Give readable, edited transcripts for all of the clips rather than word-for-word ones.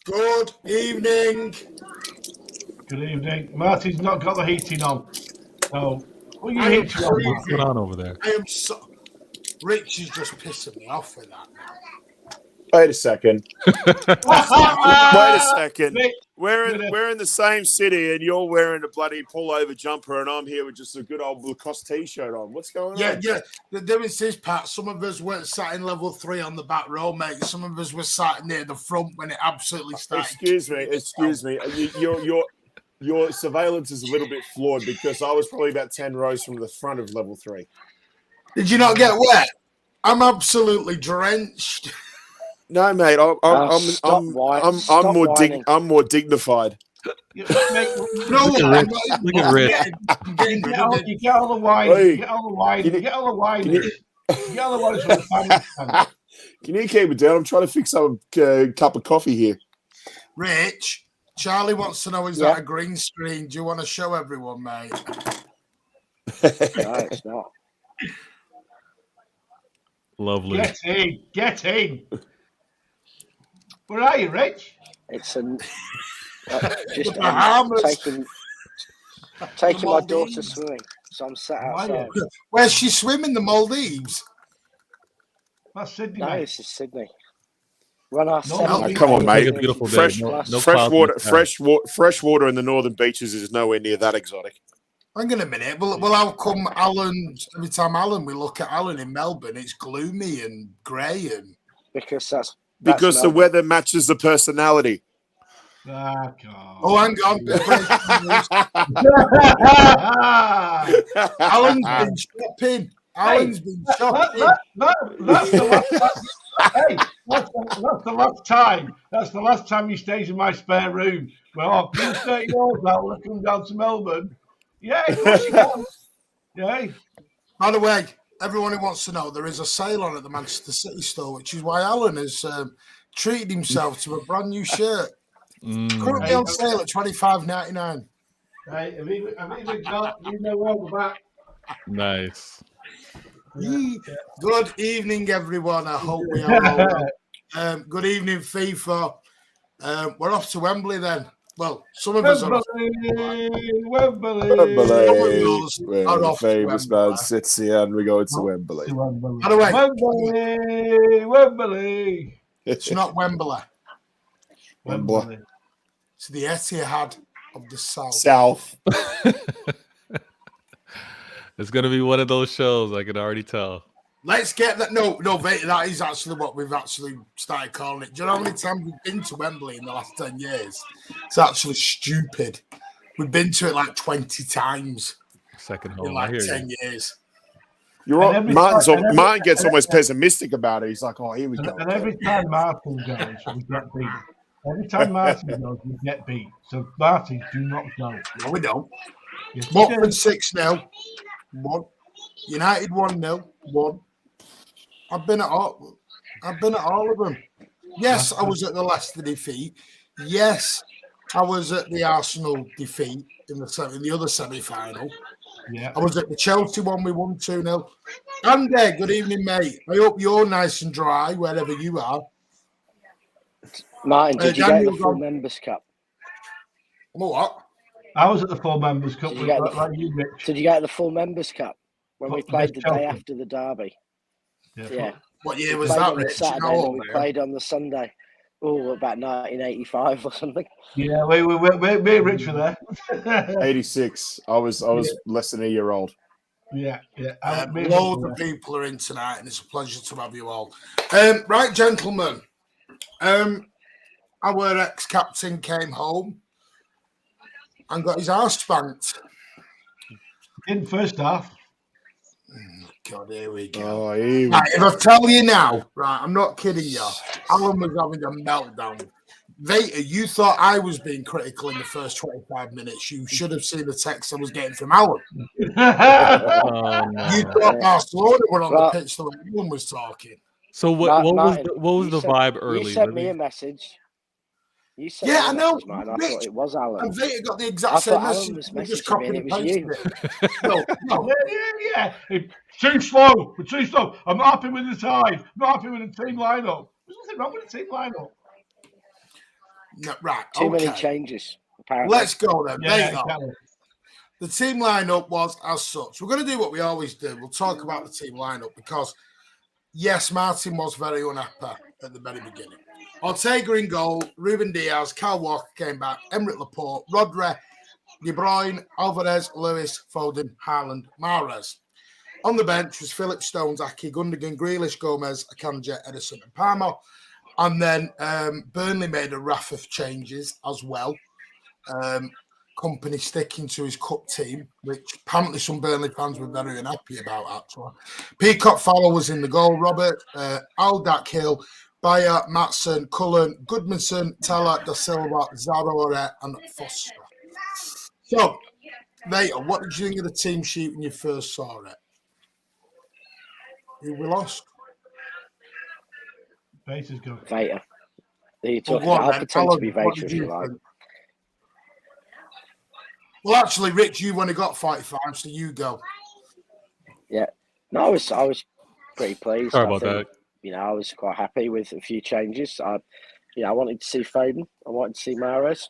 Good evening. Good evening. Marty's not got the heating on. So, what are you I am heating on, Marty? What's going on over there? I am so. Rich is just pissing me off with that now. Wait a second. Wait a second. Nick, We're in the same city, and you're wearing a bloody pullover jumper, and I'm here with just a good old Lacoste t-shirt on. What's going on? Yeah. The difference is, Pat, some of us weren't sat in level 3 on the back row, mate. Some of us were sat near the front when it absolutely started. Excuse me. Your surveillance is a little bit flawed because I was probably about 10 rows from the front of level 3. Did you not get wet? I'm absolutely drenched. No, mate. I'm more dignified. Mate, No, Look at Rich. Look at Rich. you get all the wine. Hey, You get all the wine. You get all the wine. can You get all the wine from the family stand. Can you keep it down? I'm trying to fix up a cup of coffee here. Rich, Charlie wants to know, is that a green screen? Do you want to show everyone, mate? No, it's not. Lovely. Get in. Where are you, Rich? It's just The Bahamas. taking my Maldives. daughter swimming, so I'm sat outside. Where's she swimming? The Maldives? That's Sydney, No, mate. this is Sydney. Run our No, 70. come on, mate. It's a beautiful day. Fresh, No fresh clouds in water, the sky. fresh water in the northern beaches is nowhere near that exotic. Hang on a minute. Well, how come Alan, every time we look at Alan in Melbourne, it's gloomy and grey and... Because that's Because the Melbourne. weather matches the personality. Ah, God. Oh, hang on. Alan's been shopping. Alan's been shopping. That's the last time. That's the last time he stays in my spare room. Well, I've been 30 years now when I come down to Melbourne. Yeah, of course you can. Yeah. By the way, everyone who wants to know, there is a sale on at the Manchester City store, which is why Alan has treated himself to a brand new shirt. Currently on sale at $25.99. Hey, have even got, you know, on the back. Nice. Good evening, everyone. I hope we are all well. Good evening, FIFA. We're off to Wembley then. Well, some of us are off to Wembley. Are off to famous Wembley. Man City, and we're going to Wembley. By the way, Wembley. it's not Wembley. Wembley. It's the Etihad of the South. South. It's going to be one of those shows, I can already tell. Let's get that. No, that is actually what we've actually started calling it. Do you know how many times we've been to Wembley in the last 10 years? It's actually stupid. We've been to it like 20 times Second in home. I like hear 10 you. years. You're right. every Martin gets almost pessimistic about it. He's like, oh, here we go. And every time Martin goes, we get beat. Every time Martin goes, we get beat. So, Martin, do not go. No, we don't. Yes, you Watford do. 6-0. 1. United 1-0. 1. I've been at all of them. Yes, I was at the Leicester defeat. Yes, I was at the Arsenal defeat in the other semi-final. Yeah. I was at the Chelsea one. We won 2-0. Andy, good evening, mate. I hope you're nice and dry wherever you are. Martin, did you get Daniel the full gone. Members' Cup? What? I was at the Full Members Cup Did with you get the- like you, Rich. Did you get the full Members' Cup when we What, played the Chelsea? day after the derby? Yeah. What year We was played that, on the Rich? Saturday You know and we what? played on the Sunday. Oh, about 1985 or something. Yeah, me and Rich were there. 86. I was less than a year old. Yeah. Loads of people are in tonight, and it's a pleasure to have you all. Right, gentlemen. Our ex-captain came home and got his arse spanked. In first half. God, here we go. Oh, here we Right, if I tell you now, right, I'm not kidding you. Alan was having a meltdown. Vader, you thought I was being critical in the first 25 minutes. You should have seen the text I was getting from Alan. Oh, no. You thought Barcelona were on Well- the pitch the way Alan was talking. So what was Martin, the sent- vibe early? You sent me a message. You sent Yeah, me a I know. message, Martin. I Rich, thought it was Alan. And Vader got the I exact same thought Alan message. was We just messaging me copied and and it was pasted you. it. No. Yeah. We're too slow. I'm not happy with the time. I'm not happy with the team lineup. There's nothing wrong with the team lineup. No, right. Too many Okay. changes, apparently. Let's go then. There Yeah, you go. exactly. The team lineup was as such. We're going to do what we always do. We'll talk about the team lineup because, yes, Martin was very unhappy at the very beginning. Ortega in goal, Ruben Diaz, Kyle Walker came back, Emerick Laporte, Rodri, De Bruyne, Alvarez, Lewis, Foden, Haaland, Mahrez. On the bench was Phillips, Stones, Aki, Gundogan, Grealish, Gomez, Akanji, Edison, and Palmer. And then Burnley made a raft of changes as well. Kompany sticking to his cup team, which apparently some Burnley fans were very unhappy about, actually. Peacock Fowler was in the goal, Robert, Aldak Hill, Bayer, Matson, Cullen, Goodmanson, Teller, Da Silva, Zarore, and Foster. So, Vader, what did you think of the team sheet when you first saw it? Who we lost? Bases go. Vader. Well, go on, I'll then. pretend to be Alan, what Vader did if you you like. think? Well, actually, Rich, you've only got 45, so you go. Yeah. No, I was pretty pleased. Sorry about that. I was quite happy with a few changes. I wanted to see Foden. I wanted to see Mahrez.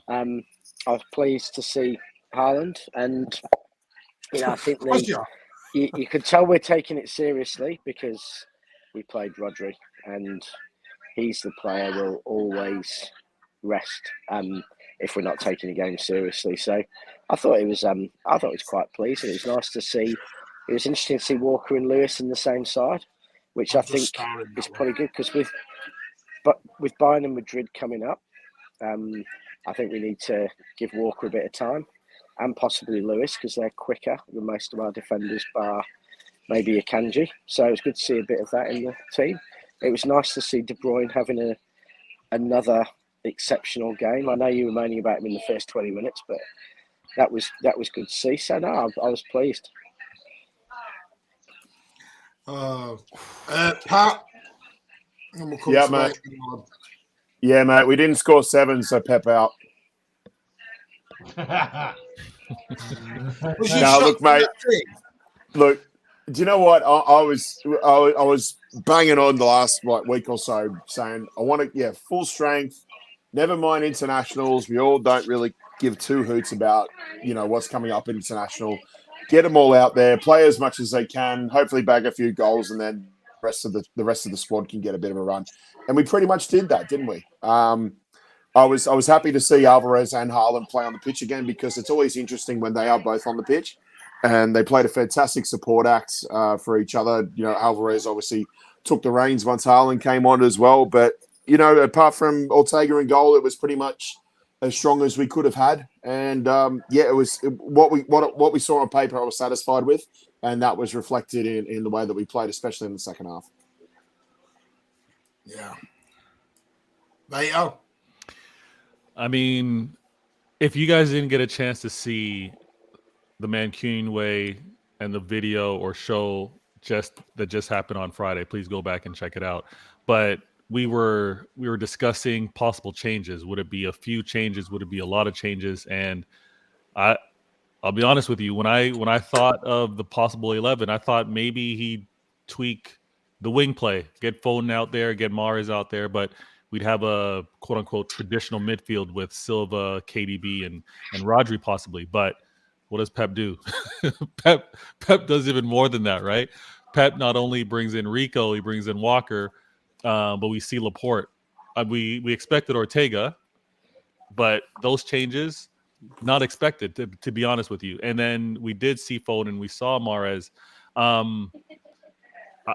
I was pleased to see Haaland, and I think you could tell we're taking it seriously because we played Rodri, and he's the player we'll always rest if we're not taking the game seriously. So I thought it was quite pleasing. It was nice to see. It was interesting to see Walker and Lewis in the same side, which I think is probably good because with Bayern and Madrid coming up, I think we need to give Walker a bit of time and possibly Lewis because they're quicker than most of our defenders, bar maybe Akanji. So it was good to see a bit of that in the team. It was nice to see De Bruyne having another exceptional game. I know you were moaning about him in the first 20 minutes, but that was good to see. So no, I was pleased. Pat, Yeah, mate. Yeah, mate. We didn't score 7, so Pep out. Look, mate. Look, do you know what? I was banging on the last week or so, saying I want to, full strength. Never mind internationals. We all don't really give two hoots about what's coming up in international. Get them all out there, play as much as they can. Hopefully, bag a few goals, and then the rest of the squad can get a bit of a run. And we pretty much did that, didn't we? I was happy to see Alvarez and Haaland play on the pitch again because it's always interesting when they are both on the pitch. And they played a fantastic support act for each other. Alvarez obviously took the reins once Haaland came on as well. But, apart from Ortega in goal, it was pretty much as strong as we could have had. And, it was what we saw on paper I was satisfied with. And that was reflected in the way that we played, especially in the second half. Yeah. Vader? I mean, if you guys didn't get a chance to see the Mancunian way and the video or show that just happened on Friday, please go back and check it out. But we were discussing possible changes. Would it be a few changes? Would it be a lot of changes? And I'll be honest with you. When I thought of the possible 11, I thought maybe he'd tweak the wing play, get Foden out there, get Mahrez out there, but we'd have a quote unquote traditional midfield with Silva, KDB, and Rodri possibly. But what does Pep do? Pep does even more than that, right? Pep not only brings in Rico, he brings in Walker, but we see Laporte. We expected Ortega, but those changes, not expected, to be honest with you. And then we did see Foden, we saw Mahrez.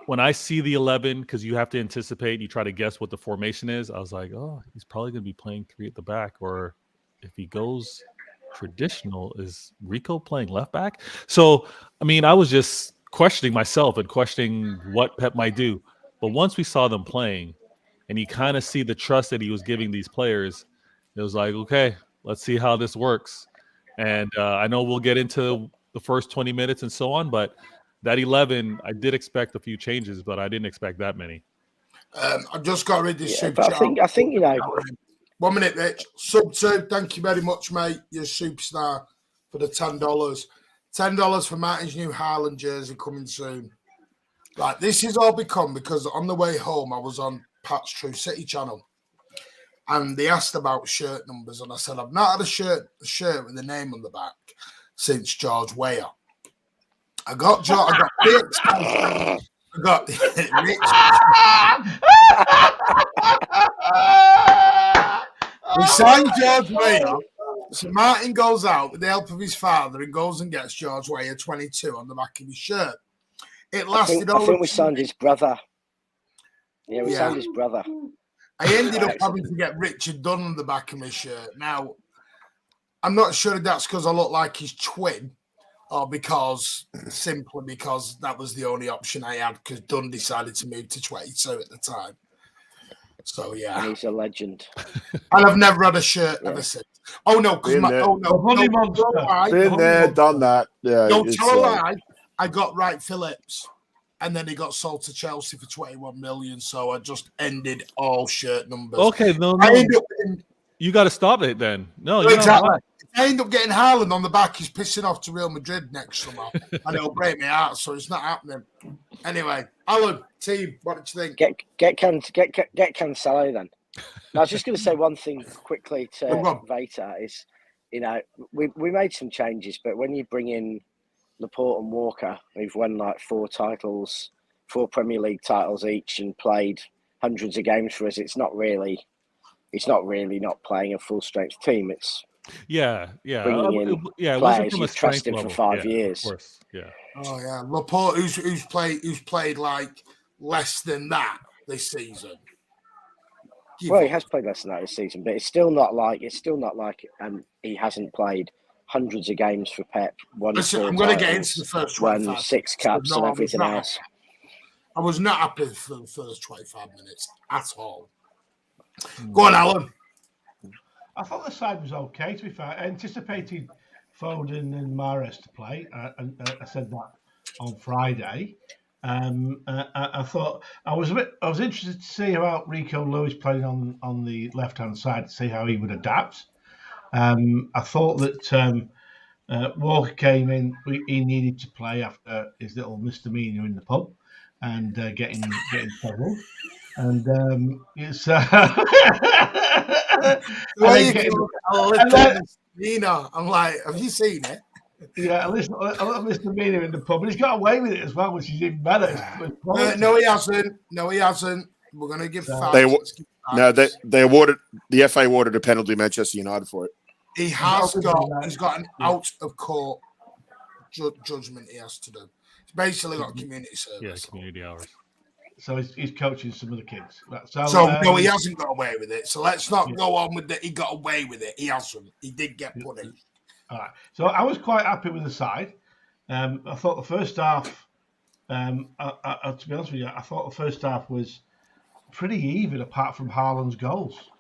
When I see the 11, because you have to anticipate, you try to guess what the formation is, I was like, oh, he's probably going to be playing 3 at the back. Or if he goes traditional, is Rico playing left back? So, I mean, I was just questioning myself and questioning what Pep might do. But once we saw them playing and you kind of see the trust that he was giving these players, it was like, okay, let's see how this works. And I know we'll get into the first 20 minutes and so on, but that 11, I did expect a few changes, but I didn't expect that many. I just got rid of this super chat. I think 1 minute, Rich. Sub 2, thank you very much, mate. You're a superstar for the $10. $10 for Martin's new Haaland jersey coming soon. Right, this has all become because on the way home, I was on Pat's True City channel. and they asked about shirt numbers, and I said I've not had a shirt with a name on the back since George Weah. I got Fix, I got Rich. We signed George Weah. So Martin goes out with the help of his father and goes and gets George Weah 22 on the back of his shirt. It lasted I think we signed his brother. Yeah, we signed his brother. I ended up having to get Richard Dunn on the back of my shirt. Now, I'm not sure if that's because I look like his twin or simply because that was the only option I had because Dunn decided to move to 22 at the time. So, yeah. And he's a legend. And I've never had a shirt ever since. Oh, no, because been there, done that. Yeah, don't tell a lie. I got Wright Phillips. And then he got sold to Chelsea for 21 million. So I just ended all shirt numbers. Okay, no. You got to stop it then. No, exactly. I end up getting Haaland on the back. He's pissing off to Real Madrid next summer. And it'll break me out. So it's not happening. Anyway, Alan, team, what did you think? Get Cancelo then. I was just going to say one thing quickly to Veta is, we made some changes, but when you bring in Laporte and Walker, who've won like 4 Premier League titles each and played hundreds of games for us, it's not really not playing a full strength team. It's bringing in players you've trusted for 5 years. Of course, yeah. Oh yeah, Laporte, who's played like less than that this season. He has played less than that this season, but it's still not like he hasn't played hundreds of games for Pep. I'm going to get into the first 25. Won 6 cups and everything else. I was not happy for the first 25 minutes at all. Go on, Alan. I thought the side was okay, to be fair. I anticipated Foden and Mahrez to play. I said that on Friday. I thought I was interested to see how Rico Lewis playing on the left-hand side to see how he would adapt. I thought that Walker came in. He needed to play after his little misdemeanor in the pub and getting trouble. And it's I'm like, have you seen it? Yeah, a little misdemeanor in the pub, and he's got away with it as well, which is even better. No, he hasn't. We're going to give five. The FA awarded a penalty to Manchester United for it. He's got an out of court judgment he has to do. He's basically got community service. Yeah, community hours. So he's coaching some of the kids. No, he hasn't got away with it. So let's not go on with that. He got away with it. He hasn't. He did get punished. All right. So I was quite happy with the side. I thought the first half, to be honest with you, I thought the first half was pretty even apart from Haaland's goals.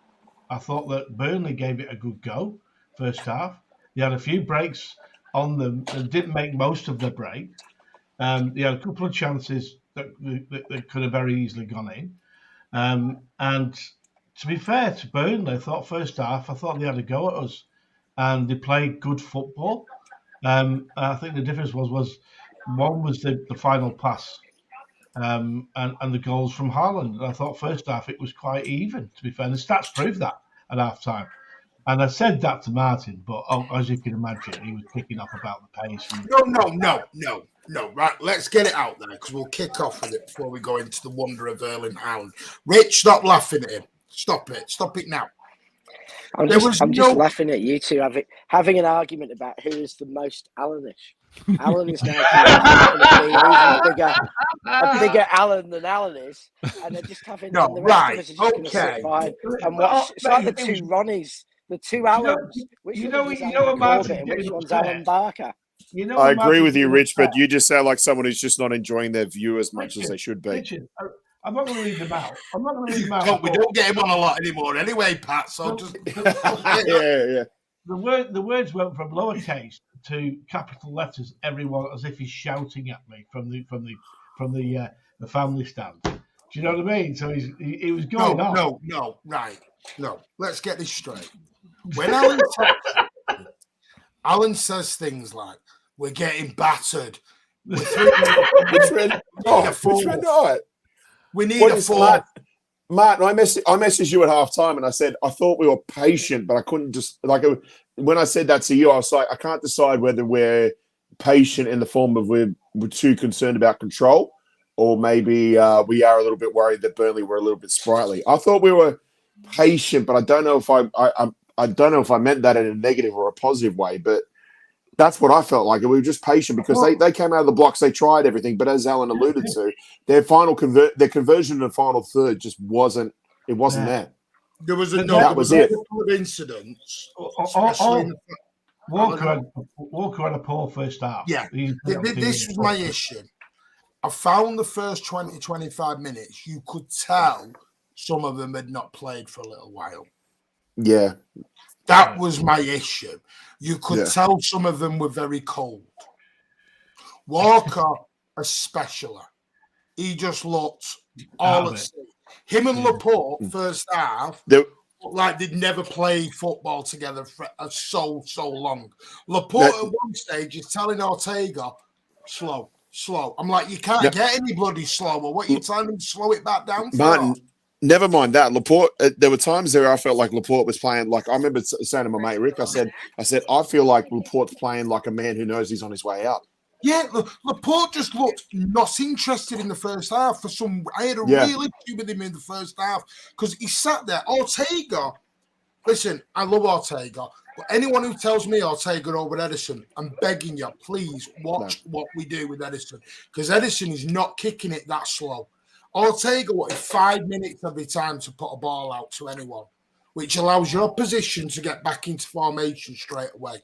I thought that Burnley gave it a good go first half. They had a few breaks on them and didn't make most of the break. They had a couple of chances that could have very easily gone in. And to be fair to Burnley, I thought first half, I thought they had a go at us and they played good football. I think the difference was one was the final pass and the goals from Haaland. And I thought first half it was quite even, to be fair. And the stats proved that at half time. And I said that to Martin, but as you can imagine, he was picking up about the pace. No, right, let's get it out there because we'll kick off with it before we go into the wonder of Erling Haaland. Rich, stop laughing at him. Stop it now. I'm just laughing at you two having an argument about who is the most Alanish. Alan is now a bigger Alan than Alan is, and they're just having the rest of us are just going to sit by and watch. It's like the two Ronnies, the two Allens. Which one's Alan Barker? I agree with you, Rich, but you just sound like someone who's just not enjoing their view as much as they should be. Richard, I'm not going to leave them out. We don't get him on a lot anymore anyway, Pat. So just yeah. The words went from lowercase to capital letters. Everyone as if he's shouting at me from the family stand. Do you know what I mean? So he was going on. No. Let's get this straight. When Alan says things like, "We're getting battered. We need a fourth. Martin, I messaged you at halftime and I said I thought we were patient, but I couldn't just when I said that to you, I was like, I can't decide whether we're patient in the form of we're too concerned about control, or maybe we are a little bit worried that Burnley were a little bit sprightly. I thought we were patient, but I don't know if I don't know if I meant that in a negative or a positive way, but that's what I felt like. We were just patient because they came out of the blocks, they tried everything, but as Alan alluded to, their conversion in the final third just wasn't there. There was That a it. couple of incidents. Walker had a poor first half. Yeah, this was my issue. I found the first 20, 25 minutes, you could tell some of them had not played for a little while. Yeah. That was my issue. You could tell some of them were very cold. Walker, especially, he just looked all at sea. Him and Laporte, first half, like they'd never played football together for so long. Laporte at one stage is telling Ortega, slow. I'm like, you can't get any bloody slower. What are you telling him to slow it back down for? Martin, never mind that. Laporte, there were times there I felt like Laporte was playing like I remember saying to my mate Rick, I said, I feel like Laporte's playing like a man who knows he's on his way out. Yeah, Laporte just looked not interested in the first half. I had a real issue with him in the first half because he sat there. Ortega, listen, I love Ortega, but anyone who tells me Ortega over Edison, I'm begging you, please watch what we do with Edison because Edison is not kicking it that slow. Ortega wanted 5 minutes every time to put a ball out to anyone, which allows your opposition to get back into formation straight away.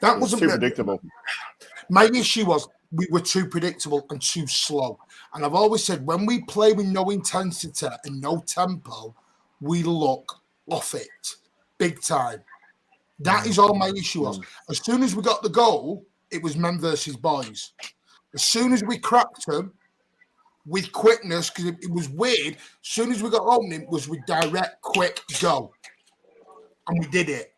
That wasn't too predictable. My issue was we were too predictable and too slow. And I've always said when we play with no intensity and no tempo, we look off it big time. That is all my issue was. As soon as we got the goal, it was men versus boys. As soon as we cracked them with quickness, because it was weird, as soon as we got home, it was with direct, quick go. And we did it.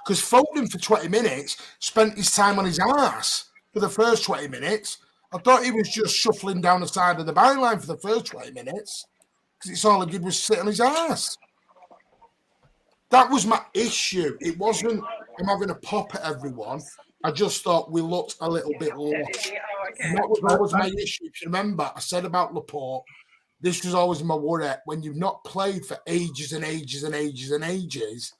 Because Foden for 20 minutes spent his time on his ass for the first 20 minutes. I thought he was just shuffling down the side of the byline for the first 20 minutes because it's all he did was sit on his ass. That was my issue. It wasn't I'm having a pop at everyone. I just thought we looked a little bit lost. And that was always my issue. If you remember, I said about Laporte, this was always my worry. When you've not played for ages and ages and ages and ages,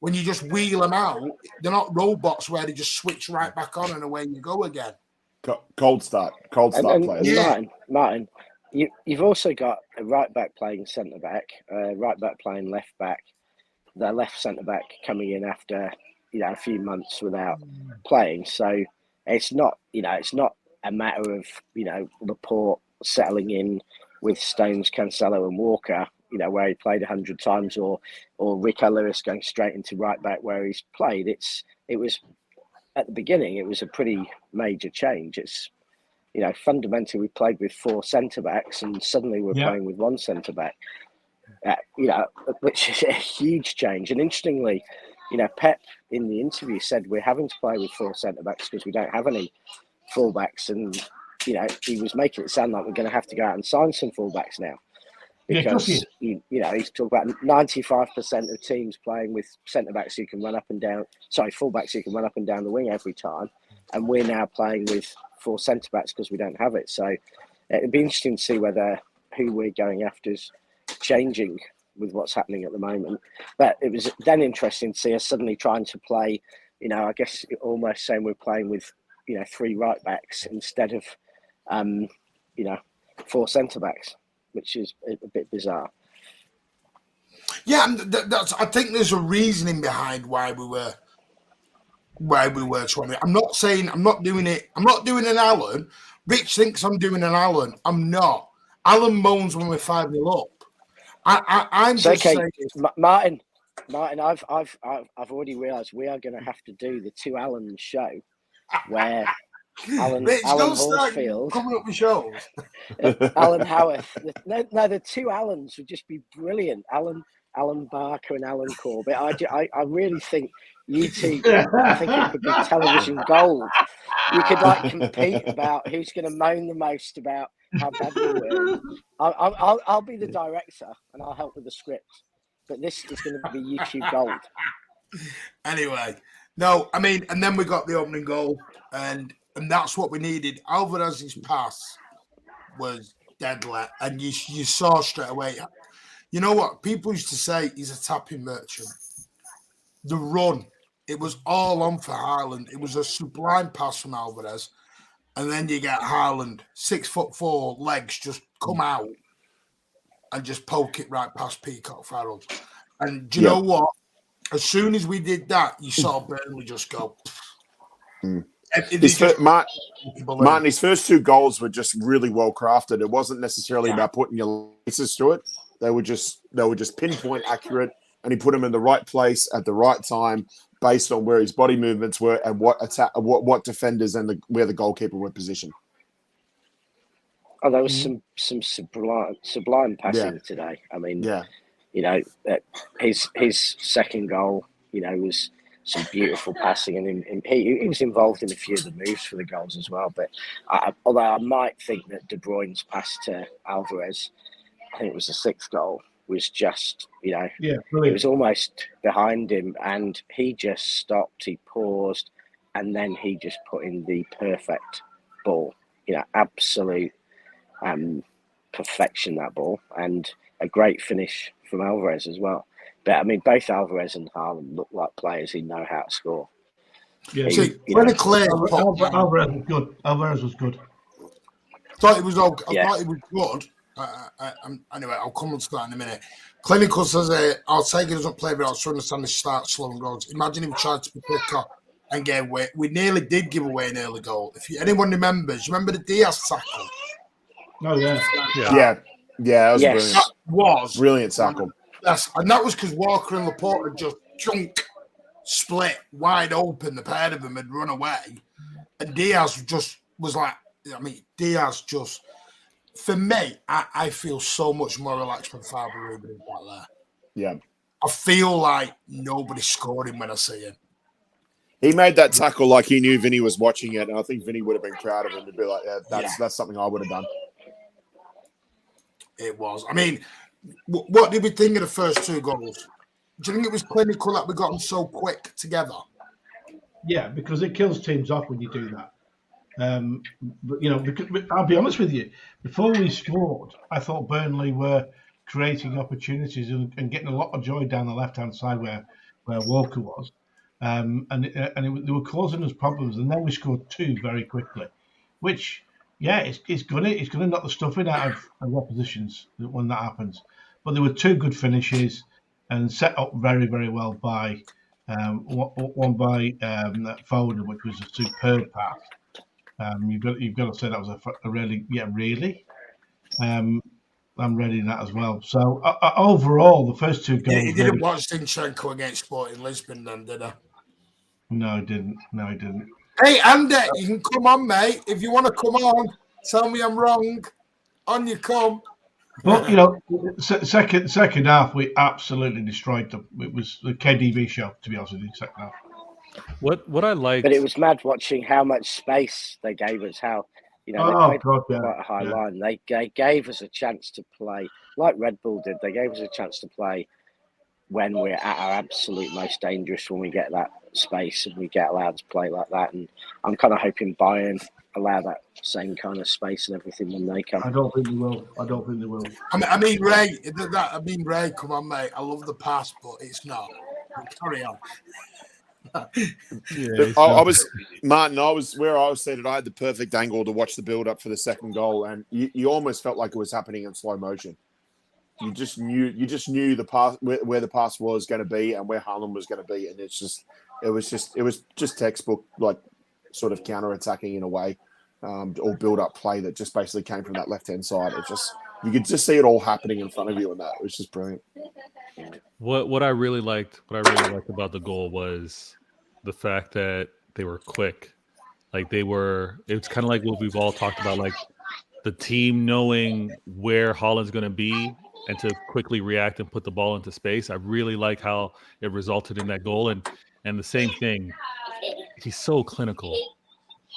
when you just wheel them out, they're not robots where they just switch right back on and away you go again. Cold start players. Yeah. Martin, you've also got a right back playing centre back, right back playing left back, the left centre back coming in after a few months without playing. So it's not a matter of Laporte settling in with Stones, Cancelo, and Walker. Where he played 100 times, or Rick Lewis going straight into right back where he's played. It was at the beginning. It was a pretty major change. It's fundamentally we played with 4 centre backs, and suddenly we're playing with 1 centre back. Which is a huge change. And interestingly, Pep in the interview said we're having to play with 4 centre backs because we don't have any fullbacks, and he was making it sound like we're going to have to go out and sign some fullbacks now. Because he's talking about 95% of teams playing with centre backs who can run up and down. Sorry, fullbacks who can run up and down the wing every time, and we're now playing with 4 centre backs because we don't have it. So it'd be interesting to see whether who we're going after is changing with what's happening at the moment. But it was then interesting to see us suddenly trying to play. I guess almost saying we're playing with 3 right backs instead of 4 centre backs, which is a bit bizarre. Yeah, and I think there's a reasoning behind why we were trying. I'm not saying I'm not doing it. I'm not doing an Alan. Rich thinks I'm doing an Alan. I'm not. Alan moans when we're 5-0 up. I'm just saying, Martin. I've already realised we are going to have to do the 2 Alan show where. Alan Horsfield, coming up with shows. Alan Howarth. The 2 Allans would just be brilliant. Alan Barker and Alan Corbett. I really think you two. I think it could be television gold. You could compete about who's going to moan the most about how badly I'll be the director and I'll help with the script. But this is going to be YouTube gold. Anyway, no, I mean, and then we got the opening goal, and that's what we needed. Alvarez's pass was deadly, and you saw straight away. You know what? People used to say he's a tapping merchant. The run, it was all on for Haaland. It was a sublime pass from Alvarez. And then you get Haaland, 6'4", legs just come out and just poke it right past Peacock Farrell. And do you know what? As soon as we did that, you saw Burnley just go. Martin, his first two goals were just really well crafted. It wasn't necessarily about putting your laces to it. They were just pinpoint accurate, and he put them in the right place at the right time, based on where his body movements were and what defenders and where the goalkeeper were positioned. Oh, there was some sublime passing today. I mean, you know, his second goal, you know, was some beautiful passing, and he was involved in a few of the moves for the goals as well. But although I might think that De Bruyne's pass to Alvarez, I think it was the sixth goal, was just, you know, it was almost behind him, and he just stopped, he paused, and then he just put in the perfect ball. You know, absolute perfection, that ball, and a great finish from Alvarez as well. But I mean, both Alvarez and Haaland look like players who know how to score. Yeah, Alvarez was good. Alvarez was good. Thought it was okay. I thought it was good. Anyway, I'll come on to that in a minute. Clinical says, I'll take it doesn't play, but I'll also understand the start slow and goals. Imagine him tried to be quicker and get away. We nearly did give away an early goal. If anyone remembers, you remember the Diaz tackle? Oh, yeah. That was brilliant. That was brilliant tackle. Yes, and that was because Walker and Laporte had just split wide open. The pair of them had run away, and Diaz just was like, I mean, Diaz just, for me, I feel so much more relaxed when Faber Ruben is back there. Yeah. I feel like nobody's scoring when I see him. He made that tackle like he knew Vinny was watching it, and I think Vinny would have been proud of him to be like, that's something I would have done. It was. I mean, what did we think of the first two goals? Do you think it was clinical that we got them so quick together? Yeah, because it kills teams off when you do that. But, you know, because, I'll be honest with you, before we scored, I thought Burnley were creating opportunities and getting a lot of joy down the left-hand side where Walker was. They were causing us problems. And then we scored two very quickly, which, it's going to knock the stuffing out of oppositions when that happens. But there were two good finishes and set up very, very well by one by Foden, which was a superb pass. You've got to say that was a really, really. I'm ready in that as well. So overall, the first two goals. He didn't watch Zinchenko against Sporting Lisbon, then, did he? No, he didn't. Hey, Andy, you can come on, mate. If you want to come on, tell me I'm wrong. On you come. But, you know, second half, we absolutely destroyed them. It was the KDB show, to be honest with you, second half. What I liked, but it was mad watching how much space they gave us. How, you know, they played quite a high line. They gave us a chance to play like Red Bull did. They gave us a chance to play when we're at our absolute most dangerous, when we get that space and we get allowed to play like that. And I'm kind of hoping Bayern allow that same kind of space and everything when they come. I don't think they will. I mean, Ray, come on, mate. I love the pass, but it's not. Carry on. I was where I was seated. I had the perfect angle to watch the build-up for the second goal, and you almost felt like it was happening in slow motion. You just knew the pass where the pass was going to be and where Haaland was going to be, and it was just textbook, like, sort of counter-attacking in a way, or build-up play that just basically came from that left-hand side. You could just see it all happening in front of you, and that it was just brilliant. What I really liked about the goal was the fact that they were quick. Like it's kind of like what we've all talked about, like the team knowing where Haaland's going to be and to quickly react and put the ball into space. I really like how it resulted in that goal. And the same thing, he's so clinical.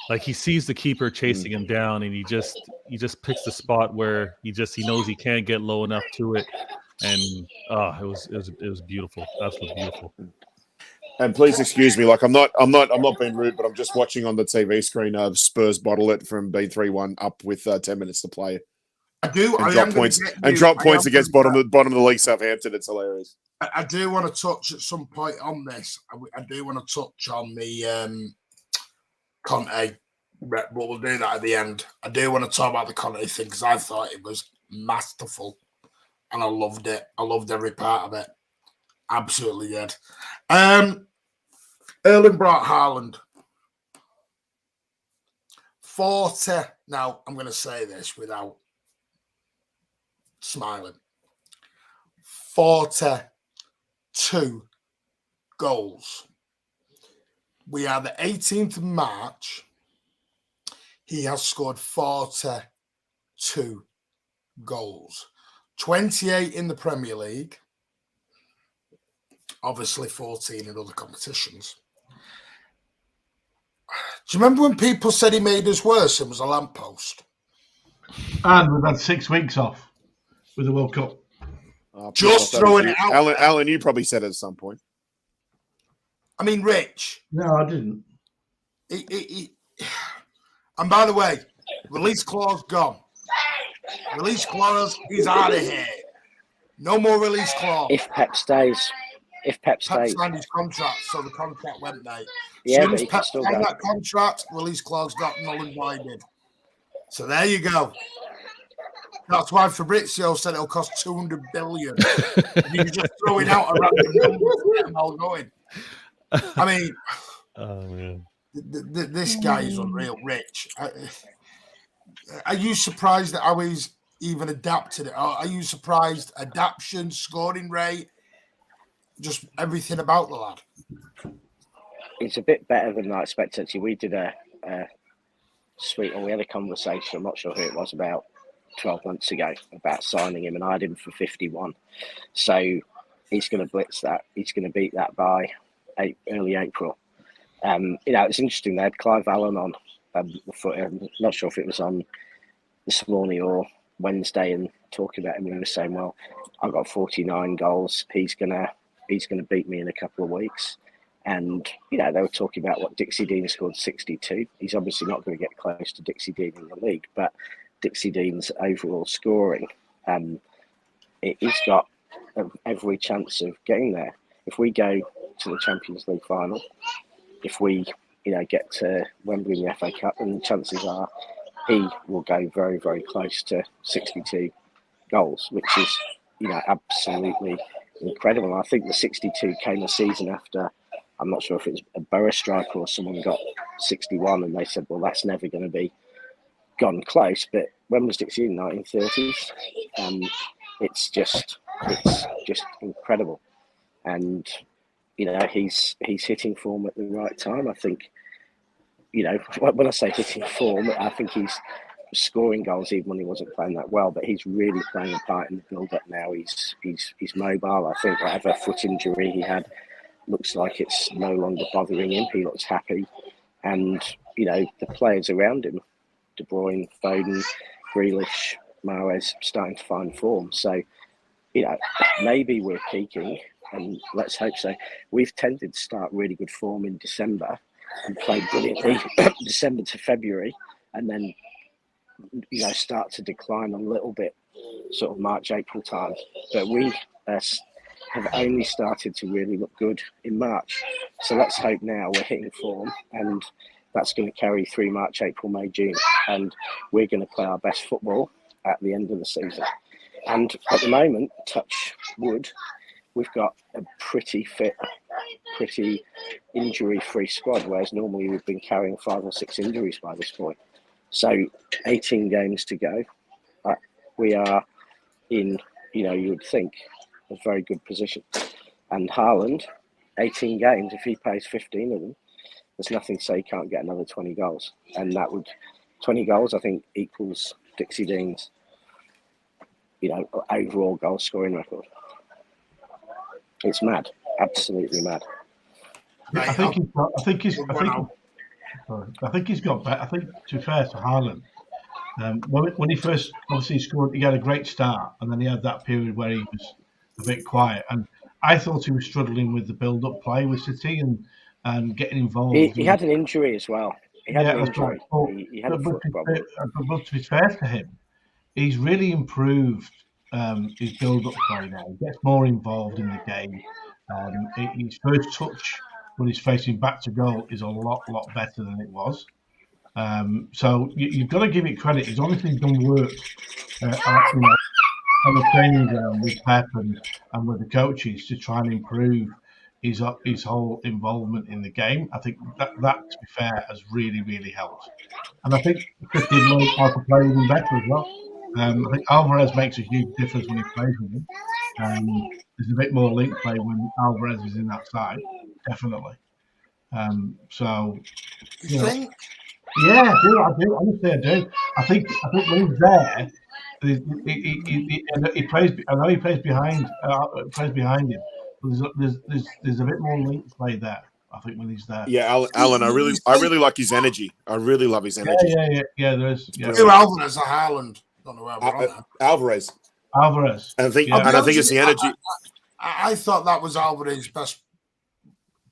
Like he sees the keeper chasing him down, and he just picks the spot where he knows he can't get low enough to it, and it was beautiful, absolutely beautiful. And please excuse me, like I'm not being rude, but I'm just watching on the TV screen of Spurs bottle it from being 3-1 up with 10 minutes to play. I do. And drop points against bottom of the league Southampton. It's hilarious. I do want to touch at some point on this. I do want to touch on the Conte, but we'll do that at the end. I do want to talk about the Conte thing because I thought it was masterful and I loved it. I loved every part of it. Absolutely did. Erling brought Haaland. 40. Now, I'm going to say this without smiling. 42 goals. We are the 18th of March. He has scored 42 goals. 28 in the Premier League. Obviously 14 in other competitions. Do you remember when people said he made us worse and was a lamppost? And we've had 6 weeks off with the World Cup. Just throwing it out. Alan, you probably said it at some point. I mean, Rich. No, I didn't. And by the way, release clause gone. Release clause, he's out of here. No more release clause. If Pep stays. Pep signed his contract, so the contract went, mate. Yeah, as soon as Pep signed that contract, release clause got null and voided. So there you go. That's why Fabrizio said it'll cost 200 billion. He was just throwing out a random number to get them all going. I mean, oh man, this guy is unreal. Rich, are you surprised at how he's even adapted it? Or are you surprised adaptation, scoring rate, just everything about the lad? It's a bit better than I expected. Actually, we did a we had a conversation. I'm not sure who it was, about 12 months ago, about signing him, and I had him for 51. So he's going to blitz that. He's going to beat that by early April. It's interesting. They had Clive Allen on. I'm not sure if it was on this morning or Wednesday, and talking about him, he was saying, "Well, I've got 49 goals. He's gonna beat me in a couple of weeks." And they were talking about what Dixie Dean scored 62. He's obviously not going to get close to Dixie Dean in the league, but Dixie Dean's overall scoring, he's got every chance of getting there. If we go to the Champions League final, if we get to Wembley in the FA Cup, then the chances are he will go very, very close to 62 goals, which is absolutely incredible. And I think the 62 came a season after, I'm not sure if it was a Borough striker or someone got 61, and they said, well, that's never going to be gone close. But when was Dixie in the 1930s? It's just incredible. And he's hitting form at the right time. I think when I say hitting form, I think he's scoring goals even when he wasn't playing that well, but he's really playing a part in the build-up now. He's mobile. I think whatever foot injury he had looks like it's no longer bothering him. He looks happy, and the players around him, De Bruyne, Foden, Grealish, Mahrez, starting to find form. So maybe we're peaking, and let's hope so. We've tended to start really good form in December and play brilliantly December to February, and then start to decline a little bit sort of March, April time. But we have only started to really look good in March. So let's hope now we're hitting form, and that's going to carry through March, April, May, June. And we're going to play our best football at the end of the season. And at the moment, touch wood, we've got a pretty fit, pretty injury-free squad, whereas normally we've been carrying 5 or 6 injuries by this point. So 18 games to go. We are in, you would think, a very good position. And Haaland, 18 games, if he plays 15 of them, there's nothing to say he can't get another 20 goals. And that would, 20 goals, I think, equals Dixie Dean's, overall goal scoring record. It's mad, absolutely mad. I think I think he's got better. I think, to be fair to Haaland, when he first obviously scored, he had a great start, and then he had that period where he was a bit quiet. And I thought he was struggling with the build-up play with City and getting involved. He had an injury as well. He had an that's injury. right. He had a foot problem. But to be fair to him, he's really improved his build-up play now. He gets more involved in the game. His first touch when he's facing back to goal is a lot better than it was. So you've got to give it credit. He's obviously done work on the training ground with Pep and with the coaches to try and improve his whole involvement in the game. I think that to be fair, has really helped. And I think Christian learned how to play with him better as well. I think Alvarez makes a huge difference when he plays with him. There's a bit more link play when Alvarez is in that side, definitely. So, You think? Yeah, I do. Honestly, I do. I think when he's there, he plays. I know he plays behind. Plays behind him. There's a bit more link play there. I think when he's there. Yeah, Alan, I really like his energy. I really love his energy. Yeah. There is. Yeah. Who Alvarez or Haaland? Don't know where we're on. Alvarez. And I think it's the energy. I thought that was Alvarez's best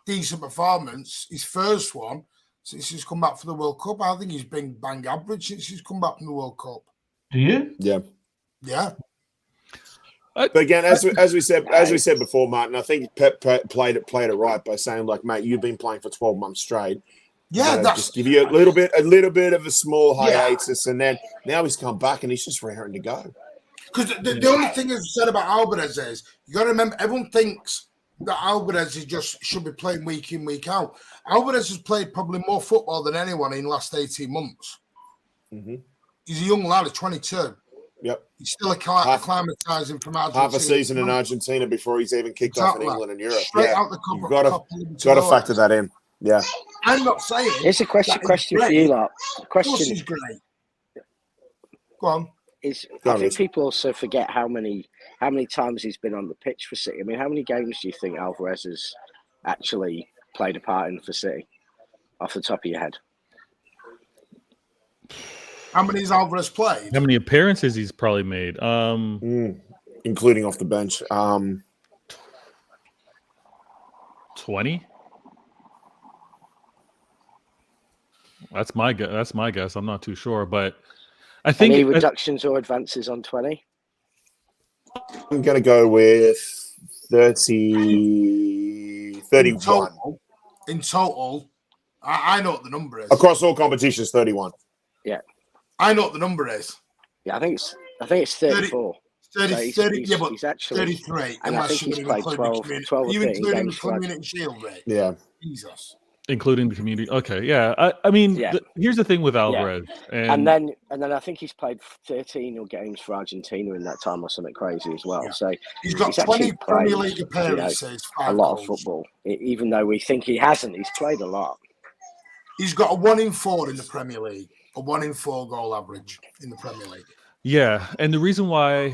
decent performance. His first one since he's come back for the World Cup. I think he's been bang average since he's come back from the World Cup. Do you? Yeah. Yeah. But again, as we said before, Martin, I think Pep played it right by saying, like, mate, you've been playing for 12 months straight. Yeah, that's just give you a little bit of a small hiatus, and then now he's come back and he's just raring to go. Because the only thing I've said about Alvarez is you got to remember everyone thinks that Alvarez should be playing week in, week out. Alvarez has played probably more football than anyone in the last 18 months. Mm-hmm. He's a young lad at 22. Yep. He's still acclimatizing from Argentina. Half a season in Argentina before he's even kicked off in England and Europe. Straight out the cup. You've got to factor that in. Yeah. I'm not saying. Here's a question for you, lot. Question is great. Go on. I think people also forget how many times he's been on the pitch for City. I mean, how many games do you think Alvarez has actually played a part in for City, off the top of your head? How many has Alvarez played? How many appearances he's probably made? Including off the bench. 20. That's my guess. I'm not too sure, but I think any reductions or advances on 20. I'm going to go with 31. In total, I know what the number is. Across all competitions, 31. Yeah. I know what the number is. Yeah, I think it's 34. 30, so he's actually 33. And I think he's played 12 or 13 including games the Community Shield, mate? Yeah. Jesus. Including the community. Okay, yeah. I mean, here's the thing with Alvarez. Yeah. And then I think he's played 13 games for Argentina in that time or something crazy as well. Yeah. So he's got 20 Premier League appearances. A lot of football. Even though we think he hasn't, he's played a lot. He's got a 1 in 4 in the Premier League. A 1 in 4 goal average in the Premier League. Yeah, and the reason why,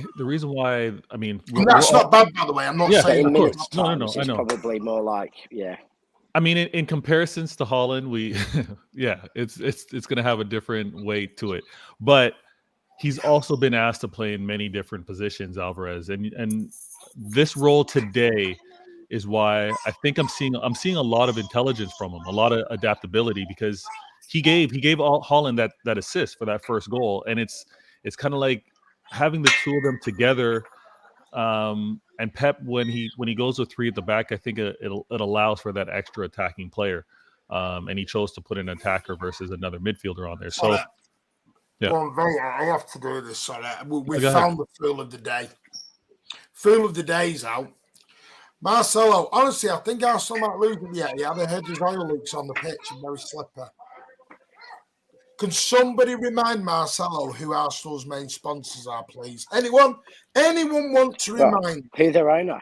I mean, that's not bad, by the way. I'm not saying in minutes. No, I know. Probably more like, I mean, in comparisons to Haaland, it's going to have a different weight to it. But he's also been asked to play in many different positions, Alvarez, and this role today is why I think I'm seeing a lot of intelligence from him, a lot of adaptability, because he gave Haaland that assist for that first goal, and it's kind of like having the two of them together. And Pep, when he goes with 3 at the back, I think it allows for that extra attacking player, and he chose to put an attacker versus another midfielder on there. So, I have to do this. Sorry, we found the fool of the day. Fool of the day's out. Marcelo. Honestly, I think Arsenal might lose it yet. I heard his oil leaks on the pitch and very slippery. Can somebody remind Marcelo who Arsenal's main sponsors are, please? Anyone want to remind? Who their owner?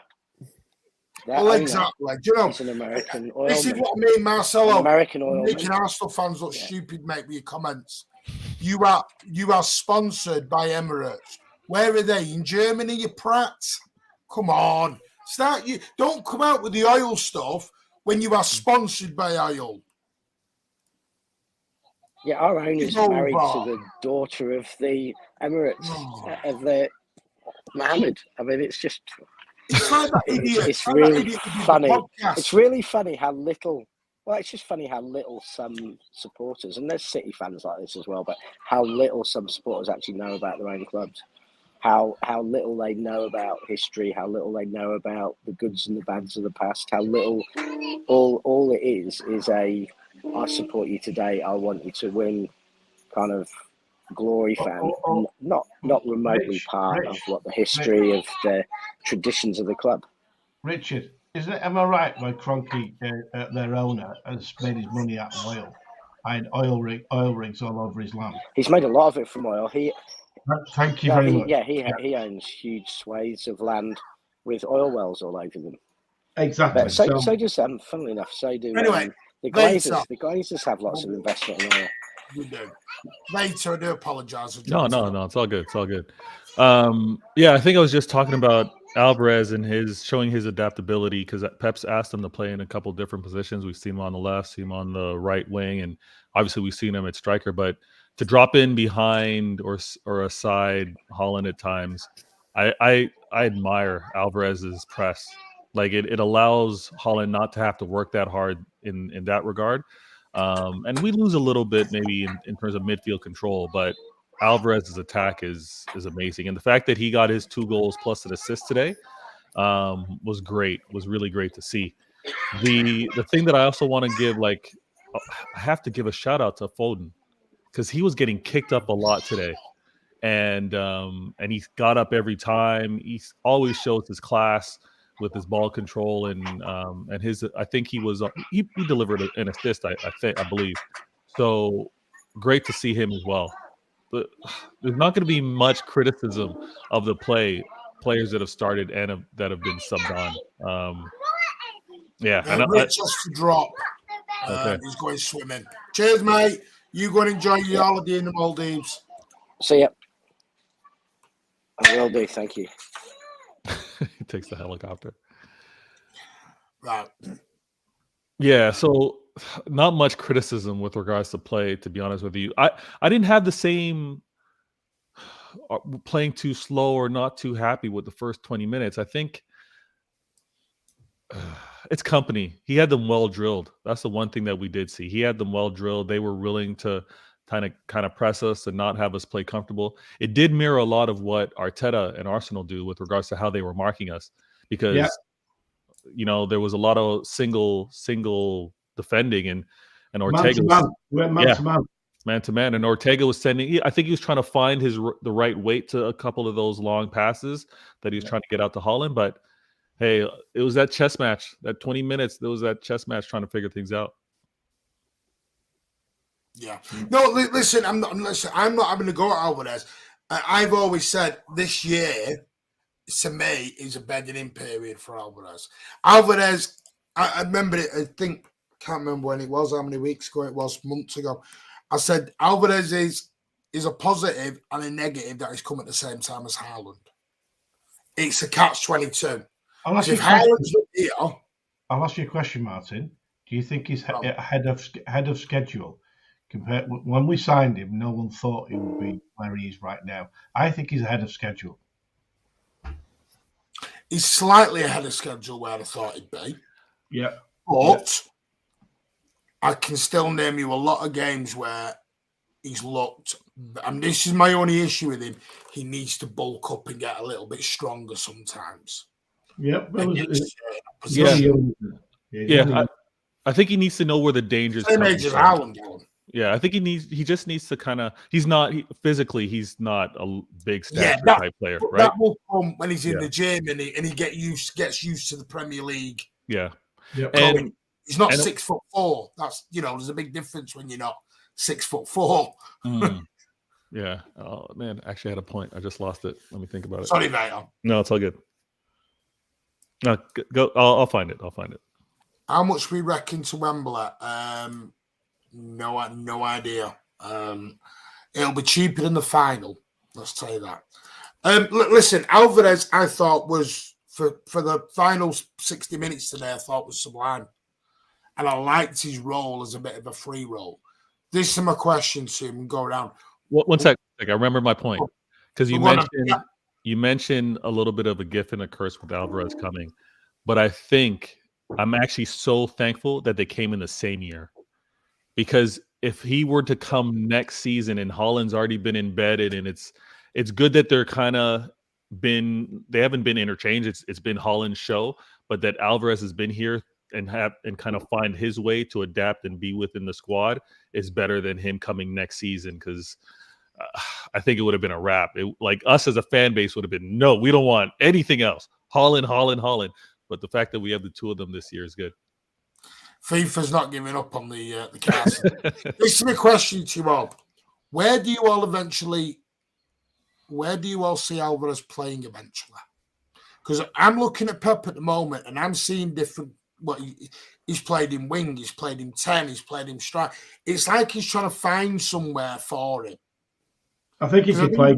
Exactly. Do you know? It's an American oil. This is what I mean, Marcelo. American oil. Making Arsenal fans look stupid, mate, with your comments. You are sponsored by Emirates. Where are they? In Germany, you prat? Come on. Don't come out with the oil stuff when you are sponsored by oil. Yeah, our owner's married to the daughter of the Emirates, of the Mohammed. I mean, it's just... It's like that idiot. It's really funny. It's really funny how little... Well, it's just funny how little some supporters, and there's City fans like this as well, but how little some supporters actually know about their own clubs. How little they know about history, how little they know about the goods and the bads of the past, how little all it is a I support you today, I want you to win kind of glory fan, not remotely part of what the history of the traditions of the club. Richard, am I right when Kroenke, their owner, has made his money out of oil? And oil rigs all over his land. He's made a lot of it from oil. Thank you very much. Yeah, he owns huge swathes of land with oil wells all over them. Exactly. But so does funnily enough, so do the Glazers. The Glazers have lots of investment in oil. We do. Later, I do apologise. No, it's all good. It's all good. Yeah, I think I was just talking about Alvarez and his showing his adaptability, because Pep's asked him to play in a couple different positions. We've seen him on the left, seen him on the right wing, and obviously we've seen him at striker. But to drop in behind or aside Haaland at times, I admire Alvarez's press. Like it allows Haaland not to have to work that hard in that regard. And we lose a little bit maybe in terms of midfield control, but Alvarez's attack is amazing. And the fact that he got his 2 goals plus an assist today was great, was really great to see. The thing that I also want to give, I have to give a shout out to Foden, because he was getting kicked up a lot today. And he got up every time. He always shows his class with his ball control and his. I think he delivered an assist. I believe. So great to see him as well. But there's not going to be much criticism of the players that have started and that have been subbed on. Yeah, Rich has to drop. Okay. He's going swimming. Cheers, mate. You go and enjoy your holiday in the Maldives. See ya. I will do. Thank you. He takes the helicopter. Right. Yeah, so not much criticism with regards to play, to be honest with you. I didn't have the same playing too slow or not too happy with the first 20 minutes. I think it's Kompany. He had them well drilled. That's the one thing that we did see. He had them well drilled. They were willing to kind of press us and not have us play comfortable. It did mirror a lot of what Arteta and Arsenal do with regards to how they were marking us, because there was a lot of single defending and Ortega man to man, and Ortega was sending. I think he was trying to find the right weight to a couple of those long passes that he was trying to get out to Haaland. But hey, it was that chess match. That 20 minutes, there was that chess match trying to figure things out. Yeah. No, listen. I'm not having to go at Alvarez. I've always said this year, to me, is a bedding in period for Alvarez. Alvarez, I remember it. Can't remember when it was, how many weeks ago it was, months ago. I said Alvarez is a positive and a negative that is come at the same time as Haaland. It's a catch-22. I'll ask you a question, Martin. Do you think he's ahead of schedule? Compared when we signed him, no one thought he would be where he is right now. I think he's ahead of schedule. He's slightly ahead of schedule where I thought he'd be. Yeah. But I can still name you a lot of games where he's looked, and this is my only issue with him, he needs to bulk up and get a little bit stronger sometimes. Yep. I think he needs to know where the dangers same age as Haaland. Yeah, I think he just needs to kind of, he's not a big stature type player, right? That will come when he's in the gym and he gets used to the Premier League. Yeah. Yep. And he's not 6'4". That's, there's a big difference when you're not 6'4". Yeah. Oh man, actually I had a point. I just lost it. Let me think about it. Sorry, mate. No, it's all good. No, go. I'll find it. How much we reckon to Wembley? No idea. It'll be cheaper than the final. Let's tell you that. Listen, Alvarez, I thought was for the final 60 minutes today. I thought was sublime, and I liked his role as a bit of a free role. This is my question to him and go around. One sec. I remember my point because you mentioned a little bit of a gift and a curse with Alvarez coming, but I think I'm actually so thankful that they came in the same year, because if he were to come next season and Haaland's already been embedded, and it's good that they're they haven't been interchanged. It's been Haaland's show, but that Alvarez has been here and kind of find his way to adapt and be within the squad is better than him coming next season, because I think it would have been a wrap. Like us as a fan base would have been, no, we don't want anything else. Haaland. But the fact that we have the two of them this year is good. FIFA's not giving up on the cast. This is a question to you all. Where do you all see Alvarez playing eventually? Because I'm looking at Pep at the moment and I'm seeing different. He's played in wing, he's played in 10, he's played in strike. It's like he's trying to find somewhere for him. I think he could play.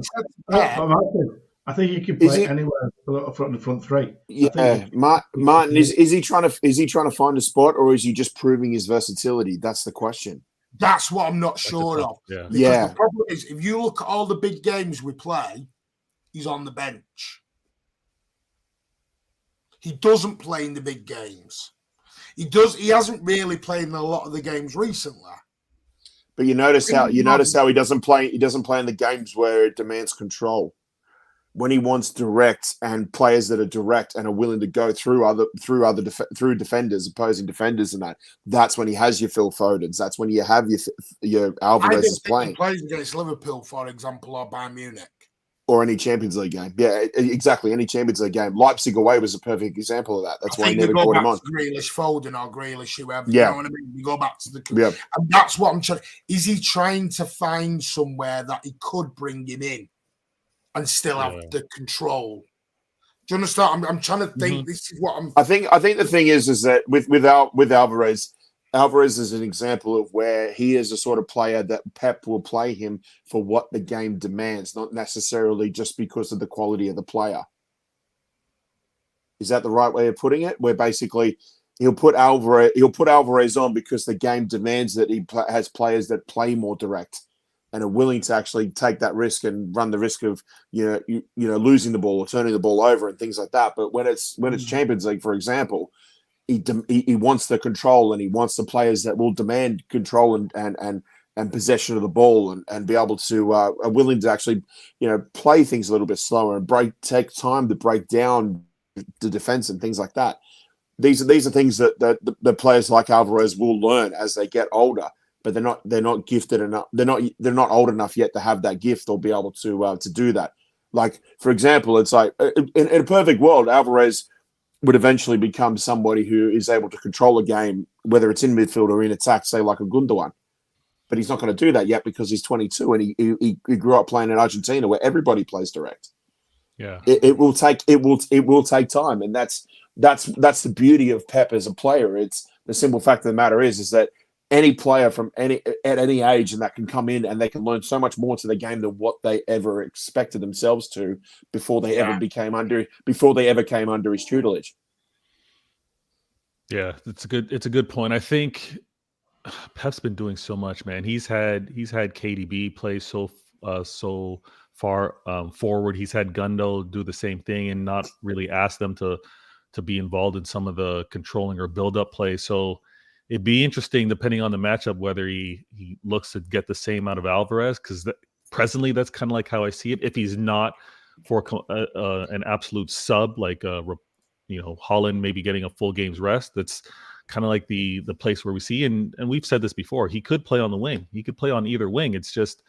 I think he could play anywhere from the front three. Yeah, Martin, is he trying to find a spot, or is he just proving his versatility? That's the question. That's what I'm not sure of. Yeah. Because the problem is, if you look at all the big games we play, he's on the bench. He doesn't play in the big games. He hasn't really played in a lot of the games recently. But you notice how he doesn't play. He doesn't play in the games where it demands control. When he wants direct and players that are direct and are willing to go through defenders, opposing defenders, and that's when he has your Phil Fodens. That's when you have your Alvarez is playing. He plays against Liverpool, for example, or Bayern Munich, or any Champions League game. Yeah, exactly. Any Champions League game. Leipzig away was a perfect example of that. That's why he never brought him on. Grealish, Foden, or Grealish, whoever. Yeah. You know what I mean? We go back to the and that's what I'm trying. Is he trying to find somewhere that he could bring him in and still have the control? Do you understand? I'm trying to think. Mm-hmm. This is what I'm. I think the thing is that with Alvarez is an example of where he is a sort of player that Pep will play him for what the game demands, not necessarily just because of the quality of the player. Is that the right way of putting it? Where basically he'll put Alvarez on because the game demands that he has players that play more direct and are willing to actually take that risk and run the risk of losing the ball or turning the ball over and things like that. But when it's Champions League, for example, he wants the control, and he wants the players that will demand control and possession of the ball and be able to are willing to actually play things a little bit slower and take time to break down the defense and things like that. These are things that the players like Alvarez will learn as they get older. But they're not gifted enough. They're not old enough yet to have that gift or be able to do that. Like, for example, it's like in a perfect world, Alvarez would eventually become somebody who is able to control a game, whether it's in midfield or in attack, say like a Gundogan. But he's not going to do that yet because he's 22 and he grew up playing in Argentina where everybody plays direct. Yeah, it will take time, and that's the beauty of Pep as a player. It's the simple fact of the matter is that any player at any age and that can come in and they can learn so much more to the game than what they ever expected themselves to before they ever came under his tutelage. Yeah, it's a good point. I think Pep's been doing so much, man. He's had KDB play so far forward. He's had Gundo do the same thing and not really ask them to be involved in some of the controlling or build-up play. So it'd be interesting, depending on the matchup, whether he looks to get the same out of Alvarez, because presently that's kind of like how I see it. If he's not for an absolute sub, like Haaland maybe getting a full game's rest, that's kind of like the place where we see, and we've said this before, he could play on the wing. He could play on either wing. It's just,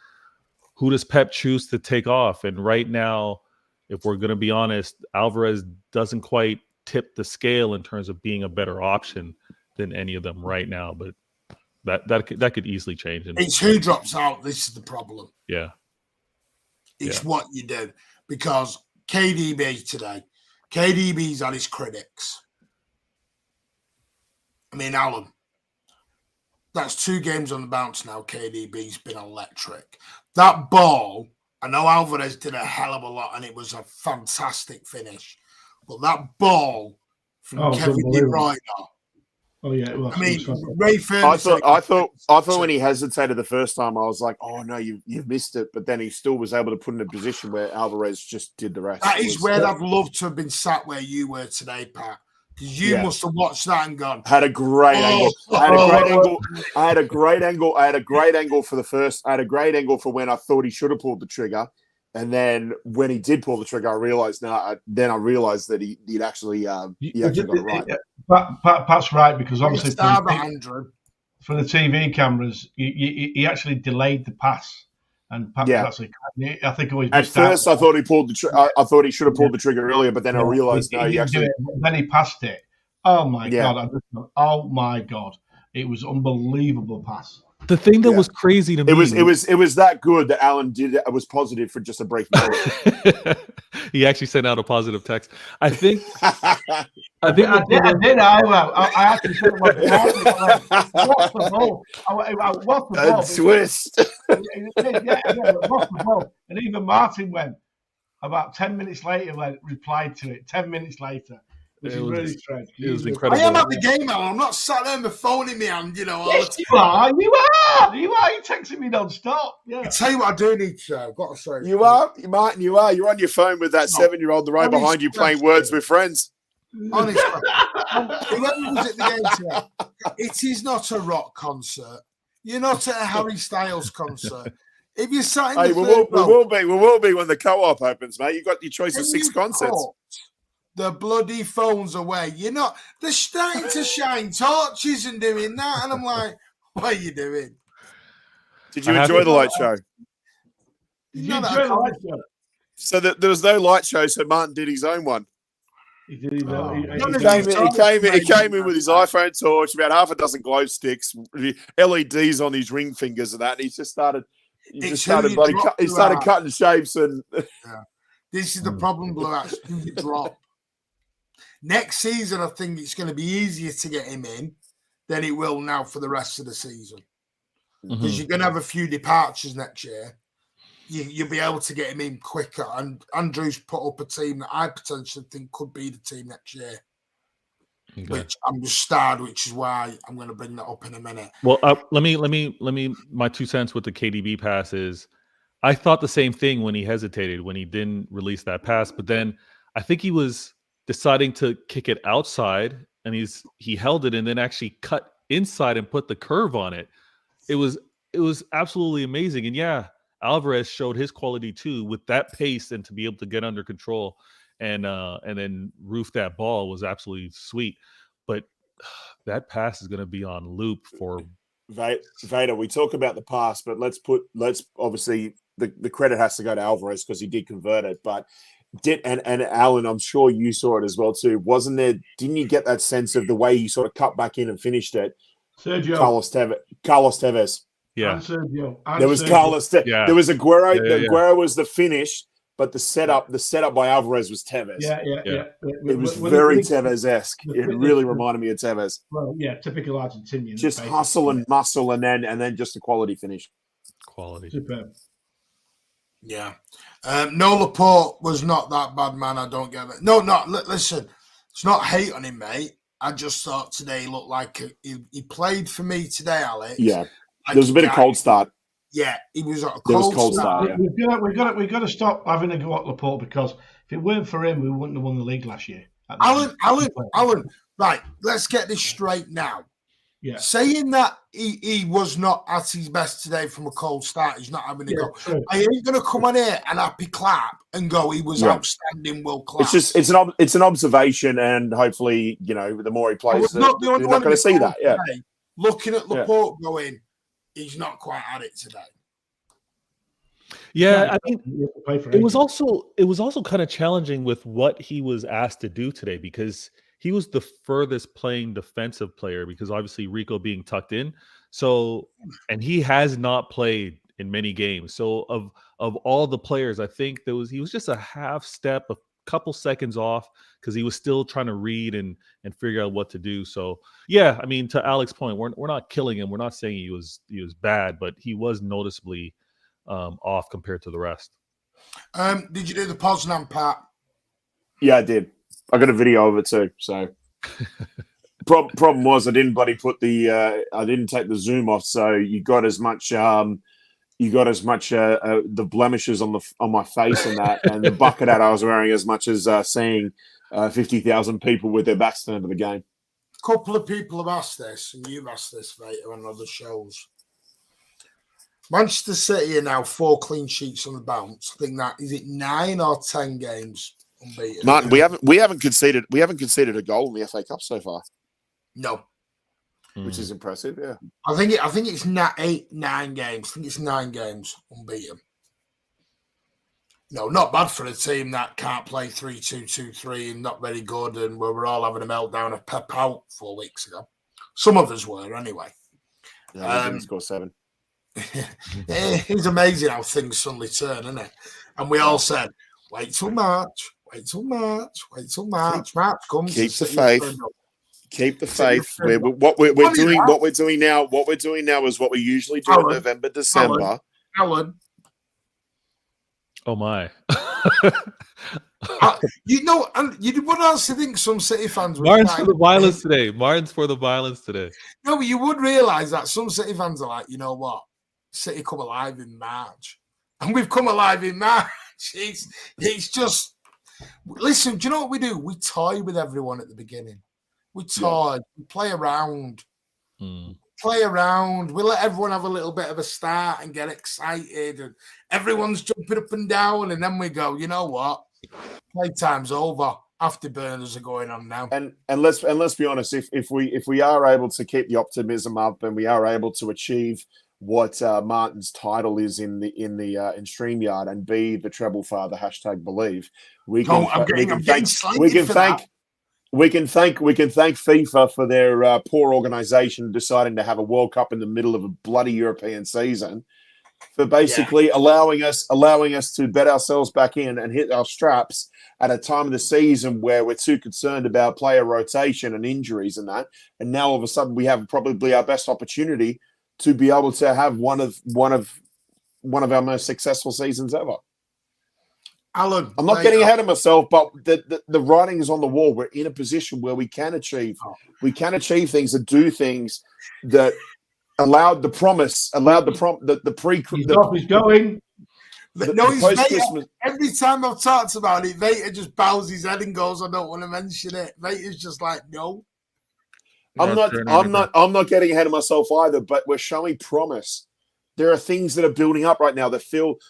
who does Pep choose to take off? And right now, if we're going to be honest, Alvarez doesn't quite tip the scale in terms of being a better option than any of them right now, but that could easily change. It's who drops out. This is the problem. Yeah, it's what you do, because KDB's had his critics. I mean, Alan, that's 2 games on the bounce now. KDB's been electric. That ball, I know Alvarez did a hell of a lot, and it was a fantastic finish, but that ball from Kevin De Bruyne. Oh yeah, it was. I mean, It was Ray Ferguson. I thought when he hesitated the first time, I was like, "Oh no, you've missed it." But then he still was able to put in a position where Alvarez just did the rest. That is where I'd love to have been sat where you were today, Pat, because you must have watched that and gone. Had a great angle. I had a great angle for the first. I had a great angle for when I thought he should have pulled the trigger. And then when he did pull the trigger, I realized that he'd actually got it right. Pat's right, because obviously Andrew. for the TV cameras, he actually delayed the pass, and Pat was actually. I think it was at first. I thought he pulled the. I thought he should have pulled the trigger earlier, but then I realized he actually. Then he passed it. Oh my god! Oh my god! It was unbelievable pass. The thing that was crazy to me, it was that good that Alan did. It was positive for just a brief moment. He actually sent out a positive text. I think. I did. I actually said, "What's the ball? What's the ball?" Twist. What's the ball? And even Martin went about 10 minutes later. Replied to it 10 minutes later. Which is really strange. It was incredible. I am at the game, Alan. I'm not sat there with my phone in my hand, Yes, you are. You are. You're texting me non-stop. Yeah. I tell you what, I do need to. I've got to say. You are, Martin. You are. You're on your phone with that 7-year-old the row behind you playing Words with Friends. Honestly, whoever was at the game today, it is not a rock concert. You're not at a Harry Styles concert. If you're sat in we will be when the co-op opens, mate. You've got your choice of 6 concerts. The bloody phones away. You're not. They're starting to shine torches and doing that, and I'm like, what are you doing? Did you enjoy the light show? Did you enjoy the light show? So there was no light show, so Martin did his own one. He did. He came in with his iPhone torch, about half a dozen glow sticks, LEDs on his ring fingers and that. And he just started. He started cutting shapes and. This is the problem, Blue Axe. Who you drop? Next season, I think it's going to be easier to get him in than it will now for the rest of the season. Because you're going to have a few departures next year. You'll be able to get him in quicker. And Andrew's put up a team that I potentially think could be the team next year. Okay. Which I'm just starred, which is why I'm going to bring that up in a minute. Well, let me. My 2 cents with the KDB pass is, I thought the same thing when he hesitated, when he didn't release that pass. But then I think he was deciding to kick it outside, and he held it and then actually cut inside and put the curve on it. It was absolutely amazing. And Alvarez showed his quality too with that pace, and to be able to get under control and then roof that ball was absolutely sweet. But that pass is going to be on loop for Vader. We talk about the pass, but let's obviously the credit has to go to Alvarez because he did convert it. But and Alan, I'm sure you saw it as well too. Wasn't there? Didn't you get that sense of the way he sort of cut back in and finished it? Sergio. Carlos Tevez. Yeah. And Sergio. There was Carlos. There was Aguero. Aguero was the finish, but the setup by Alvarez was Tevez. Yeah. It was very Tevez-esque. It really reminded me of Tevez. Well, typical Argentinian. Just hustle and muscle, and then just a quality finish. Quality. Superb. Yeah. No, Laporte was not that bad, man. I don't get it. No, listen. It's not hate on him, mate. I just thought today he looked like he played for me today, Alex. Yeah. There was a bit of cold start. Yeah, he was at a cold start. Yeah. We've got to stop having a go at Laporte, because if it weren't for him, we wouldn't have won the league last year. Alan, right, let's get this straight now. Yeah. Saying that he was not at his best today from a cold start, he's not having a go. True. I ain't going to come on here and happy clap and go, he was outstanding, world class. It's an observation, and hopefully, the more he plays, you're not going to see that. Yeah. Today, looking at Laporte going, he's not quite at it today. Yeah, I mean, it was also kind of challenging with what he was asked to do today, because he was the furthest playing defensive player, because obviously Rico being tucked in. So, and he has not played in many games. So of all the players, I think he was just a half step, a couple seconds off, because he was still trying to read and figure out what to do. So yeah, I mean, to Alex's point, we're not killing him. We're not saying he was bad, but he was noticeably off compared to the rest. Did you do the Poznan part? Yeah, I did. I got a video of it too. So Problem was I didn't put the I didn't take the zoom off, so you got as much the blemishes on my face and that, and the bucket hat I was wearing as much as seeing 50,000 people with their backs turned to the game. A couple of people have asked this, and you've asked this later on other shows. Manchester City are now 4 clean sheets on the bounce. I think that is it 9 or 10 games unbeaten. Martin, we haven't conceded a goal in the FA Cup so far. No, which is impressive. Yeah, I think it's 9 games. I think it's 9 games unbeaten. No, not bad for a team that can't play 3-2-2-3 and not very good, and where we're all having a meltdown of Pep out 4 weeks ago. Some of us were anyway. Yeah, we didn't score 7. It's amazing how things suddenly turn, isn't it? And we all said, wait till March, wait till March, wait till March. March comes. Keep the faith. Keep the faith. What we're doing now is what we usually do in November, December. Alan. Oh my. You know, and you would also think some City fans were Martin's for the violence today. Martin's for the violence today. No, but you would realise that some City fans are like, you know what? City come alive in March. And we've come alive in March. It's just listen, do you know what we do? We toy with everyone at the beginning. We toy, we play around. Play around. We let everyone have a little bit of a start and get excited, and everyone's jumping up and down, and then we go, you know what? Playtime's over. Afterburners are going on now. And let's be honest, if we are able to keep the optimism up and we are able to achieve what Martin's title is in StreamYard and be the treble father #believe, we can thank FIFA for their poor organisation deciding to have a World Cup in the middle of a bloody European season, for basically allowing us to bet ourselves back in and hit our straps at a time of the season where we're too concerned about player rotation and injuries and that. And now all of a sudden we have probably our best opportunity to be able to have one of our most successful seasons ever. Alan, I'm not getting ahead of myself, but the writing is on the wall. We're in a position where we can achieve things and do things that allowed the promise, the pre. He's going. Every time I've talked about it, Vader just bows his head and goes, "I don't want to mention it." Vader's just like, "No." I'm not getting ahead of myself either, but we're showing promise. There are things that are building up right now that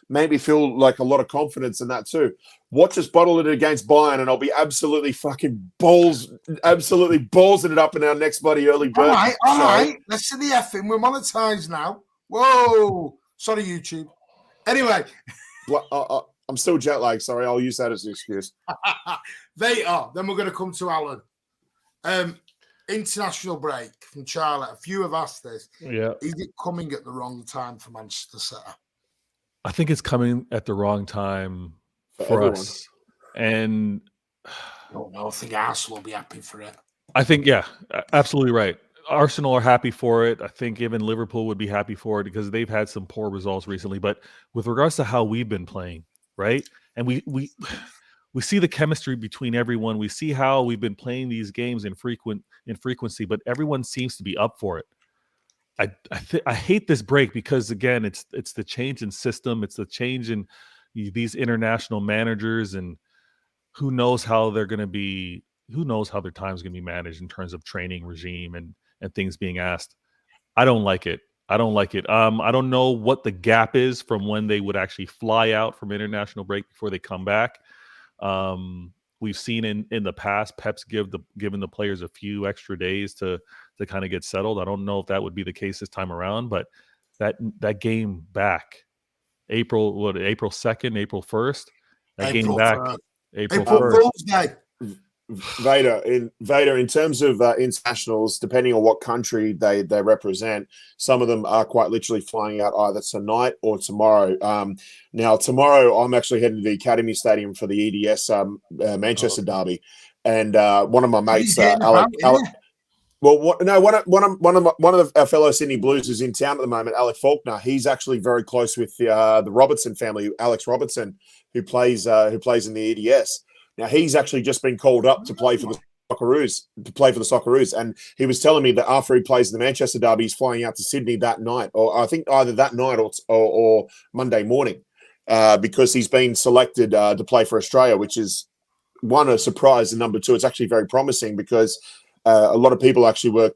maybe feel like a lot of confidence in that too. Watch us bottle it against Bayern, and I'll be absolutely ballsing it up in our next bloody early bird. All right. Let's see the effing. We're monetized now. Whoa. Sorry, YouTube. Anyway. Well, I'm still jet lagged. Sorry, I'll use that as an excuse. They are. Then we're going to come to Alan. International break from Charlotte. A few have asked this. Yeah. Is it coming at the wrong time for Manchester City? I think it's coming at the wrong time for us. And I think Arsenal will be happy for it. I think, absolutely right. Arsenal are happy for it. I think even Liverpool would be happy for it because they've had some poor results recently. But with regards to how we've been playing, right? And we see the chemistry between everyone. We see how we've been playing these games in frequency, but everyone seems to be up for it. I hate this break because again, it's the change in system. It's the change in these international managers, and who knows how they're going to be. Who knows how their time's going to be managed in terms of training regime and things being asked. I don't like it. I don't know what the gap is from when they would actually fly out from international break before they come back. We've seen in the past Pep's given the players a few extra days to kind of get settled. I don't know if that would be the case this time around, but that game back April 2nd, April 1st, game back April 1st. Vader, in terms of internationals, depending on what country they represent, some of them are quite literally flying out either tonight or tomorrow. Now, tomorrow, I'm actually heading to the Academy Stadium for the EDS Manchester derby, and one of my mates, Alec. Well, one of our fellow Sydney Blues is in town at the moment, Alec Faulkner. He's actually very close with the Robertson family, Alex Robertson, who plays in the EDS. Now, he's actually just been called up to play for the Socceroos to play for the Socceroos, and he was telling me that after he plays the Manchester derby, he's flying out to Sydney that night, or I think either that night or Monday morning, because he's been selected to play for Australia, which is one, a surprise, and number two, it's actually very promising because a lot of people actually were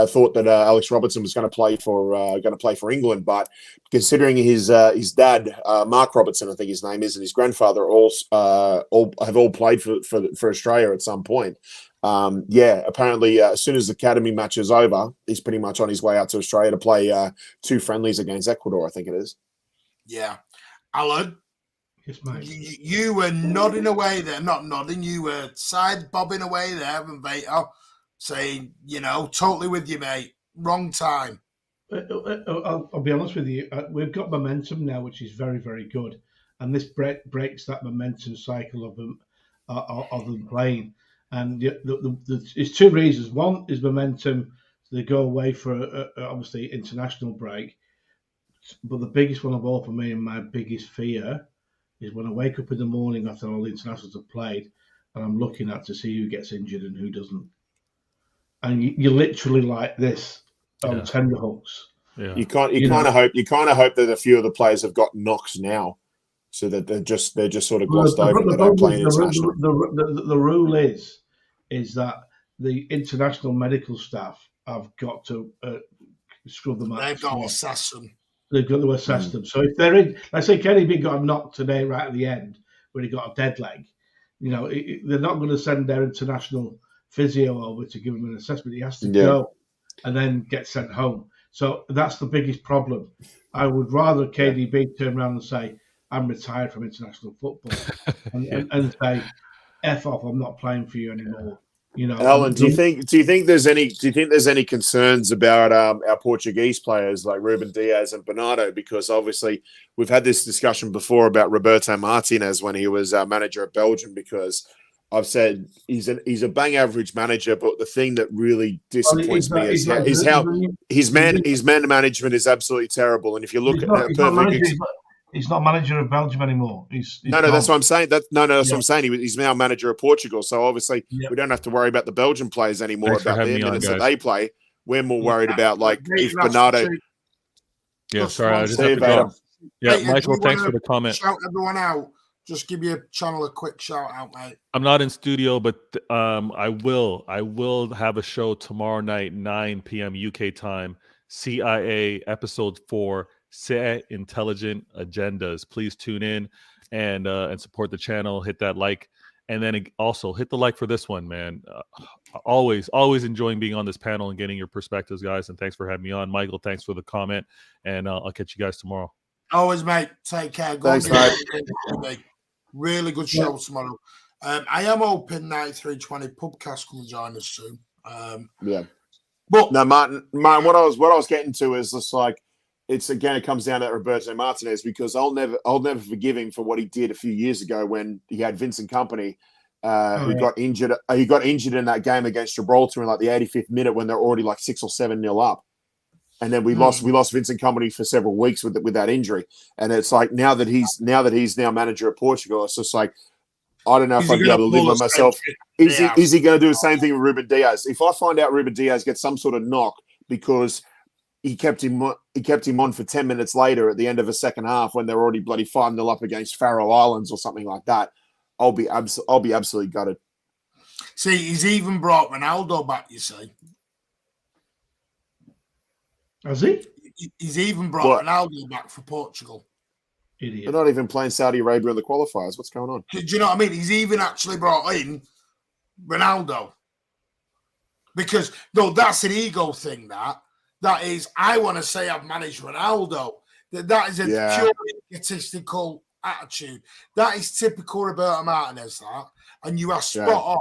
thought that Alex Robertson was going to play for England, but considering his dad, Mark Robertson, I think his name is, and his grandfather all played for Australia at some point. Apparently, as soon as the academy match is over, he's pretty much on his way out to Australia to play 2 friendlies against Ecuador, I think it is. Yeah, Alan. Yes, mate. You were nodding away there, not nodding. You were side bobbing away there, Vader, saying, totally with you, mate. Wrong time. I'll be honest with you. We've got momentum now, which is very, very good, and this breaks that momentum cycle of them playing. And there's 2 reasons. One is momentum. So they go away for obviously international break, but the biggest one of all for me, and my biggest fear, is when I wake up in the morning after all the internationals have played, and I'm looking at to see who gets injured and who doesn't. And you're literally like this on tenterhooks. Yeah. You kind of hope that a few of the players have got knocks now, so that they're just sort of glossed over and they don't play international. The rule is that the international medical staff have got to scrub them out. They've got to assess them. They've got to assess them. So if they're in, let's say Kenny B got a knock today right at the end where he got a dead leg, they're not going to send their international physio over to give him an assessment. He has to go and then get sent home. So that's the biggest problem. I would rather KDB turn around and say, I'm retired from international football and say, F off, I'm not playing for you anymore. Alan, do you think there's any concerns about our Portuguese players like Ruben Diaz and Bernardo? Because obviously we've had this discussion before about Roberto Martinez when he was manager of Belgium, because I've said he's a bang average manager, but the thing that really disappoints me is how his man management is absolutely terrible. And if you look he's not manager of Belgium anymore. No, that's what I'm saying. That's what I'm saying. He's now manager of Portugal. So obviously we don't have to worry about the Belgian players anymore. Thanks about their minutes that they play. We're more worried about if Bernardo. Yeah, sorry, I just have to go. Yeah, Michael, thanks for the comment. Shout everyone out. Just give your channel a quick shout out, mate. I'm not in studio, but I will have a show tomorrow night, 9 p.m. UK time, CIA episode 4, Set Intelligent Agendas. Please tune in and support the channel. Hit that like, and then also hit the like for this one, man. Always enjoying being on this panel and getting your perspectives, guys. And thanks for having me on, Michael. Thanks for the comment, and I'll catch you guys tomorrow. Always, mate. Take care. Thanks, mate. Really good show tomorrow. I am open 9320 Pubcast. Come join us soon. But no, Martin, what I was getting to is just like it comes down to Roberto Martinez, because I'll never forgive him for what he did a few years ago when he had Vincent Kompany, who got injured. He got injured in that game against Gibraltar in like the 85th minute when they're already like 6 or 7-0 up. And then we lost Vincent Kompany for several weeks with that injury. And it's like now that he's manager of Portugal, it's just like I don't know if I'd be able to live with myself. Is he going to do the same thing with Ruben Diaz? If I find out Ruben Diaz gets some sort of knock because he kept him on for 10 minutes later at the end of a second half when they're already bloody 5-0 up against Faroe Islands or something like that, I'll be absolutely gutted. See, he's even brought Ronaldo back, you see. Has he? He's even brought Ronaldo back for Portugal. Idiot. They're not even playing Saudi Arabia in the qualifiers. What's going on? Do you know what I mean? He's even actually brought in Ronaldo. Because, no, that's an ego thing, that is, I want to say I've managed Ronaldo. That is a pure egotistical attitude. That is typical Roberto Martinez, that. And you are spot on.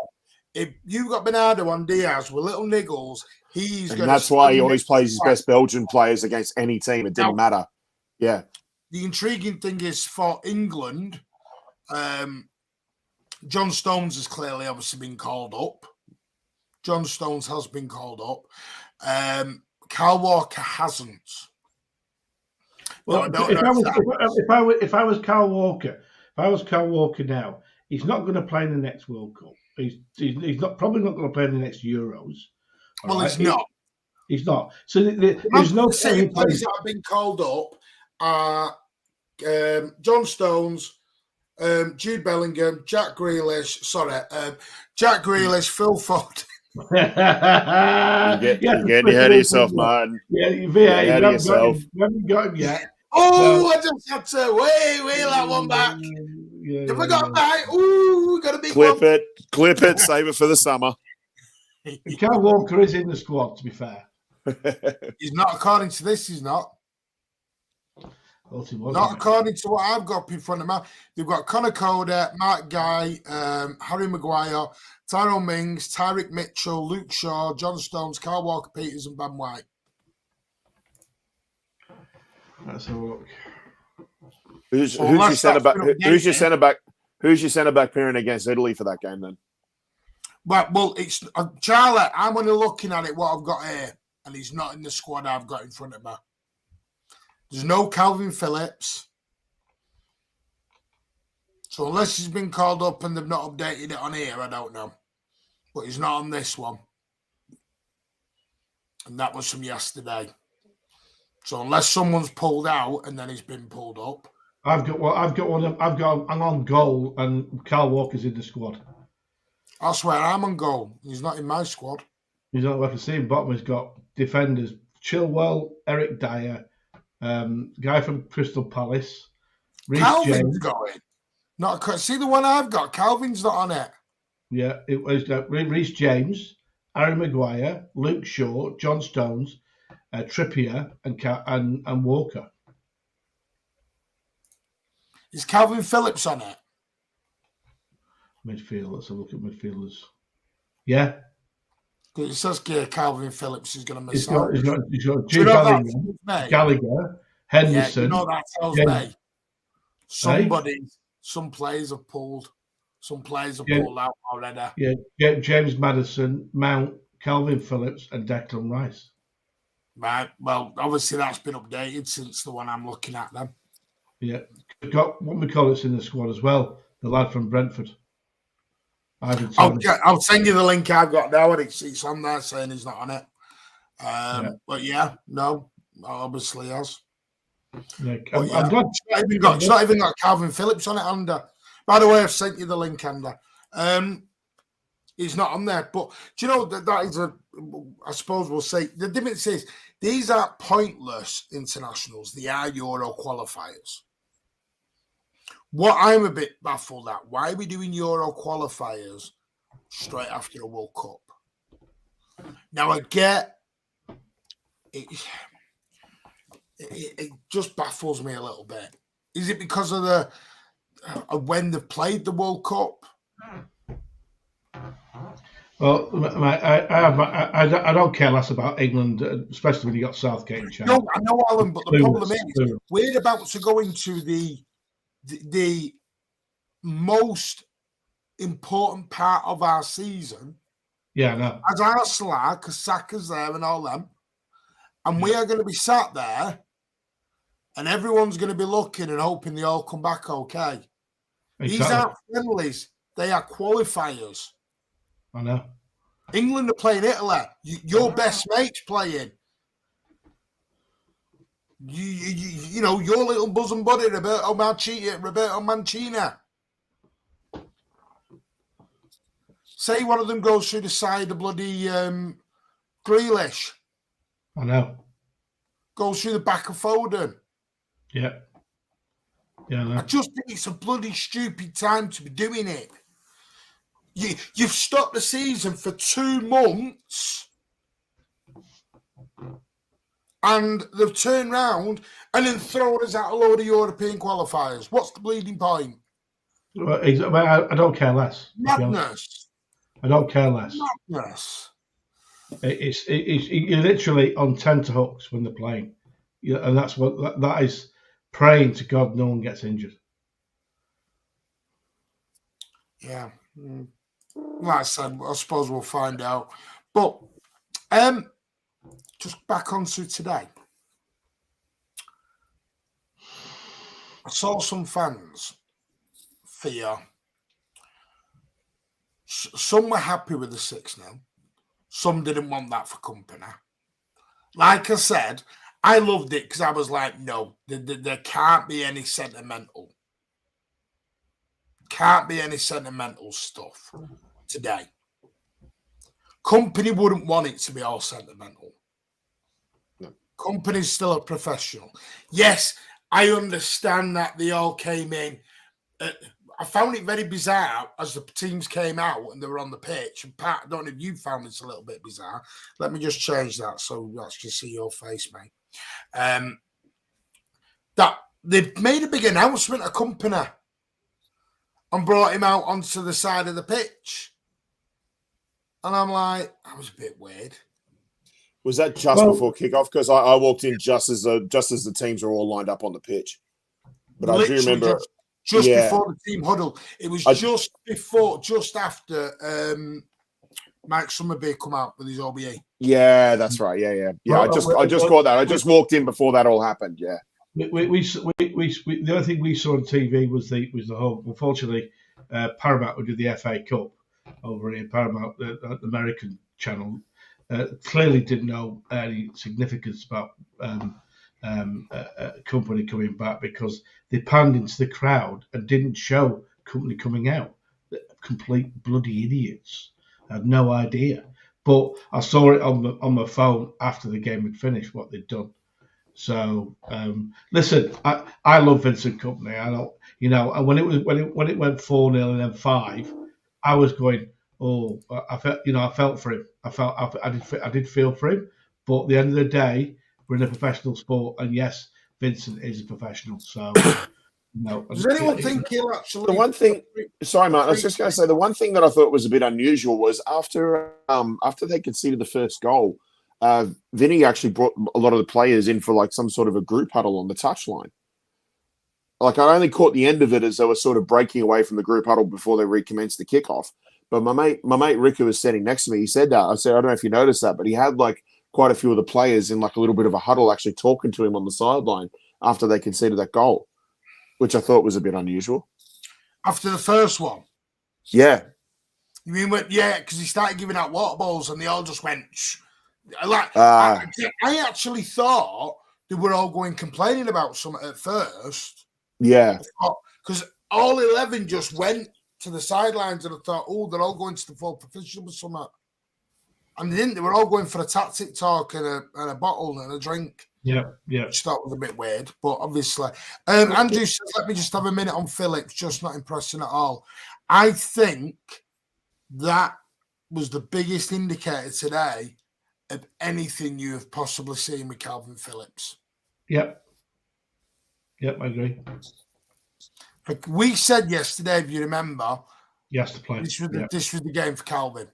If you've got Bernardo on Diaz with little niggles, and that's why he always plays his best Belgian players against any team. It didn't matter. Yeah. The intriguing thing is for England, John Stones has clearly obviously been called up. John Stones has been called up. Kyle Walker hasn't. Well, if I was Kyle Walker now, he's not going to play in the next World Cup. He's not probably not going to play in the next Euros. Well, he's not. He's not. So there's no City players that have been called up are John Stones, Jude Bellingham, Jack Grealish, Phil Foden. You're getting ahead of yourself, Martin. Yeah, you ahead of yourself. You haven't got him yet. Oh, I just had to wheel that one back. Have I got it back? Ooh, got a big clip it, save it for the summer. Kyle Walker is in the squad, to be fair. He's not, according to this, he's not. Not according to what I've got in front of me. They've got Connor Coder, Mark Guy, Harry Maguire, Tyrone Mings, Tyrick Mitchell, Luke Shaw, John Stones, Kyle Walker-Peters, and Ben White. Let's have a look. Who's your centre back? Who's your centre back? Who's your centre back pairing against Italy for that game then? Well, it's Charlie. I'm only looking at it what I've got here, and he's not in the squad I've got in front of me. There's no Calvin Phillips. So unless he's been called up and they've not updated it on here, I don't know. But he's not on this one. And that was from yesterday. So unless someone's pulled out and then he's been pulled up. I'm on goal and Kyle Walker's in the squad. I swear I'm on goal. He's not in my squad. He's not like I see. Bottom has got defenders Chilwell, Eric Dyer, guy from Crystal Palace. Calvin's James. going. See the one I've got. Calvin's not on it. Yeah, it was Reece James, Harry Maguire, Luke Shaw, John Stones, Trippier, and Walker. Is Calvin Phillips on it? Midfield. Let's have a look at midfielders. Yeah. Because it says Calvin Phillips is going to miss He's got Jude Bellingham, Gallagher, Henderson. Yeah, that tells me some players have pulled. Some players have pulled out already. Yeah, James Maddison, Mount, Calvin Phillips, and Declan Rice. Right. Well, obviously that's been updated since the one I'm looking at then. Yeah. We've got what we call it's in the squad as well. The lad from Brentford. I'll send you the link I've got now, and it's on there saying he's not on it. But no, obviously has. Yeah, I'm glad it's not even got Calvin Phillips on it, Ander. By the way, I've sent you the link, Ander. He's not on there, but do you know that is I suppose we'll say the difference is these are pointless internationals. They are Euro qualifiers. What I'm a bit baffled at, why are we doing Euro qualifiers straight after a World Cup? Now, I get it. It just baffles me a little bit. Is it because of when they've played the World Cup? Well, I don't care less about England, especially when you got Southgate in charge. No, I know, Alan, but the problem is we're about to go into the most important part of our season. Yeah, I know. As Arsenal are, because Saka's there and all them. And we are going to be sat there and everyone's going to be looking and hoping they all come back okay. Exactly. These aren't friendlies. They are qualifiers. I know. England are playing Italy. Your best mate's playing. You know, your little bosom buddy, Roberto Mancini. Say one of them goes through the side of bloody Grealish. I know. Goes through the back of Foden. Yeah. Yeah, I know. I just think it's a bloody stupid time to be doing it. You've stopped the season for 2 months. And they've turned round and then thrown us out a load of European qualifiers. What's the bleeding point? Well, I don't care less. Madness. I don't care less. Madness. You're literally on tenterhooks when they're playing. And that's what that is, praying to God no one gets injured. Yeah. Like I said, I suppose we'll find out. But just back onto today. I saw some fans fear some were happy with the 6-0. Some didn't want that for Kompany. Like I said, I loved it because I was like, no, there can't be any sentimental. Can't be any sentimental stuff today. Kompany wouldn't want it to be all sentimental. No. Kompany's still a professional. Yes, I understand that they all came in. I found it very bizarre as the teams came out and they were on the pitch. And Pat, I don't know if you found this a little bit bizarre. Let me just change that so I can see your face, mate. That they've made a big announcement of Kompany and brought him out onto the side of the pitch. And I'm like, that was a bit weird. Was that just before kickoff? Because I walked in just as the teams were all lined up on the pitch. But I do remember just before the team huddle. It was just after Mike Summerby come out with his OBE. Yeah, that's right. Yeah. I just caught that. I just walked in before that all happened. Yeah. The only thing we saw on TV was the whole. Unfortunately, Paramount, who did the FA Cup over here, Paramount, the American channel, clearly didn't know any significance about Kompany coming back because they panned into the crowd and didn't show Kompany coming out. Complete bloody idiots. I had no idea. But I saw it on my phone after the game had finished, what they'd done. So listen, I love Vincent Kompany. I don't, and when it went 4-0 and then 5, I was going, I felt for him. I did feel for him. But at the end of the day, we're in a professional sport, and yes, Vincent is a professional. So, does anyone think he'll actually? The one thing, sorry, Mark, I was just going to say the one thing that I thought was a bit unusual was after they conceded the first goal, Vinny actually brought a lot of the players in for like some sort of a group huddle on the touchline. Like I only caught the end of it as they were sort of breaking away from the group huddle before they recommenced the kickoff. But my mate Rick, who was standing next to me, he said that. I said, I don't know if you noticed that, but he had like quite a few of the players in like a little bit of a huddle actually talking to him on the sideline after they conceded that goal, which I thought was a bit unusual. After the first one? Yeah. You mean, because he started giving out water balls and they all just went, shh. I actually thought they were all going complaining about something at first. Yeah. Because all 11 just went to the sidelines and I thought, they're all going to the full professional with something. And they didn't. They were all going for a tactic talk and a bottle and a drink. Yeah. Which I thought was a bit weird, but obviously. Andrew says, let me just have a minute on Phillips, just not impressing at all. I think that was the biggest indicator today of anything you have possibly seen with Calvin Phillips. Yep, I agree. Like we said yesterday, if you remember, he has to play. This was the game for Calvin.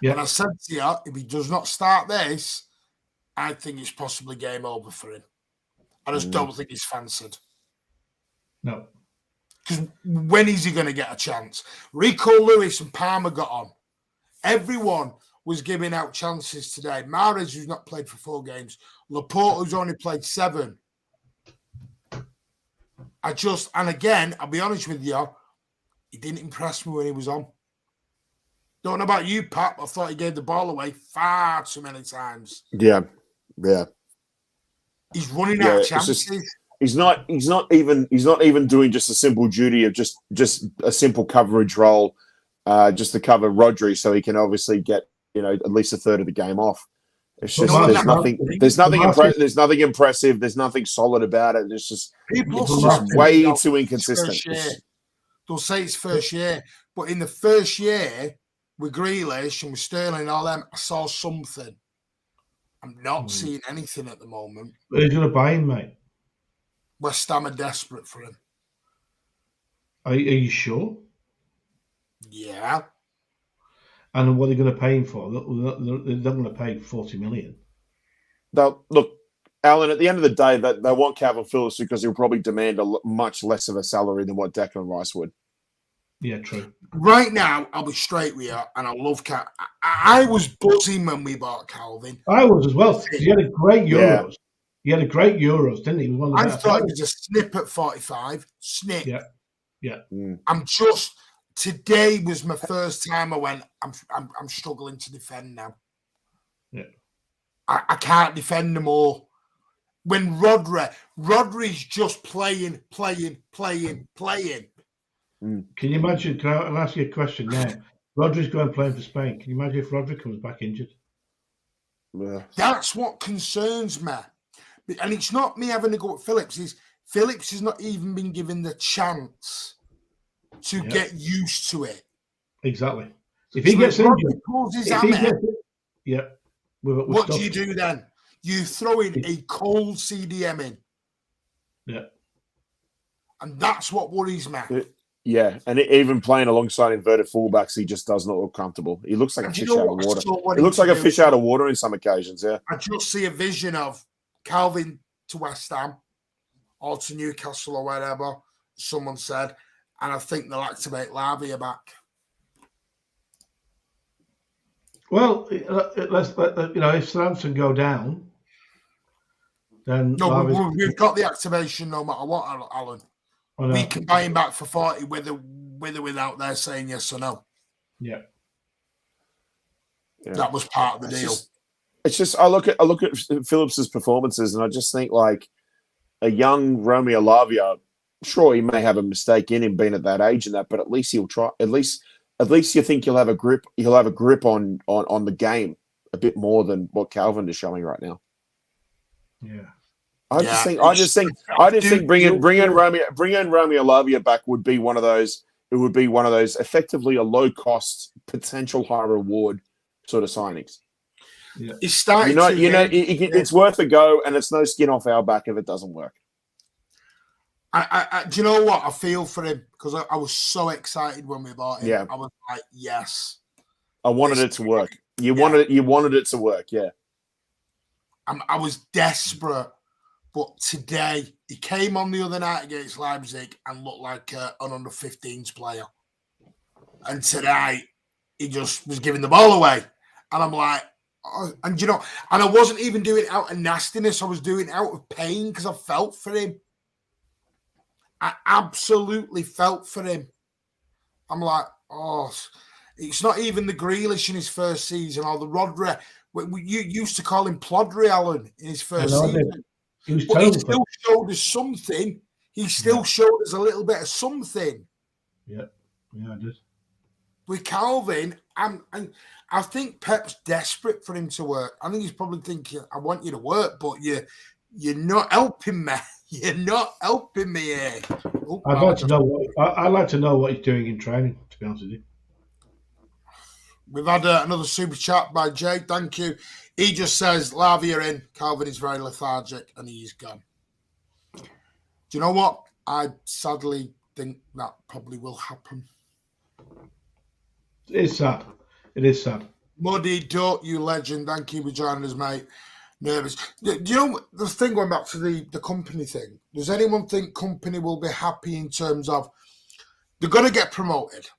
Yeah. And I said to you, if he does not start this, I think it's possibly game over for him. I just don't think he's fancied. No. Because when is he going to get a chance? Rico Lewis and Palmer got on. Everyone was giving out chances today. Mahrez, who's not played for 4 games. Laporte, who's only played 7. And again, I'll be honest with you, he didn't impress me when he was on. Don't know about you, Pat, I thought he gave the ball away far too many times. Yeah. He's running out of chances. He's not even doing just a simple duty of just a simple coverage role, just to cover Rodri, so he can obviously get at least a third of the game off. It's just there's nothing impressive. There's nothing solid about it. It's just way too inconsistent. They'll say it's first year, but in the first year with Grealish and with Sterling and all them, I saw something. I'm not seeing anything at the moment. But who's going to buy him, mate? West Ham are desperate for him. Are you sure? Yeah. And what are they going to pay him for? They're not going to pay 40 million. Look, Alan, at the end of the day, they want Calvin Phillips because he'll probably demand much less of a salary than what Declan Rice would. Yeah, true. Right now, I'll be straight with you, and I love Cal. I was buzzing when we bought Calvin. I was as well. He had a great Euros. Yeah. He had a great Euros, didn't he? I thought it was a snip at 45. Snip. Yeah. I'm just today was my first time I went, I'm struggling to defend now. Yeah. I can't defend no more. When Rodri's just playing. Can you imagine? I'll ask you a question now. Rodri's going playing for Spain. Can you imagine if Rodri comes back injured? Yeah. That's what concerns me. And it's not me having to go at Phillips. Phillips has not even been given the chance to get used to it. Exactly. If he gets injured, what do you do then? You throw in a cold CDM in. Yeah. And that's what worries me. Yeah, and even playing alongside inverted fullbacks, he just does not look comfortable. He looks like a fish out of water. He looks like a fish out of water in some occasions, yeah. I just see a vision of Calvin to West Ham or to Newcastle or wherever, someone said, and I think they'll activate Lavia back. Well, let's if Southampton go down, then we've got the activation no matter what, Alan. We can buy him back for 40 with or without their saying yes or no. Yeah. That was part of the deal. It's just I look at Phillips's performances and I just think like a young Romeo Lavia, sure he may have a mistake in him being at that age and that, but at least he'll try. At least you think he'll have a grip. He'll have a grip on the game a bit more than what Calvin is showing right now. Yeah. I just think bringing Romeo Lavia back would be one of those. It would be one of those effectively a low cost, potential high reward sort of signings. Yeah. It's worth a go, and it's no skin off our back if it doesn't work. Do you know what? I feel for him because I was so excited when we bought him. Yeah. I was like, yes. I wanted it to work. You wanted it to work, yeah. I was desperate. But today, he came on the other night against Leipzig and looked like an under-15s player. And tonight, he just was giving the ball away. And I'm like, and I wasn't even doing it out of nastiness. I was doing it out of pain because I felt for him. I absolutely felt for him. I'm like, it's not even the Grealish in his first season or the Rodri. You used to call him Plodri, Alan, in his first season. He still showed us something. He still showed us a little bit of something. Yeah, I did. With Calvin, I think Pep's desperate for him to work. I think he's probably thinking, I want you to work, but you're not helping me. You're not helping me here. I'd like to know what he's doing in training, to be honest with you. We've had another super chat by Jay. Thank you. He just says, Lavia in. Calvin is very lethargic and he's gone. Do you know what? I sadly think that probably will happen. It is sad. It is sad. Muddy Duck, you legend. Thank you for joining us, mate. Nervous. Do you know the thing, going back to the Kompany thing? Does anyone think Kompany will be happy in terms of they're going to get promoted?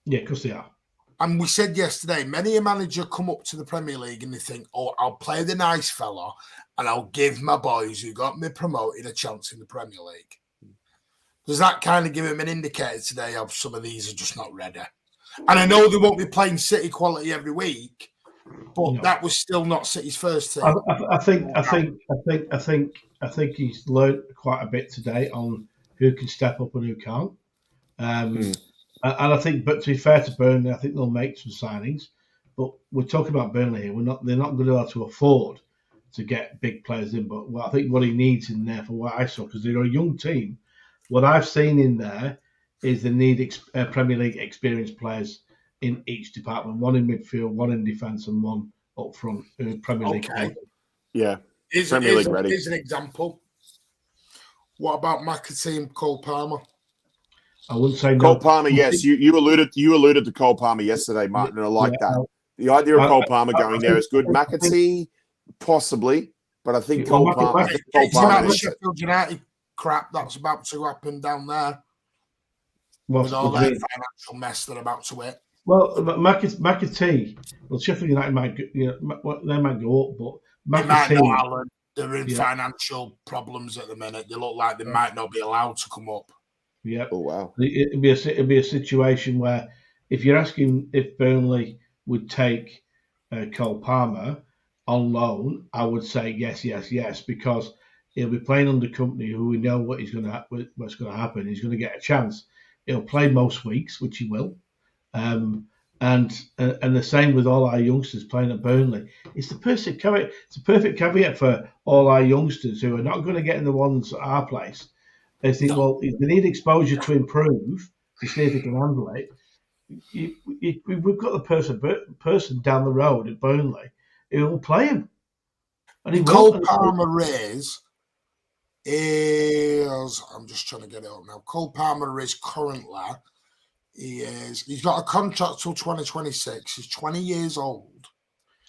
Yeah, because they are. And we said yesterday, many a manager come up to the Premier League and they think, I'll play the nice fella and I'll give my boys who got me promoted a chance in the Premier League. Does that kind of give him an indicator today of some of these are just not ready? And I know they won't be playing City quality every week, but that was still not City's first team. I think he's learned quite a bit today on who can step up and who can't. And I think, but to be fair to Burnley, I think they'll make some signings. But we're talking about Burnley here. They're not going to be able to afford to get big players in. But I think what he needs in there, for what I saw, because they're a young team, what I've seen in there is they need Premier League experienced players in each department. One in midfield, one in defence, and one up front. Premier League. Okay. Yeah. Premier League ready. Here's an example. What about McAtee and Cole Palmer? I wouldn't say Cole Palmer. Yes, you alluded to Cole Palmer yesterday, Martin, and I like that. The idea of Cole Palmer going there is good. McAtee, possibly, but I think Cole Palmer. The Sheffield United crap that's about to happen down there with all that financial mess they're about to hit. Well, McAtee. Well, Sheffield United might, they might go up, but McAtee. They're in financial problems at the minute. They look like they might not be allowed to come up. Yeah. Oh wow. It'd be a situation where if you're asking if Burnley would take Cole Palmer on loan, I would say yes, because he'll be playing under Kompany, who we know what's going to happen. He's going to get a chance. He'll play most weeks, which he will. And the same with all our youngsters playing at Burnley. It's the perfect caveat. It's a perfect caveat for all our youngsters who are not going to get in the ones at our place. They think, well, if they need exposure to improve to see if they can handle it. We've got the person down the road at Burnley who will play him. And Cole Palmer is. I'm just trying to get it up now. Cole Palmer is currently. He's got a contract till 2026. He's 20 years old.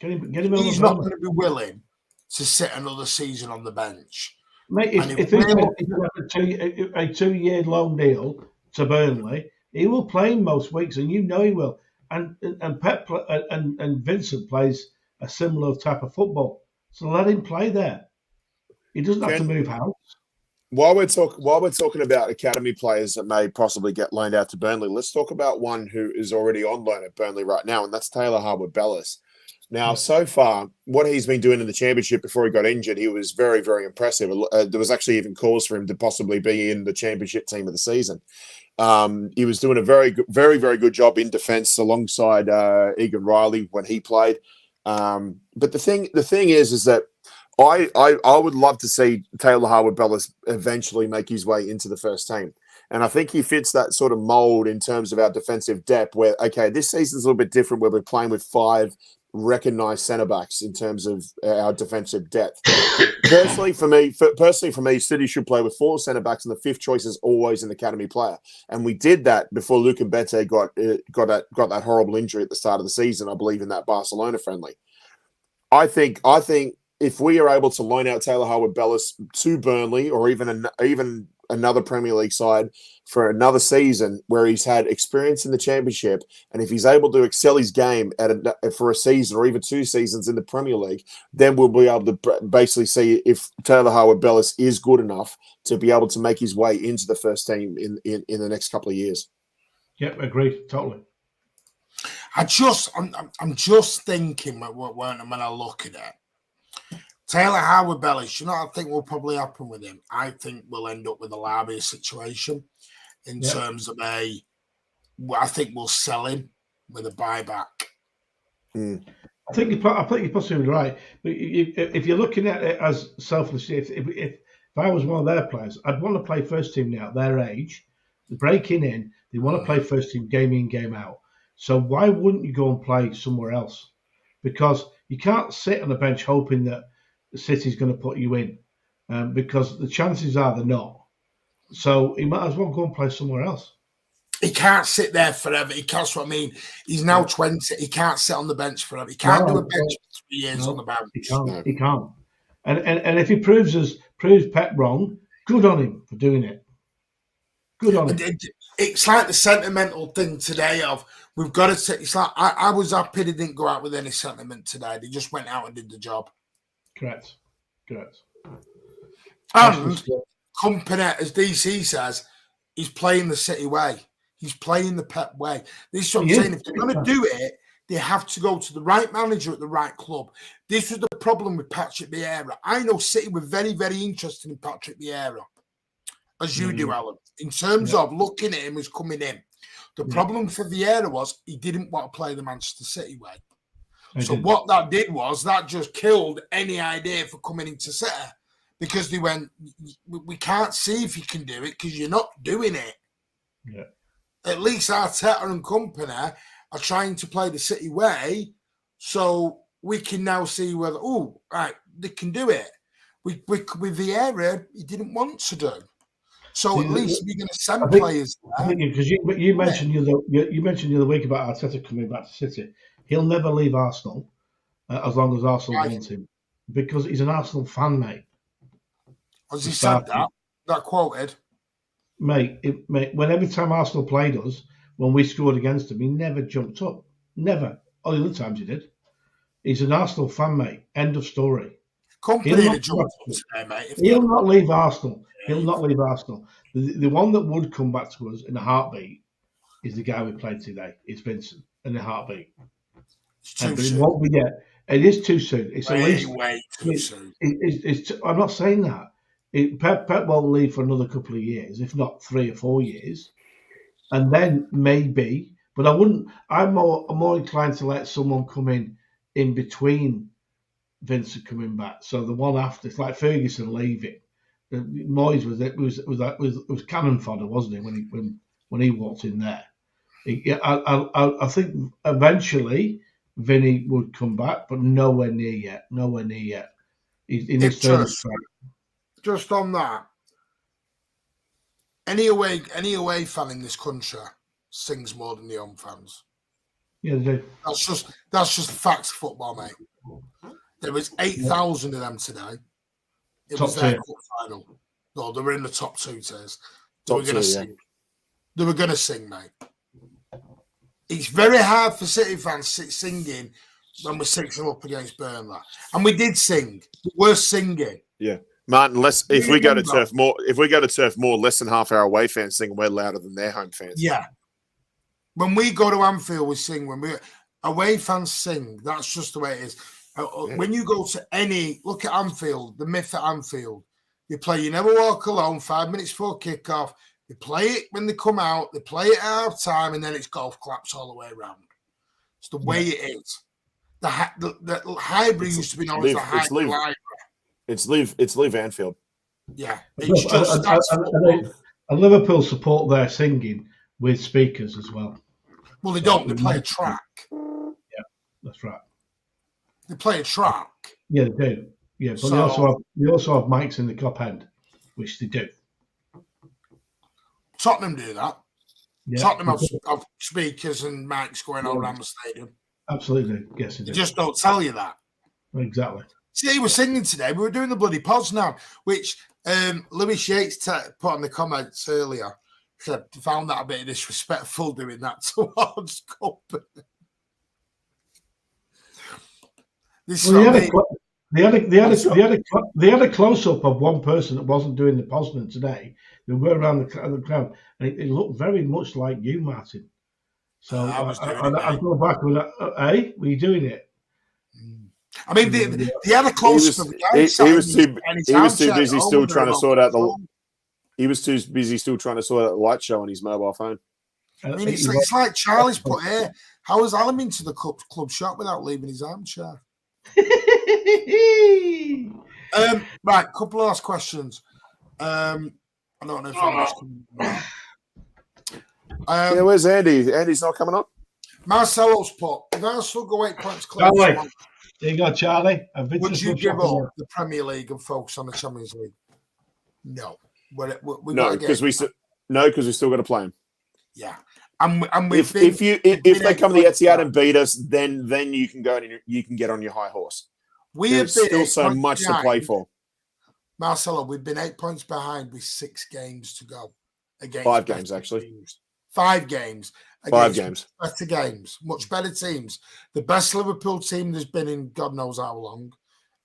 Get him He's not going to be willing to sit another season on the bench. Mate, if he's a 2-year loan deal to Burnley, he will play most weeks, and you know he will. And Pep and Vincent plays a similar type of football, so let him play there. He doesn't have to move house. While we're talking about academy players that may possibly get loaned out to Burnley, let's talk about one who is already on loan at Burnley right now, and that's Taylor Harwood-Bellis. Now, so far, what he's been doing in the championship before he got injured, he was very, very impressive. There was actually even calls for him to possibly be in the championship team of the season. He was doing a very, very, very good job in defence alongside Egan Riley when he played. But the thing is that I would love to see Taylor Harwood-Bellis eventually make his way into the first team. And I think he fits that sort of mould in terms of our defensive depth where, okay, this season's a little bit different where we're playing with 5 recognised centre-backs in terms of our defensive depth. Personally, for me, City should play with 4 centre-backs and the 5th choice is always an academy player. And we did that before Luke Mbete got that horrible injury at the start of the season, I believe, in that Barcelona friendly. I think if we are able to loan out Taylor Harwood-Bellis to Burnley or even another Premier League side for another season where he's had experience in the championship, and if he's able to excel his game for a season or even 2 seasons in the Premier League, then we'll be able to basically see if Taylor Harwood-Bellis is good enough to be able to make his way into the first team in the next couple of years. Yep, agreed, totally. I'm just thinking when I look at it. Taylor Harwood-Bellis, I think will probably happen with him. I think we'll end up with a Lavia situation in terms of I think we'll sell him with a buyback. I think you're possibly right. But if you're looking at it as selflessly, if I was one of their players, I'd want to play first team now. Their age, they're breaking in, they want to play first team game in, game out. So why wouldn't you go and play somewhere else? Because you can't sit on the bench hoping that the City's going to put you in, because the chances are they're not. So he might as well go and play somewhere else. He can't sit there forever. That's what I mean. He's now 20. He can't sit on the bench forever. He can't do a bench for 3 years on the bench. He can't. And if he proves Pep wrong, good on him for doing it. Good on him. It's like the sentimental thing today of we've got to. It's like I was happy they didn't go out with any sentiment today. They just went out and did the job. Correct. And Kompany, as DC says, he's playing the City way. He's playing the Pep way. This is what I'm saying. If they're going to do it, they have to go to the right manager at the right club. This was the problem with Patrick Vieira. I know City were very, very interested in Patrick Vieira, as you do, Alan, in terms of looking at him as coming in. The problem for Vieira was he didn't want to play the Manchester City way. So what that did was that just killed any idea for coming into City, because they went, we can't see if you can do it because you're not doing it. Yeah. At least Arteta and Kompany are trying to play the City way, so we can now see whether they can do it. With Vieira, he didn't want to do. So at least we're going to send players there. Because you mentioned the other week about Arteta coming back to City. He'll never leave Arsenal as long as Arsenal wants him, because he's an Arsenal fan, mate. Has he said that? That quoted? Mate, when every time Arsenal played us, when we scored against him, he never jumped up. Never. All the other times he did. He's an Arsenal fan, mate. End of story. Kompany jumped up today, mate. He'll not leave Arsenal. He'll not leave Arsenal. The one that would come back to us in a heartbeat is the guy we played today. It's Vincent in a heartbeat. It's too But it soon. won't be yet. It is too soon. It's at least Way too soon. I'm not saying that. Pep won't leave for another couple of years, if not 3 or 4 years, and then maybe. But I wouldn't. I'm more inclined to let someone come in between Vincent coming back. So the one after, it's like Ferguson leaving. Moyes was cannon fodder, wasn't he? When he walked in there. I think eventually Vinny would come back, but nowhere near yet. Nowhere near yet. He needs to just on that. Any away fan in this country sings more than the home fans. Yeah, they do. That's just facts of football, mate. There was 8,000 of them today. It was their cup final. No, they were in the top 2 tiers. They were going to sing. They were going to sing, mate. It's very hard for City fans singing when we're 6-0 up against Burnley, and we did sing. We're singing. Yeah, Martin. If we go to Turf Moor, less than half our away fans sing. We're louder than their home fans. Yeah. When we go to Anfield, we sing. When we away fans sing, that's just the way it is. When you go to look at Anfield, the myth at Anfield, they play You Never Walk Alone 5 minutes before kickoff. They play it when they come out. They play it at half time, and then it's golf claps all the way around. It's the way it is. The Highbury used to be known as the Highbury Library. It's Live Anfield. Yeah, it's just and Liverpool support their singing with speakers as well. Well, they don't. They play a track. Yeah, that's right. They play a track. Yeah, they do. Yeah, but they also have mics in the top end, which they do. Tottenham do that. Yeah. Tottenham have speakers and mics going all around the stadium. Absolutely. Yes, they do. They just don't tell you that. Exactly. See, he was singing today. We were doing the bloody pods now, which Lewis Yates put on the comments earlier. Said, found that a bit disrespectful doing that towards Kompany. They had a close up of one person that wasn't doing the Poznan today. They were going around the crowd, and it looked very much like you, Martin. So I go back with that. Hey, were you doing it? I mean, they had a close up. He was too busy still trying to sort out the. He was too busy still trying to sort out the light show on his mobile phone. I mean, it's like Charlie's put here. How has Alan been to the club shop without leaving his armchair? Right, couple of last questions. I don't know if yeah, where's Andy? Andy's not coming on. Marcelo's put, if Arsenal go 8 points close, there you go, Charlie. Would you give up the Premier League and focus on the Champions League? No. No, because we still got to play them. Yeah, and if they come to the Etihad and beat us, then you can go and you can get on your high horse. There's still so much to play for. Marcelo, we've been 8 points behind with 6 games to go. Against 5 games, actually. Teams. 5 games. 5 games. Better games. Much better teams. The best Liverpool team there's been in God knows how long.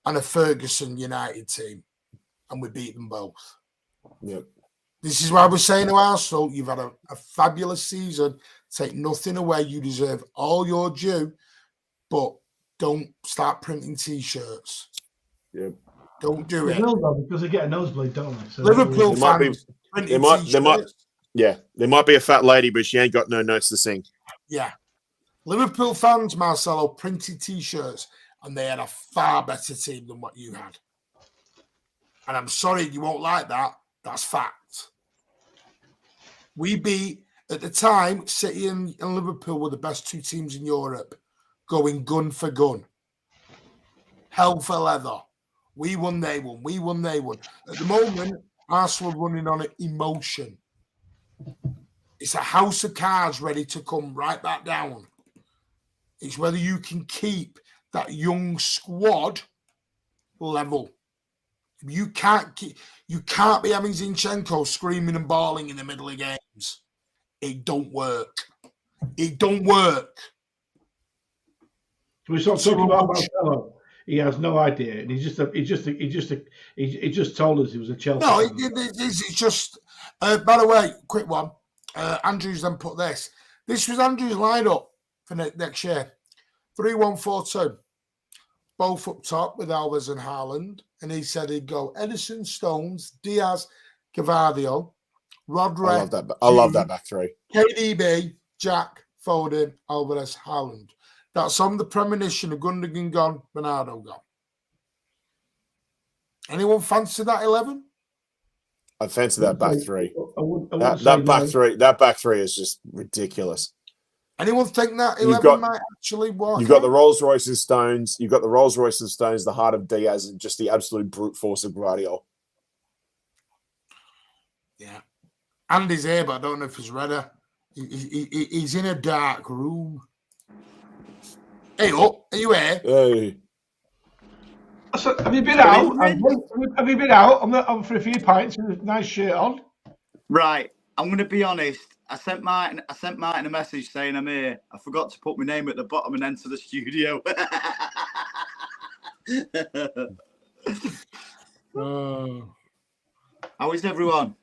And a Ferguson United team. And we beat them both. Yep. This is why we're saying to Arsenal, you've had a fabulous season. Take nothing away. You deserve all your due. But don't start printing T-shirts. Yep. Don't do it. Because they get a nosebleed, don't they? So Liverpool fans. There might be a fat lady, but she ain't got no notes to sing. Yeah. Liverpool fans, Marcelo, printed T-shirts, and they had a far better team than what you had. And I'm sorry, you won't like that. That's fact. We beat, at the time, City and Liverpool were the best 2 teams in Europe, going gun for gun. Hell for leather. We won, they won. We won, they won. At the moment, Arsenal are running on emotion. It's a house of cards ready to come right back down. It's whether you can keep that young squad level. You can't be having Zinchenko screaming and bawling in the middle of games. It don't work. It don't work. We start talking about Marcelo. He has no idea, and he just told us he was a Chelsea. No, fan. it's just. By the way, quick one. Andrews then put this. This was Andrews' lineup for next year: 3-1-4-2. Both up top with Alvarez and Haaland, and he said he'd go Edison, Stones, Diaz, Cavadio, Rodri. I love that back three. KDB, Jack, Foden, Alvarez, Haaland. That's on the premonition of Gundogan gone, Bernardo gone. Anyone fancy that 11? I fancy that back three. That back three is just ridiculous. Anyone think that 11 might actually work? You've got the Rolls Royce and Stones. You've got the Rolls Royce and Stones, the heart of Diaz, and just the absolute brute force of Guardiola. Yeah. Andy's here, but I don't know if he's ready. He's in a dark room. Hey, up. Are you here? Hey. So, have you been out? Have you been out? I'm for a few pints with a nice shirt on. Right. I'm going to be honest. I sent Martin a message saying I'm here. I forgot to put my name at the bottom and enter the studio. How is everyone?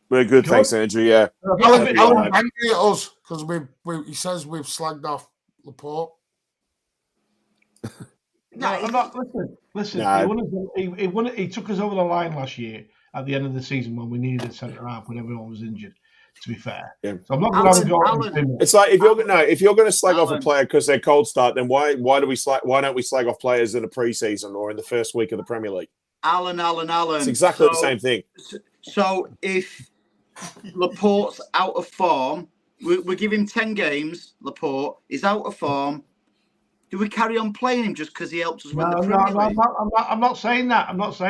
We're good, thanks, Andrew. Yeah. Alan angry at us because he says we've slagged off Laporte. No, I'm not. Listen. No. He took us over the line last year at the end of the season when we needed a centre half when everyone was injured. To be fair, yeah. So I'm not going to have a go. It's like if you're going to slag off a player because they're cold start, then why don't we slag off players in the preseason or in the first week of the Premier League? Alan. It's exactly the same thing. So if Laporte's out of form, we give him 10 games. Laporte is out of form. Do we carry on playing him just because he helped us win the Premier League? I'm not saying that. I'm not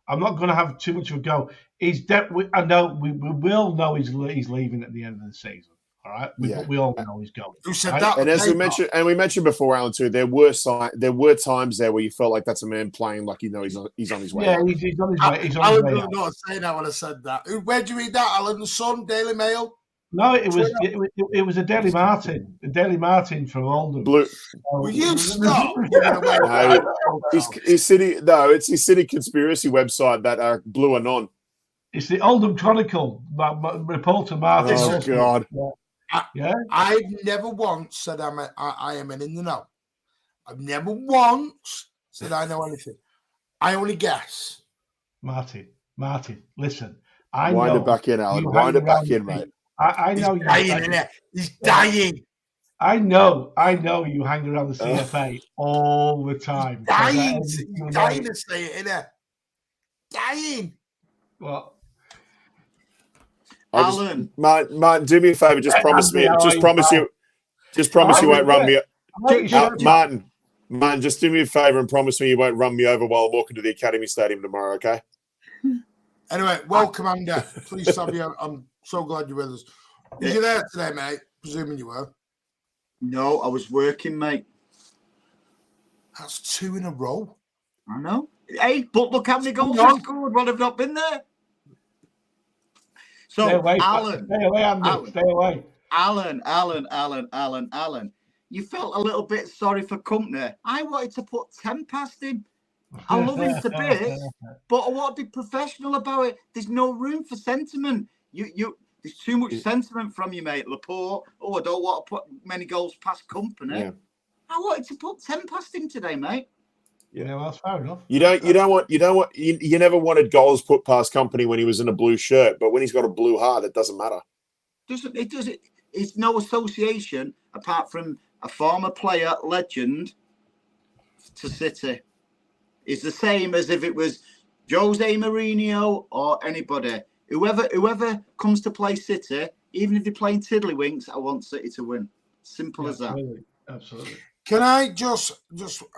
I'm not going to have too much of a go. I know we will know he's leaving at the end of the season. All right, we all know he's going. Who said right? that? And as we mentioned before, Alan, too, there were times there where you felt like that's a man playing like he's on his way. Yeah, he's on his way. He's on Alan his way. would not say that when I said that. Where do you read that, Alan? The Sun, Daily Mail. No, it was a Daily Martin from Oldham. Will you stop? It's his City conspiracy website that Blue Anon. It's the Oldham Chronicle, reporter Martin. Oh God! Yeah. I've never once said I am in the know. I've never once said I know anything. I only guess. Martin, listen. Wind it back in, Alan. Wind it back in, mate. I know he's dying, isn't it? He's dying. I know you hang around the CFA all the time. He's dying to say it, innit? Dying. What? Alan. Martin, do me a favour. Just promise me. Just promise you won't run me. Martin, just do me a favour and promise me you won't run me over while I'm walking to the Academy Stadium tomorrow, okay? Anyway, welcome, Andy. Please have you. I'm so glad you're with us. Was you there today, mate? Presuming you were. No, I was working, mate. That's 2 in a row. I know. Hey, but look how many goals I scored when I've not been there. So, stay away, Alan. Stay away, Andy. Stay away. Alan. You felt a little bit sorry for Kompany. I wanted to put 10 past him. I love him to bits, but I want to be professional about it. There's no room for sentiment. There's too much sentiment from you, mate. Laporte. Oh, I don't want to put many goals past Kompany. Yeah. I wanted to put 10 past him today, mate. Yeah, well, that's fair enough. You never wanted goals put past Kompany when he was in a blue shirt, but when he's got a blue heart, it doesn't matter. It's no association apart from a former player legend to City. It's the same as if it was Jose Mourinho or anybody. Whoever comes to play City, even if they're playing tiddlywinks, I want City to win. Simple as that. Absolutely. Can I just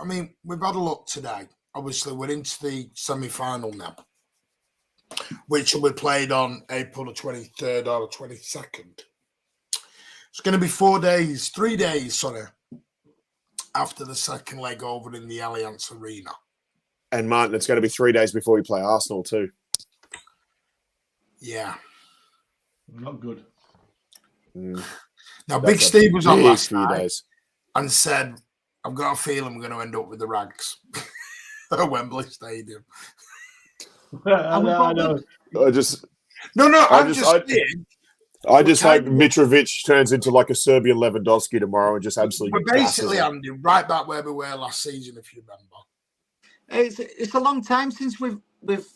I mean, we've had a look today. Obviously, we're into the semi-final now, which will be played on April the 23rd or the 22nd. It's going to be 3 days, after the second leg over in the Allianz Arena. And Martin, it's going to be 3 days before we play Arsenal too. Yeah. Not good. Now, Big Steve was on last night and said, I've got a feeling we're going to end up with the rags at Wembley Stadium. I know. I just No, I I'm just- just I- saying. I just hope kind of- Mitrovic turns into like a Serbian Lewandowski tomorrow and just absolutely We're basically, gasses it. Andy, right back where we were last season, if you remember. It's a long time since we've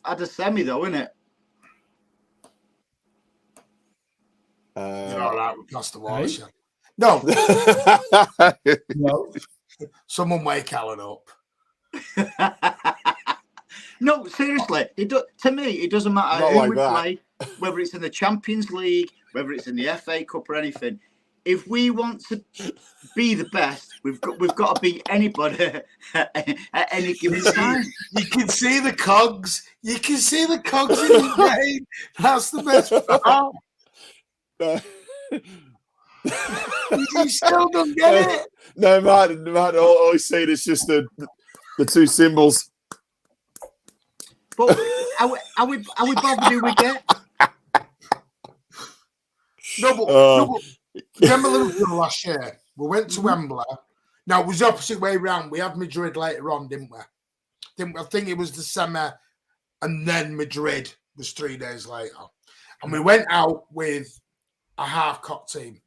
had a semi, though, isn't it? You're all right with Pastor Wallace. Hey? No, No. someone wake Alan up. No, seriously. To me, it doesn't matter Not who like we that. play, whether it's in the Champions League, whether it's in the FA Cup or anything. If we want to be the best, we've got to beat anybody at any given time. You can see the cogs. You can see the cogs in his brain. That's the best part. You still don't get it. No, Martin, all I see is just the two symbols. But are we bothered who we get? No, but remember Liverpool last year? We went to Wembley. Now, it was the opposite way round. We had Madrid later on, didn't we? I think it was the semi, and then Madrid was 3 days later. And we went out with a half-cock team.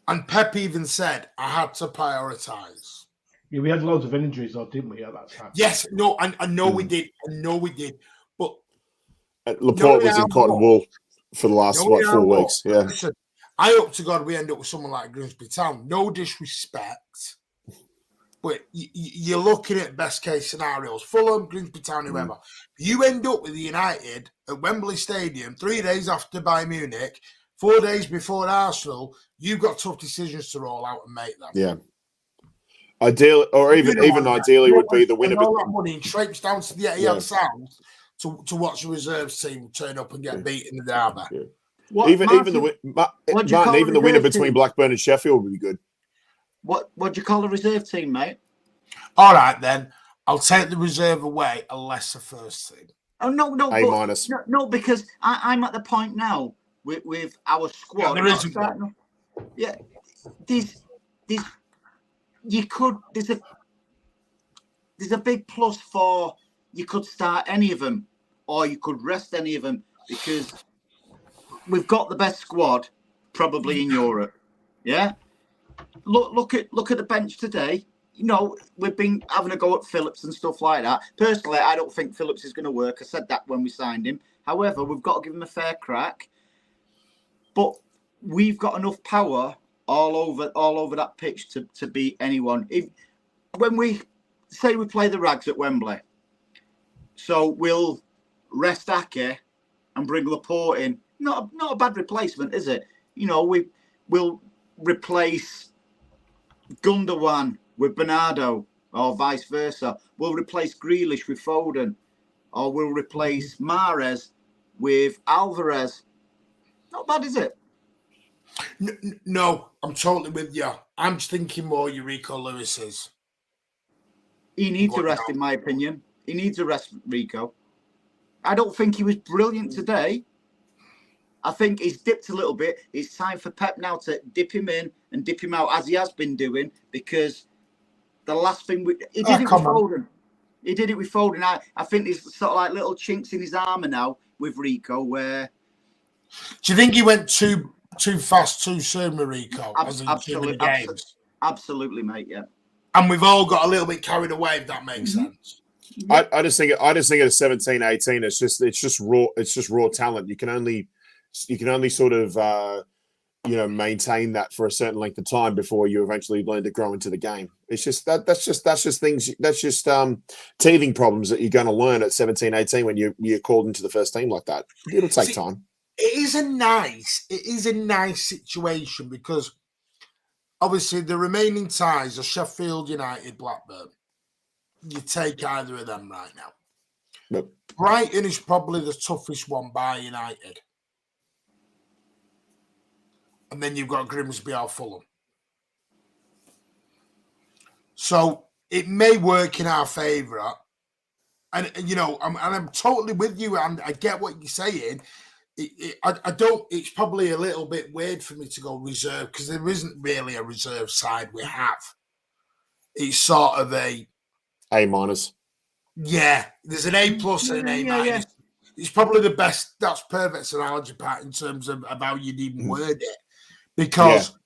And Pep even said, I had to prioritise. Yeah, we had loads of injuries, though, didn't we, at that time? Yes, no, I know we did. I know we did. But Laporte was in cotton wool for the last, 4 weeks. Yeah. Listen, I hope to God we end up with someone like Grimsby Town. No disrespect, but you're looking at best case scenarios. Fulham, Grimsby Town, whoever. You end up with the United at Wembley Stadium 3 days after Bayern Munich, 4 days before Arsenal. You've got tough decisions to roll out and make them. Yeah. Ideal, or even ideally, would be the winner. All that money and traipse down to the Etihad Sound to watch the reserves team turn up and get beat in the derby. Yeah. Even the winner between team? Blackburn and Sheffield would be good. What do you call the reserve team, mate? All right, then. I'll take the reserve away, a lesser first team. Oh no, A minus. No, because I'm at the point now with our squad. Yeah, there isn't one. Yeah, there's a big plus for you could start any of them or you could rest any of them because we've got the best squad probably in Europe. Yeah. Look at the bench today. You know, we've been having a go at Phillips and stuff like that. Personally, I don't think Phillips is going to work. I said that when we signed him. However, we've got to give him a fair crack. But we've got enough power all over that pitch to beat anyone. When we say we play the Rags at Wembley, so we'll rest Ake and bring Laporte in. Not a bad replacement, is it? You know, we'll replace Gundogan with Bernardo or vice versa. We'll replace Grealish with Foden, or we'll replace Mahrez with Alvarez. Not bad, is it? No, I'm totally with you. I'm just thinking more Rico Lewis's. He needs a rest, in my opinion. He needs a rest, Rico. I don't think he was brilliant today. I think he's dipped a little bit. It's time for Pep now to dip him in and dip him out, as he has been doing, because the last thing he did it with Foden. He did it with Foden. I think there's sort of like little chinks in his armour now with Rico where... Do you think he went too fast, too soon with Rico? Absolutely, mate, yeah. And we've all got a little bit carried away, if that makes sense. I just think at 17, 18, it's just raw talent. You can only sort of maintain that for a certain length of time before you eventually learn to grow into the game. It's just that's just teething problems that you're going to learn at 17, 18 when you're called into the first team like that. It'll take time. It is a nice situation because obviously the remaining ties are Sheffield United, Blackburn. You take either of them right now. Yep. Brighton is probably the toughest one by United. And then you've got Grimsby or Fulham. So it may work in our favour. And I'm totally with you, and I get what you're saying. I don't. It's probably a little bit weird for me to go reserve because there isn't really a reserve side we have. It's sort of A-. Yeah, there's an A plus and an A minus. Yeah. It's probably the best. That's perfect analogy, Pat, in terms of how you'd even word it. Because,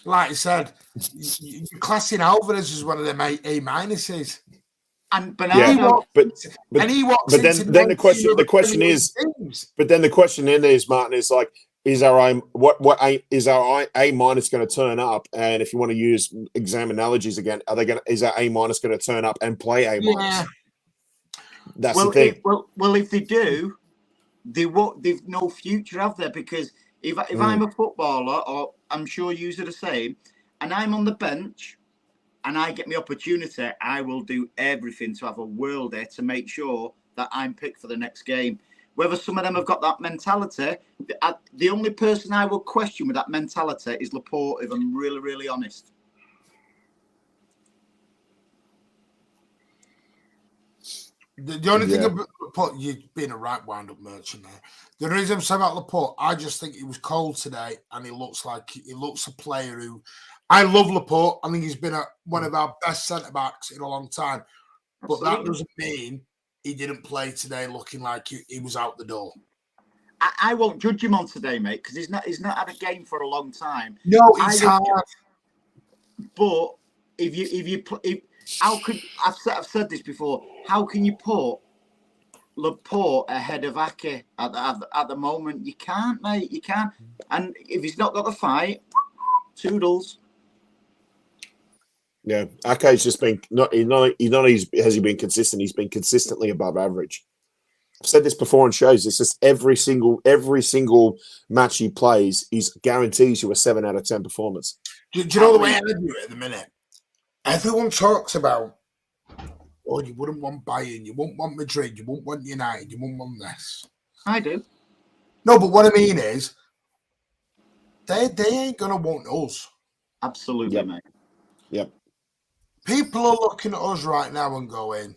like I said, you're classing Alvarez as one of them A minuses. And Bernardo, then the question is, Martin, is like, is our A minus going to turn up? And if you want to use exam analogies again, is our A minus going to turn up and play A minus? Yeah. That's the thing. Well, if they do, they've no future, have they? Because if I'm a footballer, or I'm sure you are the same, and I'm on the bench and I get my opportunity, I will do everything to have a worldie to make sure that I'm picked for the next game. Whether some of them have got that mentality, the only person I will question with that mentality is Laporte, if I'm really, really honest. The only thing about Laporte, you've been a right wind-up merchant there. The reason I'm saying about Laporte, I just think he was cold today, and he looks a player who. I love Laporte. I think he's been one of our best centre-backs in a long time. But that doesn't mean he didn't play today looking like he was out the door. I won't judge him on today, mate, because he's not had a game for a long time. No, he's hard. But how could I've said this before? How can you put Laporte ahead of Ake at the moment? You can't, mate. You can't. And if he's not got the fight, toodles. Yeah, Ake's just been not only has he been consistent, he's been consistently above average. I've said this before on shows. It's just every single match he plays, he guarantees you a 7 out of 10 performance. Do you know the way I do it at the minute? Everyone talks about, oh, you wouldn't want Bayern, you wouldn't want Madrid, you wouldn't want United, you wouldn't want this. I do. No, but what I mean is, they ain't gonna want us. Absolutely, mate. Yep. People are looking at us right now and going,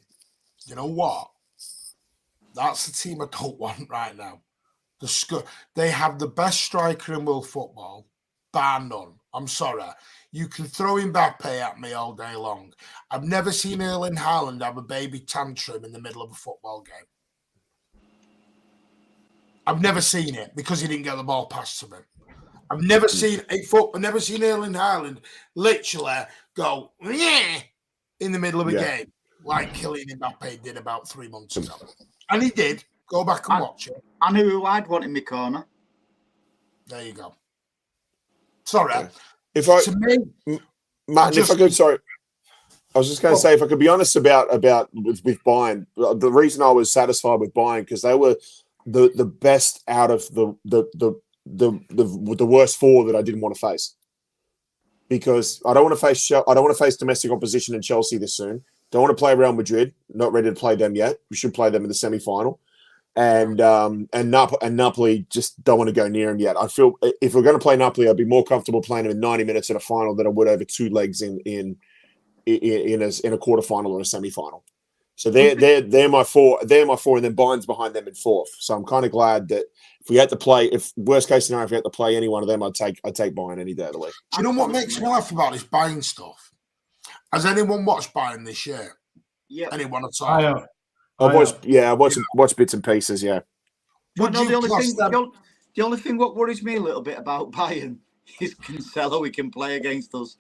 you know what? That's the team I don't want right now. They have the best striker in world football, bar none. I'm sorry. You can throw Mbappe at me all day long. I've never seen Erling Haaland have a baby tantrum in the middle of a football game. I've never seen it because he didn't get the ball passed to him. I've never seen Erling Haaland literally go in the middle of a game like Kylian Mbappe did about 3 months ago. And he did. Go back and watch it. I knew who I'd want in my corner. There you go. Sorry. Okay. If I was just going to be honest about with Bayern, the reason I was satisfied with Bayern because they were the best out of the worst four that I didn't want to face. Because I don't want to face domestic opposition in Chelsea this soon. Don't want to play Real Madrid. Not ready to play them yet. We should play them in the semi-final. And Napoli just don't want to go near them yet. I feel if we're going to play Napoli, I'd be more comfortable playing them in 90 minutes in a final than I would over 2 legs in a quarterfinal or a semi-final. So they're my four. They're my four, and then Bayern's behind them in 4th. So I'm kind of glad that if we had to play, if worst case scenario, if we had to play any one of them, I'd take Bayern any day of the week. Do you know what makes me laugh about this Bayern stuff? Has anyone watched Bayern this year? Yeah. Anyone at all? I watched bits and pieces. Yeah. The only thing what worries me a little bit about Bayern is Cancelo. He can play against us.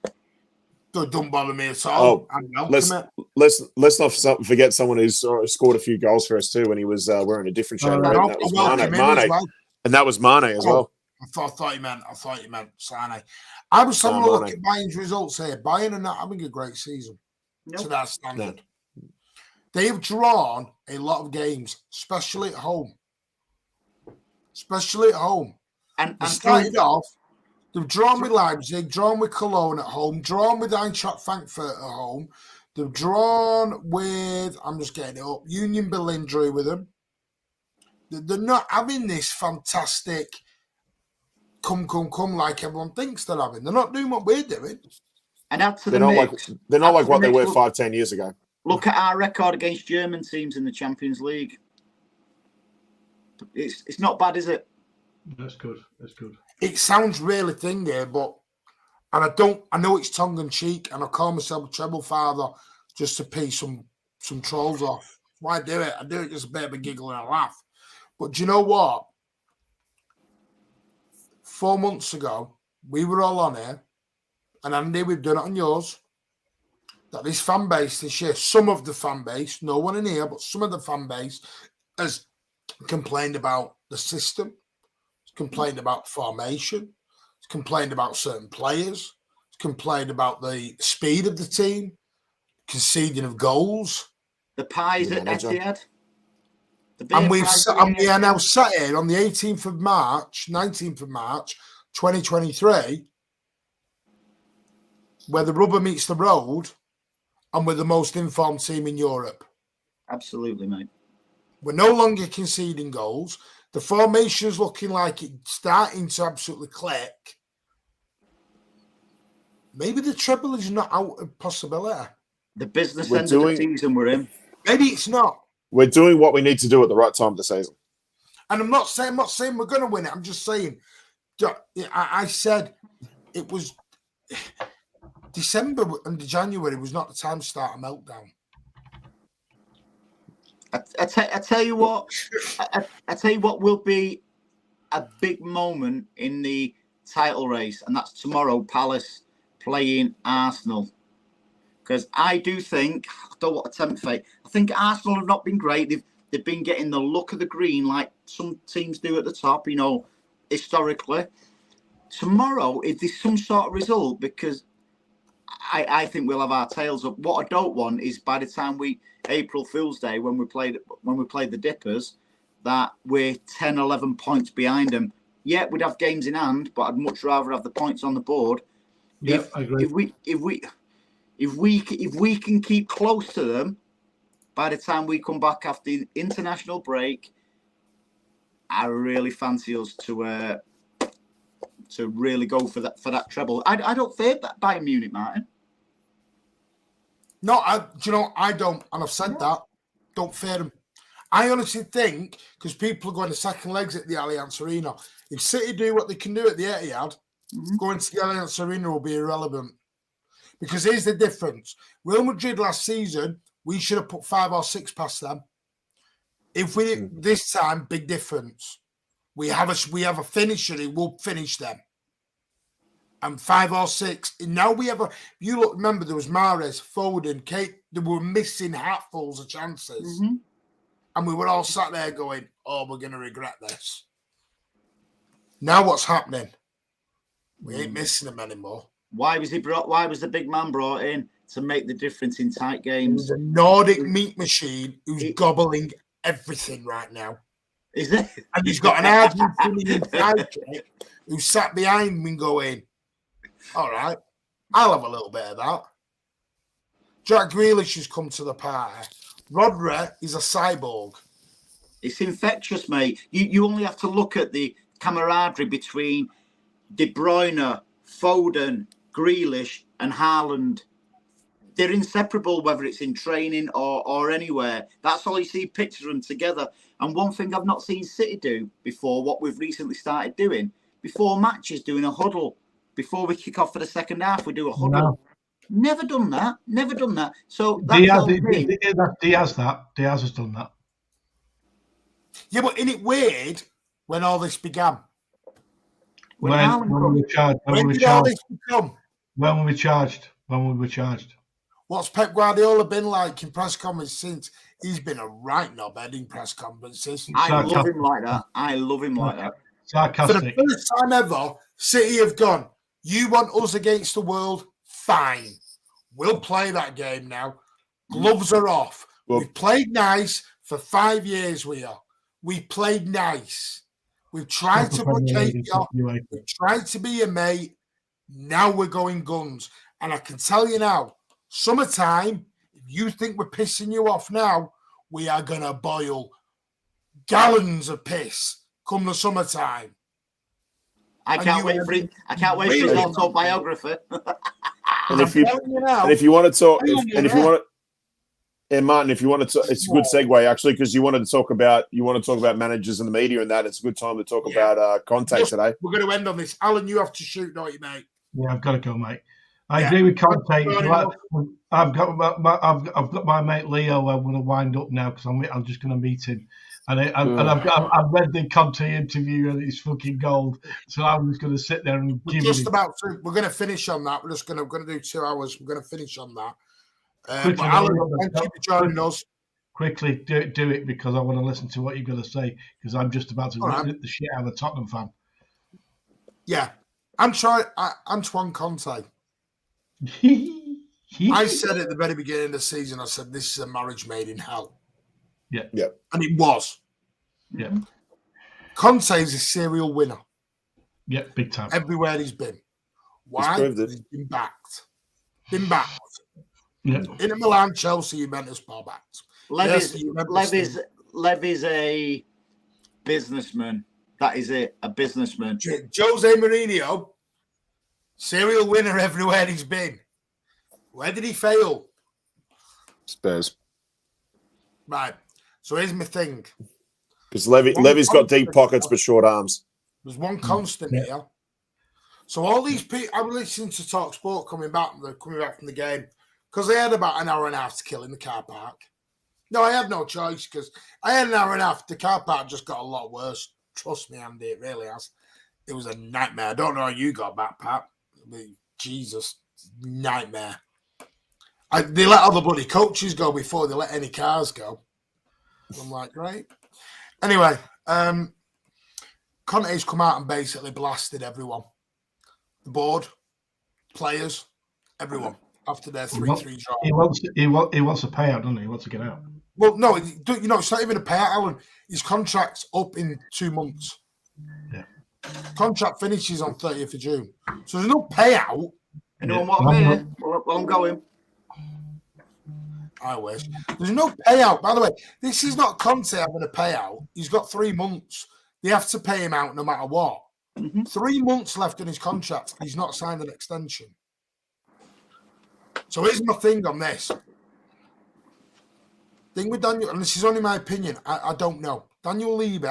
Don't bother me at all. Let's not forget someone who's scored a few goals for us too when he was wearing a different shirt. That was Mane. And that was Mane as well. I thought you meant Sane. I was having a look at Bayern's results here. Bayern are not having a great season to that standard. No. They have drawn a lot of games, especially at home. And they started off, they've drawn with Leipzig, drawn with Cologne at home, drawn with Eintracht Frankfurt at home. They've drawn with, I'm just getting it up, Union Berlin drew with them. They're not having this fantastic come like everyone thinks they're having. They're not doing what we're doing. And add to they're not like what they were 5-10 years ago. Look at our record against German teams in the Champions League. It's not bad, is it? That's good. That's good. It sounds really thingy, but I know it's tongue in cheek, and I call myself a treble father just to pee some trolls off. Why do it? I do it just a bit of a giggle and a laugh. But do you know what? 4 months ago, we were all on here, and Andy, we've done it on yours, that this fan base this year, some of the fan base, no one in here, but some of the fan base has complained about the system, complained about formation, complained about certain players, complained about the speed of the team, conceding of goals. The pies at Etihad. And we are now sat here on the 19th of March, 2023, where the rubber meets the road, and we're the most informed team in Europe. Absolutely, mate. We're no longer conceding goals. The formation's looking like it's starting to absolutely click. Maybe the treble is not out of possibility. The business end of the season we're in. Maybe it's not. We're doing what we need to do at the right time of the season. And I'm not saying we're going to win it. I'm just saying, I said it was December and January was not the time to start a meltdown. I tell you what, I tell you what will be a big moment in the title race, and that's tomorrow, Palace playing Arsenal. Because I do think, I don't want to tempt fate, I think Arsenal have not been great. They've been getting the look of the green like some teams do at the top, you know, historically. Tomorrow, if there's some sort of result, because I think we'll have our tails up. What I don't want is by the time April Fool's Day, when we played the Dippers, that we're 10, 11 points behind them. Yeah, we'd have games in hand, but I'd much rather have the points on the board. Yeah, I agree. If we can keep close to them by the time we come back after the international break, I really fancy us to really go for that treble. I don't fear that Bayern Munich, Martin. No, I don't, and I've said that. Don't fear them. I honestly think, because people are going to second legs at the Allianz Arena, if City do what they can do at the Etihad, going to the Allianz Arena will be irrelevant. Because here's the difference. Real Madrid last season, we should have put 5 or 6 past them. If we this time, big difference. We have a finisher who will finish them. And 5 or 6. And now we have you look, remember there was Mahrez, Foden, Kate, they were missing hatfuls of chances. Mm-hmm. And we were all sat there going, oh, we're going to regret this. Now what's happening? We ain't missing them anymore. Why was the big man brought in? To make the difference in tight games. There's a Nordic meat machine who's gobbling everything right now. Is it? And he's got an Argentinian sidekick who sat behind me going, all right, I'll have a little bit of that. Jack Grealish has come to the party. Rodri is a cyborg. It's infectious, mate. You only have to look at the camaraderie between De Bruyne, Foden, Grealish and Haaland. They're inseparable, whether it's in training or anywhere. That's all you see pictures of them together. And one thing I've not seen City do before, what we've recently started doing, before matches, doing a huddle. Before we kick off for the second half, we do a huddle. No. Never done that. So that's Diaz has done that. Yeah, but isn't it weird when all this began? When we were charged. What's Pep Guardiola been like in press conferences since? He's been a right knobhead in press conferences. I love him like that. Sarcastic. For the first time ever, City have gone, you want us against the world? Fine. We'll play that game now. Gloves are off. We've played nice for 5 years, we played nice. We've tried to placate you. We've tried to be a mate. Now we're going guns. And I can tell you now, summertime, if you think we're pissing you off now, we are going to boil gallons of piss come the summertime. I can't wait for his autobiography. And if you want to talk, And Martin, if you wanted to, it's a good segue actually, because you want to talk about managers and the media and that. It's a good time to talk about Conte today. We're going to end on this. Alan, you have to shoot, don't you, mate? Yeah, I've got to go, mate. I agree with Conte. I've got my mate Leo. I'm going to wind up now because I'm just going to meet him, and I've read the Conte interview and it's fucking gold. So I'm just going to sit there and we're going to finish on that. We're going to do 2 hours. We're going to finish on that. Quickly, Alan, thank you for joining us. Quickly, do it because I want to listen to what you're going to say because I'm just about to rip the shit out of a Tottenham fan. Yeah, Antoine Conte. I said at the very beginning of the season, I said this is a marriage made in hell. Yeah, and it was. Yeah, Conte is a serial winner. Yeah, big time. Everywhere he's been. Why? He's been backed. Yeah. In Milan, Chelsea, Juventus, bar backed. Levy's a businessman. That is it, a businessman. Jose Mourinho, serial winner everywhere he's been. Where did he fail? Spurs. Right. So here's my thing. Because Levy's got deep pockets but short arms. There's one constant here. So all these people, I'm listening to Talk Sport coming back from the game because they had about an hour and a half to kill in the car park. No, I had no choice because I had an hour and a half. The car park just got a lot worse. Trust me, Andy, it really has. It was a nightmare. I don't know how you got back, Pat. I mean, Jesus, nightmare. They let all the bloody coaches go before they let any cars go. I'm like, great. Anyway, Conte's come out and basically blasted everyone. The board, players, everyone after their 3-3 draw. He wants a payout, doesn't he? He wants to get out. Well, no, it's not even a payout, Alan. His contract's up in 2 months. Yeah. Contract finishes on 30th of June. So there's no payout. Anyone want me here? Well, I'm going. I wish. There's no payout. By the way, this is not Conte having a payout. He's got 3 months. They have to pay him out no matter what. 3 months left in his contract. He's not signed an extension. So here's my thing on this. Thing with Daniel, and this is only my opinion, I don't know. Daniel Levy,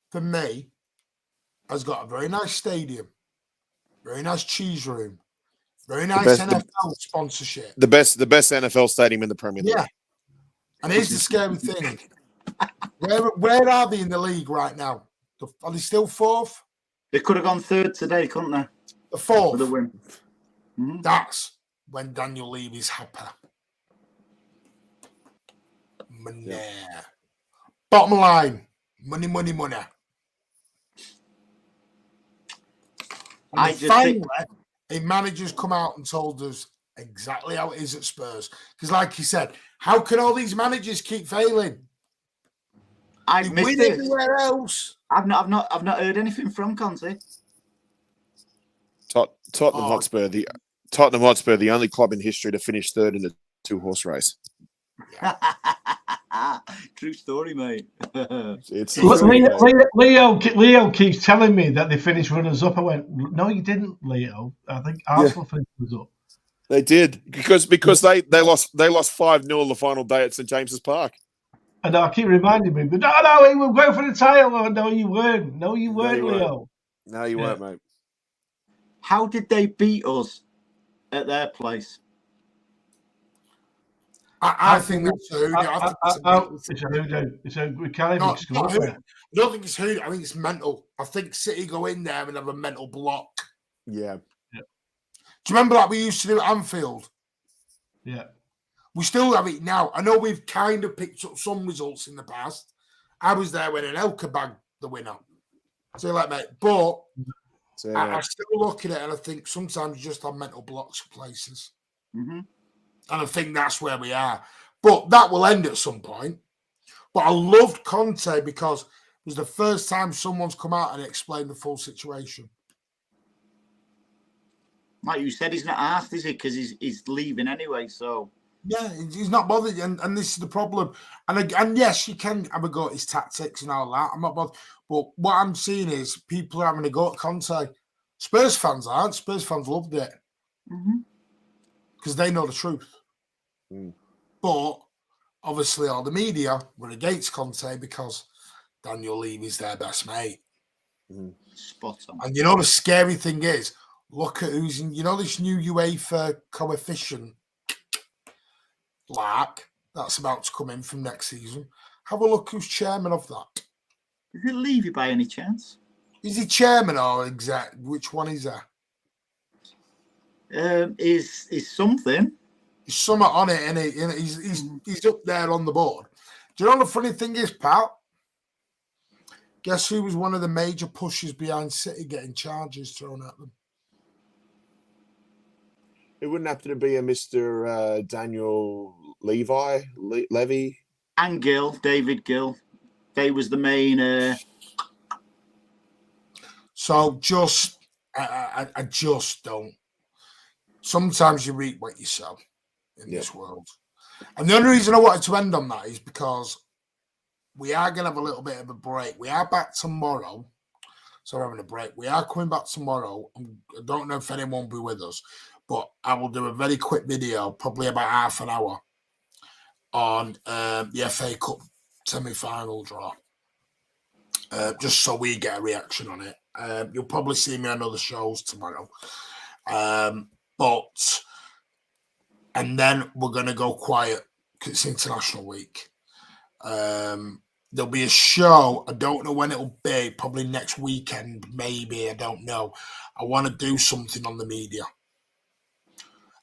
for me, has got a very nice stadium, very nice cheese room, very nice NFL sponsorship. The best NFL stadium in the Premier League. Yeah. And here's the scary thing. Where are they in the league right now? Are they still 4th? They could have gone 3rd today, couldn't they? The 4th. For the win. That's when Daniel Levy's happy. Money. Yeah. Bottom line, money. And finally, a manager's come out and told us exactly how it is at Spurs. Because, like you said, how can all these managers keep failing? I've missed it. Everywhere else. I've not heard anything from Conte. Tottenham Hotspur, the only club in history to finish 3rd in a 2-horse race. Yeah. True story, mate. Leo keeps telling me that they finished runners-up. I went, no, you didn't, Leo. I think Arsenal finished runners-up. They did because they lost 5-0 on the final day at St James's Park. And I keep reminding me, but no, he will go for the title. Oh, no, you weren't. No, you weren't, Leo. No, you weren't, mate. How did they beat us at their place? I think that's hoodoo. It's a hoodoo. We can't even score. I don't think it's hoodoo. I think it's mental. I think City go in there and have a mental block. Yeah. Do you remember that we used to do at Anfield? Yeah. We still have it now. I know we've kind of picked up some results in the past. I was there when Anelka bagged the winner. So like, mate, but I still look at it and I think sometimes you just have mental blocks for places. And I think that's where we are. But that will end at some point. But I loved Conte because it was the first time someone's come out and explained the full situation. Like you said, he's not asked, is he? Because he's leaving anyway, so... Yeah, he's not bothered. And this is the problem. And yes, you can have a go at his tactics and all that. I'm not bothered. But what I'm seeing is people are having a go at Conte. Spurs fans aren't. Spurs fans loved it. Because they know the truth. But obviously all the media were against Conte because Daniel Levy's their best mate. Spot on. And you know the scary thing is, look at who's in, you know, this new UEFA coefficient lark that's about to come in from next season. Have a look who's chairman of that. Is it Levy by any chance? Is he chairman or exec? Which one is that? Is something. He's somewhat on it, and he's up there on the board. Do you know the funny thing is, pal? Guess who was one of the major pushes behind City getting charges thrown at them? It wouldn't happen to be a Mr. Daniel Levy? And Gill, David Gill. They was the main. So I just don't. Sometimes you reap what you sow in this world. And the only reason I wanted to end on that is because we are going to have a little bit of a break. We are back tomorrow. So we're having a break. We are coming back tomorrow. I don't know if anyone will be with us, but I will do a very quick video, probably about half an hour, on the FA Cup semi-final draw. Just so we get a reaction on it. You'll probably see me on other shows tomorrow. And then we're going to go quiet because it's International Week. There'll be a show. I don't know when it'll be. Probably next weekend, maybe. I don't know. I want to do something on the media.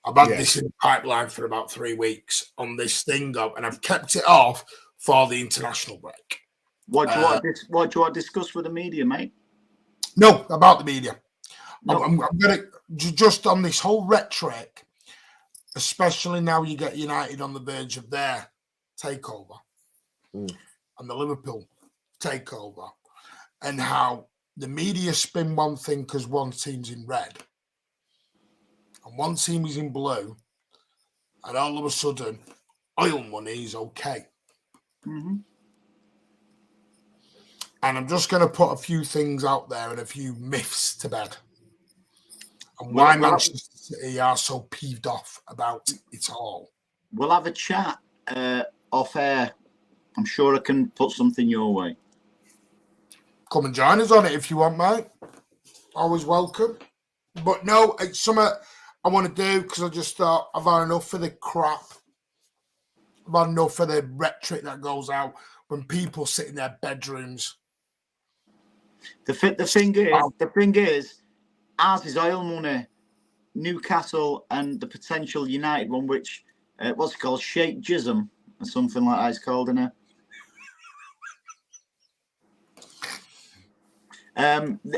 I've had this in the pipeline for about 3 weeks on this thing, and I've kept it off for the international break. What do you want to discuss with the media, mate? No, about the media. No. I'm going to just on this whole rhetoric, especially now you get United on the verge of their takeover and the Liverpool takeover, and how the media spin one thing because one team's in red and one team is in blue, and all of a sudden, oil money is okay. Mm-hmm. And I'm just going to put a few things out there and a few myths to bed. And why Manchester City are so peeved off about it all. We'll have a chat off air. I'm sure I can put something your way. Come and join us on it if you want, mate. Always welcome. But no, it's something I want to do because I just thought I've had enough of the crap. I've had enough of the rhetoric that goes out when people sit in their bedrooms. The thing is, ours is oil money. Newcastle and the potential United one, which what's it called, Sheikh Jism or something like that, it's called, isn't it?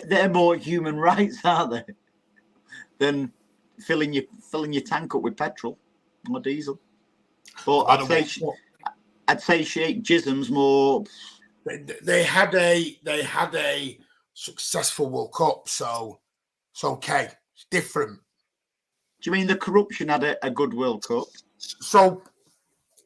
They're more human rights, aren't they, than filling your tank up with petrol or diesel. But I'd say Sheikh Jism's more. They had a successful World Cup, so it's okay. It's different. Do you mean the corruption had a good World Cup? So,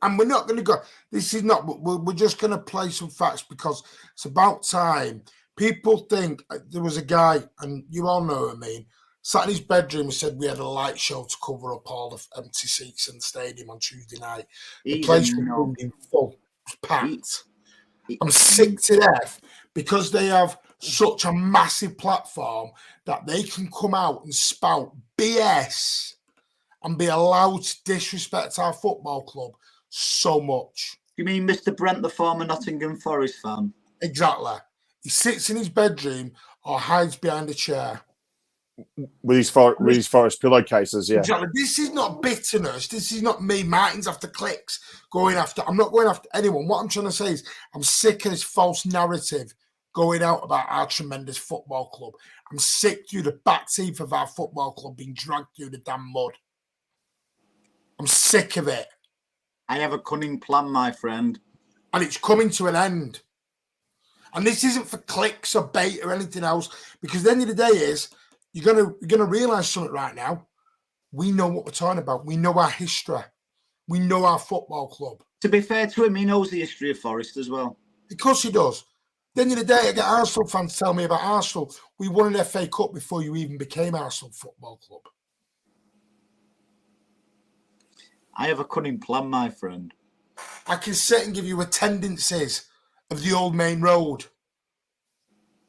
and we're not going to go. This is not. We're just going to play some facts because it's about time. People think there was a guy, and you all know what I mean, sat in his bedroom and said we had a light show to cover up all the empty seats in the stadium on Tuesday night. The place was in full, packed. I'm sick to death because they have such a massive platform that they can come out and spout BS and be allowed to disrespect our football club so much. You mean Mr. Brent, the former Nottingham Forest fan? Exactly. He sits in his bedroom or hides behind a chair. With his Forest pillowcases, yeah. Exactly. This is not bitterness. This is not me, Martin's after clicks, going after. I'm not going after anyone. What I'm trying to say is I'm sick of this false narrative going out about our tremendous football club. I'm sick through the back teeth of our football club being dragged through the damn mud. I'm sick of it. I have a cunning plan, my friend. And it's coming to an end. And this isn't for clicks or bait or anything else, because the end of the day is you're gonna realise something right now. We know what we're talking about. We know our history. We know our football club. To be fair to him, he knows the history of Forest as well. Because he does. At the end of the day, I get Arsenal fans tell me about Arsenal. We won an FA Cup before you even became Arsenal Football Club. I have a cunning plan, my friend. I can sit and give you attendances of the Old Main Road,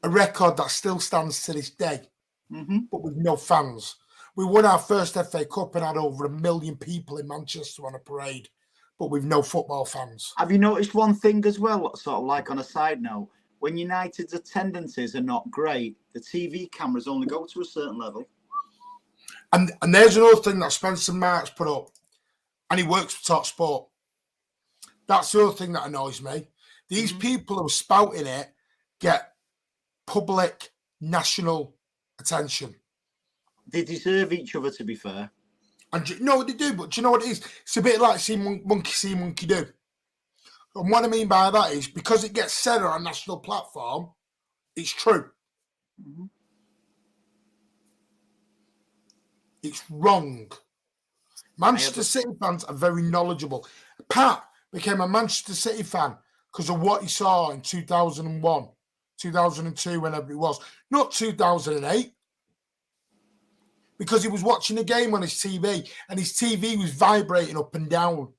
a record that still stands to this day, but with no fans. We won our first FA Cup and had over 1 million people in Manchester on a parade, but with no football fans. Have you noticed one thing as well, sort of like on a side note? When United's attendances are not great, the TV cameras only go to a certain level. And there's another thing that Spencer Marks put up, and he works for Top Sport. That's the other thing that annoys me. These people who are spouting it get public, national attention. They deserve each other, to be fair. And no, they do, but do you know what it is? It's a bit like seeing monkey see, monkey do. And what I mean by that is because it gets said on a national platform, it's true. It's wrong. Manchester City fans are very knowledgeable. Pat became a Manchester City fan because of what he saw in 2001, 2002, whenever it was. Not 2008. Because he was watching a game on his TV and his TV was vibrating up and down.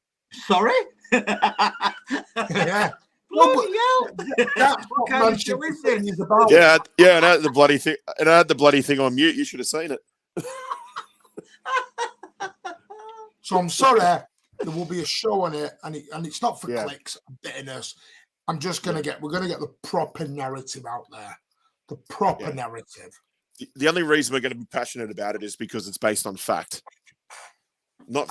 Sorry? Yeah. Bloody hell. That's What what kind of Manchester show is City this? is about. Yeah, and I had the bloody thing. And I had the bloody thing on mute. You should have seen it. So I'm sorry, there will be a show on it, and it's not for clicks and bitterness. I'm just we're gonna get the proper narrative out there. The proper narrative. The only reason we're going to be passionate about it is because it's based on fact. Not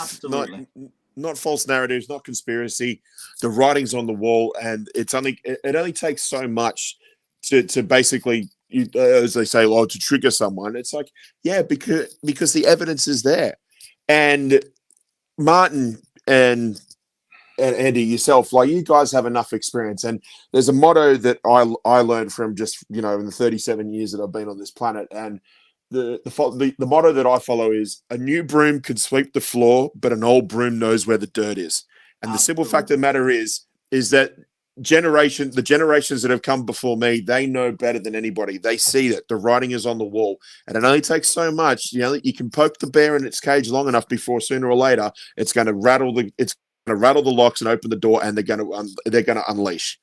false narratives, not conspiracy. The writing's on the wall, and it only takes so much to basically, as they say, to trigger someone. It's like, because the evidence is there. And Martin and Andy, yourself, like you guys have enough experience. And there's a motto that I learned from just, in the 37 years that I've been on this planet. And the motto that I follow is a new broom can sweep the floor, but an old broom knows where the dirt is. And the simple fact of the matter is that the generations that have come before me, they know better than anybody. They see that the writing is on the wall, and it only takes so much. You can poke the bear in its cage long enough before sooner or later it's going to rattle the locks and open the door, and they're going to unleash.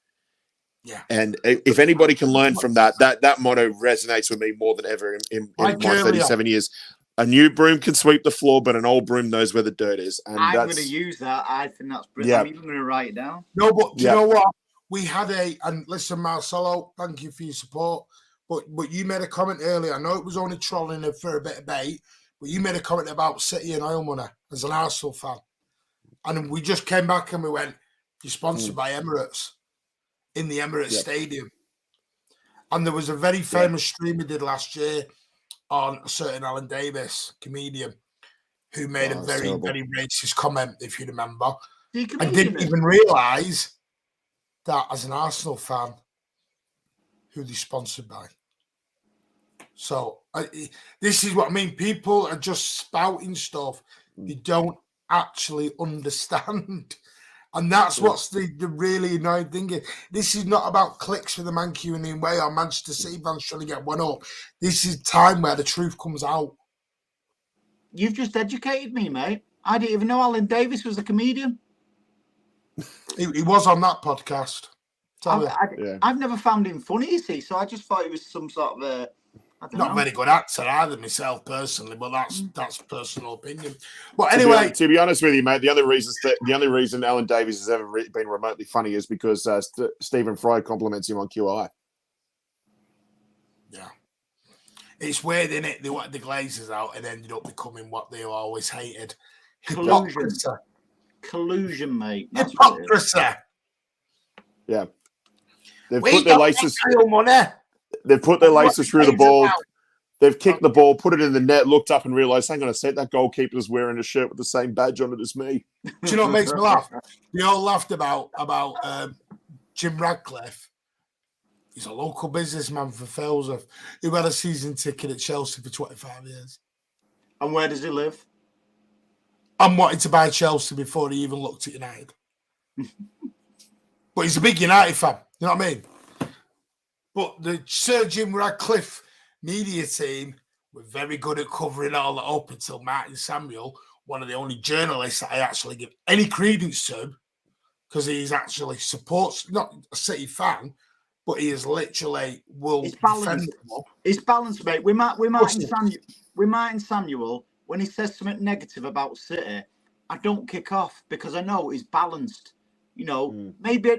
Yeah. And if anybody can learn from that motto resonates with me more than ever in my 37 years. A new broom can sweep the floor, but an old broom knows where the dirt is. And I'm going to use that. I think that's brilliant. Yeah. I'm even going to write it down. No, but do you know what? We had and listen, Marcelo, thank you for your support. But you made a comment earlier. I know it was only trolling for a bit of bait, but you made a comment about City and oil money as an Arsenal fan. And we just came back and we went, you're sponsored by Emirates in the Emirates Stadium. And there was a very famous stream we did last year on a certain Alan Davis, comedian, who made a very, very racist comment, if you remember. I didn't even realise that as an Arsenal fan, who they're sponsored by. So this is what I mean. People are just spouting stuff they don't actually understand. And that's what's the really annoying thing. This is not about clicks for the Mancunian way or Manchester City fans trying to get one up. This is time where the truth comes out. You've just educated me, mate. I didn't even know Alan Davis was a comedian. He was on that podcast. I've never found him funny, you see, so I just thought he was some sort of not very good actor either, myself personally, but that's personal opinion. But anyway, to be honest with you, mate, the only reason Alan Davies has ever been remotely funny is because Stephen Fry compliments him on QI. Yeah, it's weird, isn't it? They wanted the Glazers out and ended up becoming what they always hated: collusion, mate. That's hypocrisy. Yeah, they've put their laces. They've put their laces through the ball. They've kicked the ball, put it in the net, looked up and realised, hang on a sec, that goalkeeper's wearing a shirt with the same badge on it as me. Do you know what makes me laugh? They all laughed about Jim Radcliffe. He's a local businessman for Phillips who had a season ticket at Chelsea for 25 years. And where does he live? I'm wanting to buy Chelsea before he even looked at United. But he's a big United fan. You know what I mean? But the Sir Jim Radcliffe media team were very good at covering all that up until Martin Samuel, one of the only journalists that I actually give any credence to, because he's actually supports, not a City fan, but he is literally will It's defend balanced. the club. It's balanced, mate. We might Listen. in Samuel, when he says something negative about City, I don't kick off because I know he's balanced. You know, maybe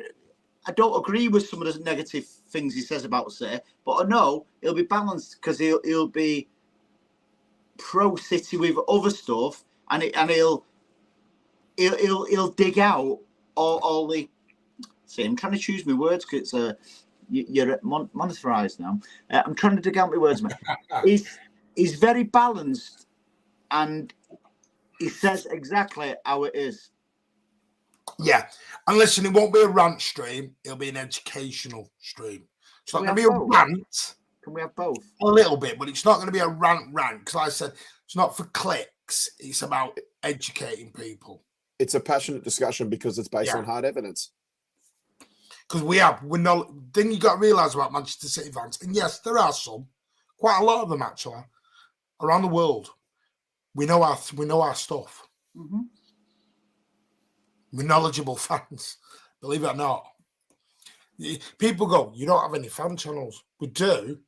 I don't agree with some of the negative things he says about City, but I know he'll be balanced because he'll be pro City with other stuff, and he'll dig out all the. See, I'm trying to choose my words because you're monetized now. I'm trying to dig out my words, mate. He's very balanced, and he says exactly how it is. Yeah, and listen, it won't be a rant stream; it'll be an educational stream. It's not going to be a rant. Can we have both? A little bit, but it's not going to be a rant. Because like I said, it's not for clicks. It's about educating people. It's a passionate discussion because it's based on hard evidence. Because we're not. Then you got to realise about Manchester City fans, and yes, there are some, quite a lot of them actually, around the world. We know our stuff. Mm-hmm. We're knowledgeable fans, believe it or not. People go, you don't have any fan channels. We do.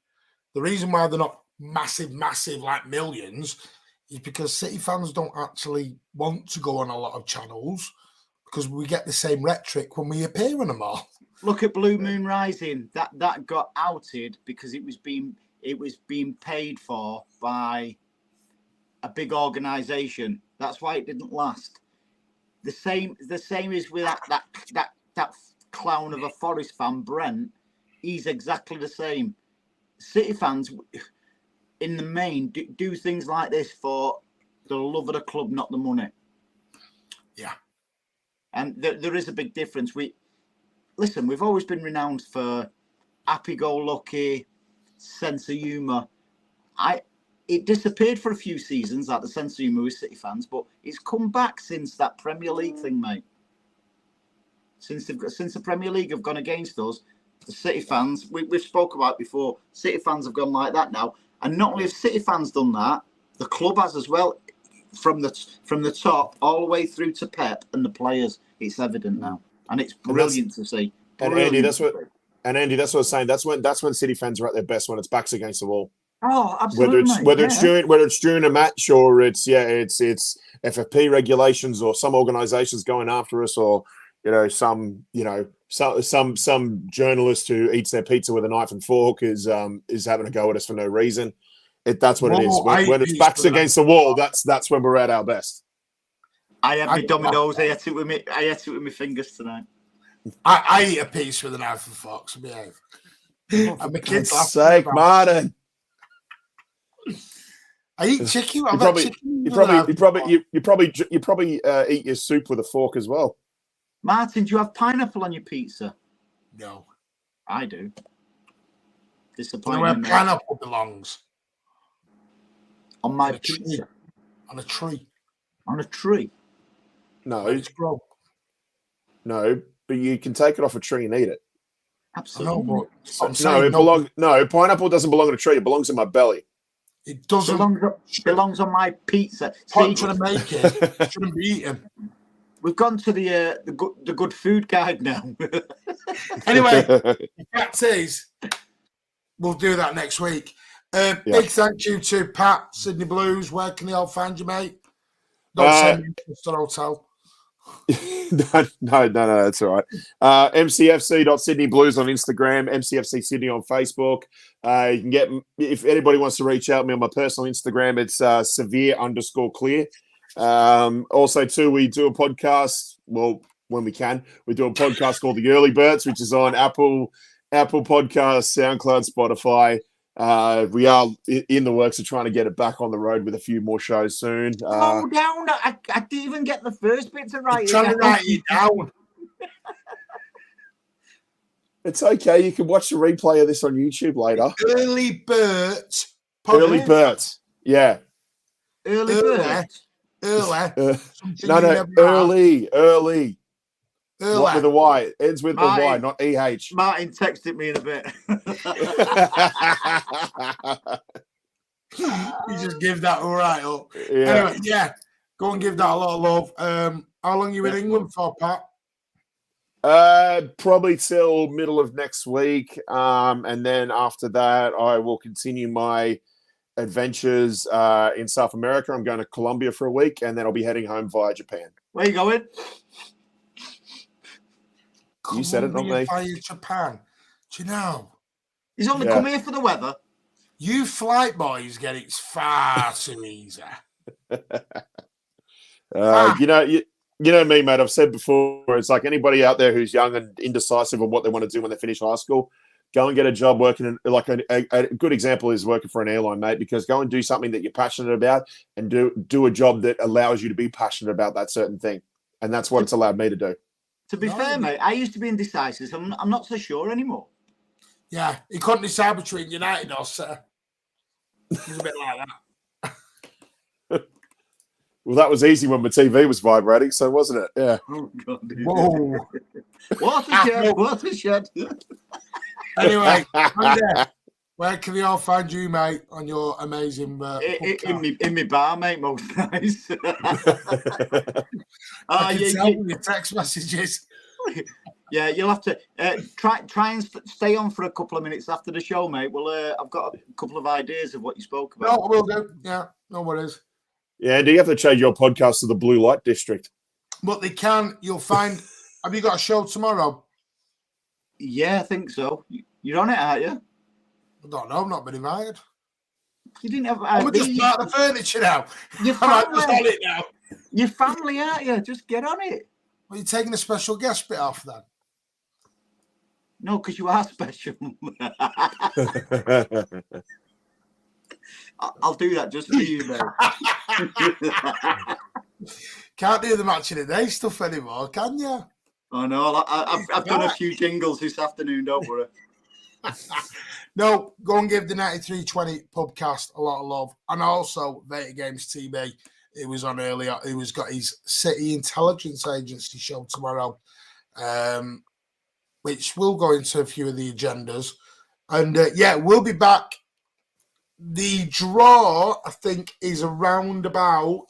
The reason why they're not massive, like millions, is because City fans don't actually want to go on a lot of channels because we get the same rhetoric when we appear on them all. Look at Blue Moon Rising. That got outed because it was being paid for by a big organisation. That's why it didn't last. The same is with that clown of a Forest fan, Brent. He's exactly the same. City fans, in the main, do things like this for the love of the club, not the money. Yeah. And there is a big difference. We've always been renowned for happy-go-lucky, sense of humour. It disappeared for a few seasons, like the sense of humour with City fans, but it's come back since that Premier League thing, mate. Since the Premier League have gone against us, the City fans, we've spoke about it before, City fans have gone like that now. And not only have City fans done that, the club has as well, from the top all the way through to Pep and the players. It's evident now. And it's brilliant to see. And Andy, that's what I was saying. That's when City fans are at their best, when it's backs against the wall. Oh, absolutely. Whether it's during a match or it's FFP regulations or some organisations going after us, or some journalist who eats their pizza with a knife and fork is having a go at us for no reason. That's what it is. When it's backs against the wall, that's when we're at our best. I had my Dominoes. I ate it with my fingers tonight. I eat a piece with a knife and fork, so behave. And the kids laugh. Sake, Martin. I eat chicken. You probably eat your soup with a fork as well. Martin, do you have pineapple on your pizza? No, I do. Disappointing. Where pineapple belongs? On my pizza. On a tree. On a tree. No, it's grown. No, but you can take it off a tree and eat it. Absolutely. Pineapple doesn't belong on a tree. It belongs in my belly. It doesn't. Belongs on my pizza. Trying to make it shouldn't be eaten. We've gone to the good food guide now. Anyway, the fact is, we'll do that next week. Big thank you to Pat, Sydney Blues. Where can they all find you, mate? Don't send me to the hotel. No, that's all right. MCFC.SydneyBlues on Instagram, MCFC Sydney on Facebook. You can get, if anybody wants to reach out to me on my personal Instagram, it's severe_clear. Also, too, we do a podcast. Well, when we can, we do a podcast called The Early Birds, which is on Apple Podcasts, SoundCloud, Spotify. We are in the works of trying to get it back on the road with a few more shows soon. Slow down. I didn't even get the first bit to write. Trying to write it down. It's okay. You can watch the replay of this on YouTube later. Early Bert. Early Bert. Yeah. Early Bert. Early. Early. What with a Y? It ends with Martin, a Y, not EH. Martin texted me in a bit. You just give that all right up. Yeah. Anyway, go and give that a lot of love. How long are you in England for, Pat? Probably till middle of next week. And then after that, I will continue my adventures in South America. I'm going to Colombia for a week, and then I'll be heading home via Japan. Where you going? You said it, not me. Via Japan. Do you know? He's only come here for the weather. You flight boys get it far too easy. You know me, mate. I've said before, it's like anybody out there who's young and indecisive of what they want to do when they finish high school, go and get a job working in, like a good example is working for an airline, mate, because go and do something that you're passionate about and do a job that allows you to be passionate about that certain thing. And that's what it's allowed me to do. To be fair, mate, I used to be indecisive. I'm not so sure anymore. Yeah, he couldn't decide between United or City. It was a bit like that. Well, that was easy when my TV was vibrating, so wasn't it? Yeah. Oh, God. Whoa. Watershed. Anyway, where can we all find you, mate, on your amazing in my bar, mate, most nice. I can tell with your text messages. Yeah, you'll have to try and stay on for a couple of minutes after the show, mate. Well, I've got a couple of ideas of what you spoke about. No, I will do. Yeah, no worries. Yeah, do you have to change your podcast to the Blue Light District? But they can. You'll find. Have you got a show tomorrow? Yeah, I think so. You're on it, aren't you? I don't know. I've not been invited. You didn't have. I'm just part of the furniture now. Your I'm just on it now. Your family, aren't you? Just get on it. Are you taking a special guest bit off then? No, because you are special. I'll do that just for you, mate. Can't do the match of the day stuff anymore, can you? Oh no, I've done a few jingles this afternoon. Don't worry. No, go and give the 9320 podcast a lot of love, and also Veta Games TV. It was on earlier. He was got his City Intelligence Agency show tomorrow, which will go into a few of the agendas. And we'll be back. The draw, I think, is around about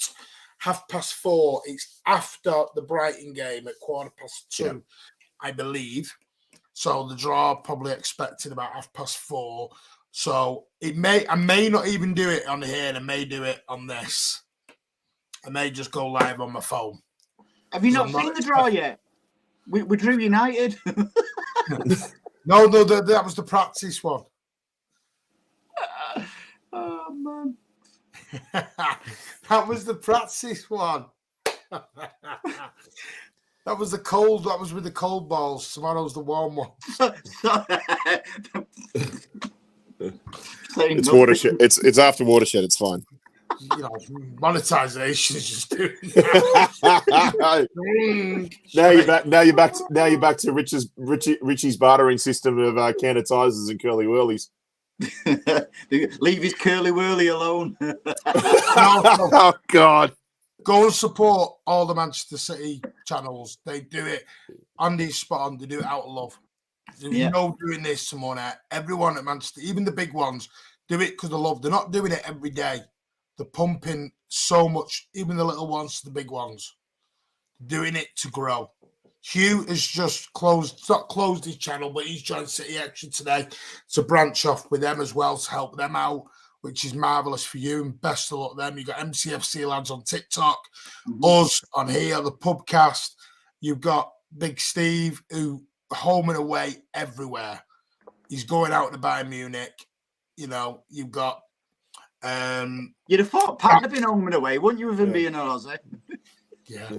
4:30. It's after the Brighton game at 2:15, I believe. So the draw probably expected about 4:30. So I may not even do it on here, and I may do it on this. I may just go live on my phone. Have you not seen the draw yet? We drew United. No, that was the practice one. Oh man, that was the practice one. That was the cold. That was with the cold balls. Tomorrow's the warm one. It's watershed. It's after watershed. It's fine. You know, monetization is just doing that. Now you're back to Richie's bartering system of canitizers and curly whirlies. Leave his curly whirly alone. Oh God. Go and support all the Manchester City channels. They do it. Andy's spot on. They do it out of love. There's no doing this to money. Everyone at Manchester, even the big ones, do it because they love. They're not doing it every day. They're pumping so much, even the little ones to the big ones. Doing it to grow. Hugh has just not closed his channel, but he's joined City Action today to branch off with them as well to help them out, which is marvellous for you, and best of luck them. You've got MCFC lads on TikTok, us on here, the pubcast. You've got Big Steve, who home and away everywhere. He's going out to Bayern Munich. You know, you've got... You'd have thought Pat had been home and away, wouldn't you, with him being an Aussie? Yeah.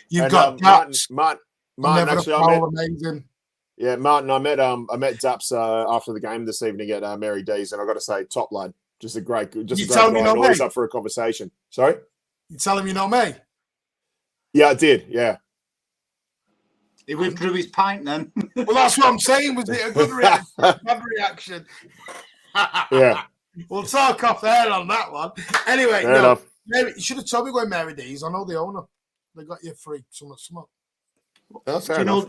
You've got Martin, actually, amazing. Yeah, Martin, I met Daps after the game this evening at Mary D's, and I got to say, top lad. Just a great guy. Always up for a conversation. Sorry? You tell him you know me? Yeah, I did. Yeah. He withdrew his pint then. Well, that's what I'm saying. Was it a good reaction? Bad reaction? Yeah. We'll talk off there on that one. Anyway, Fair enough. Mary, you should have told me going Mary D's. I know the owner. They got you free some smoke. Oh, do you know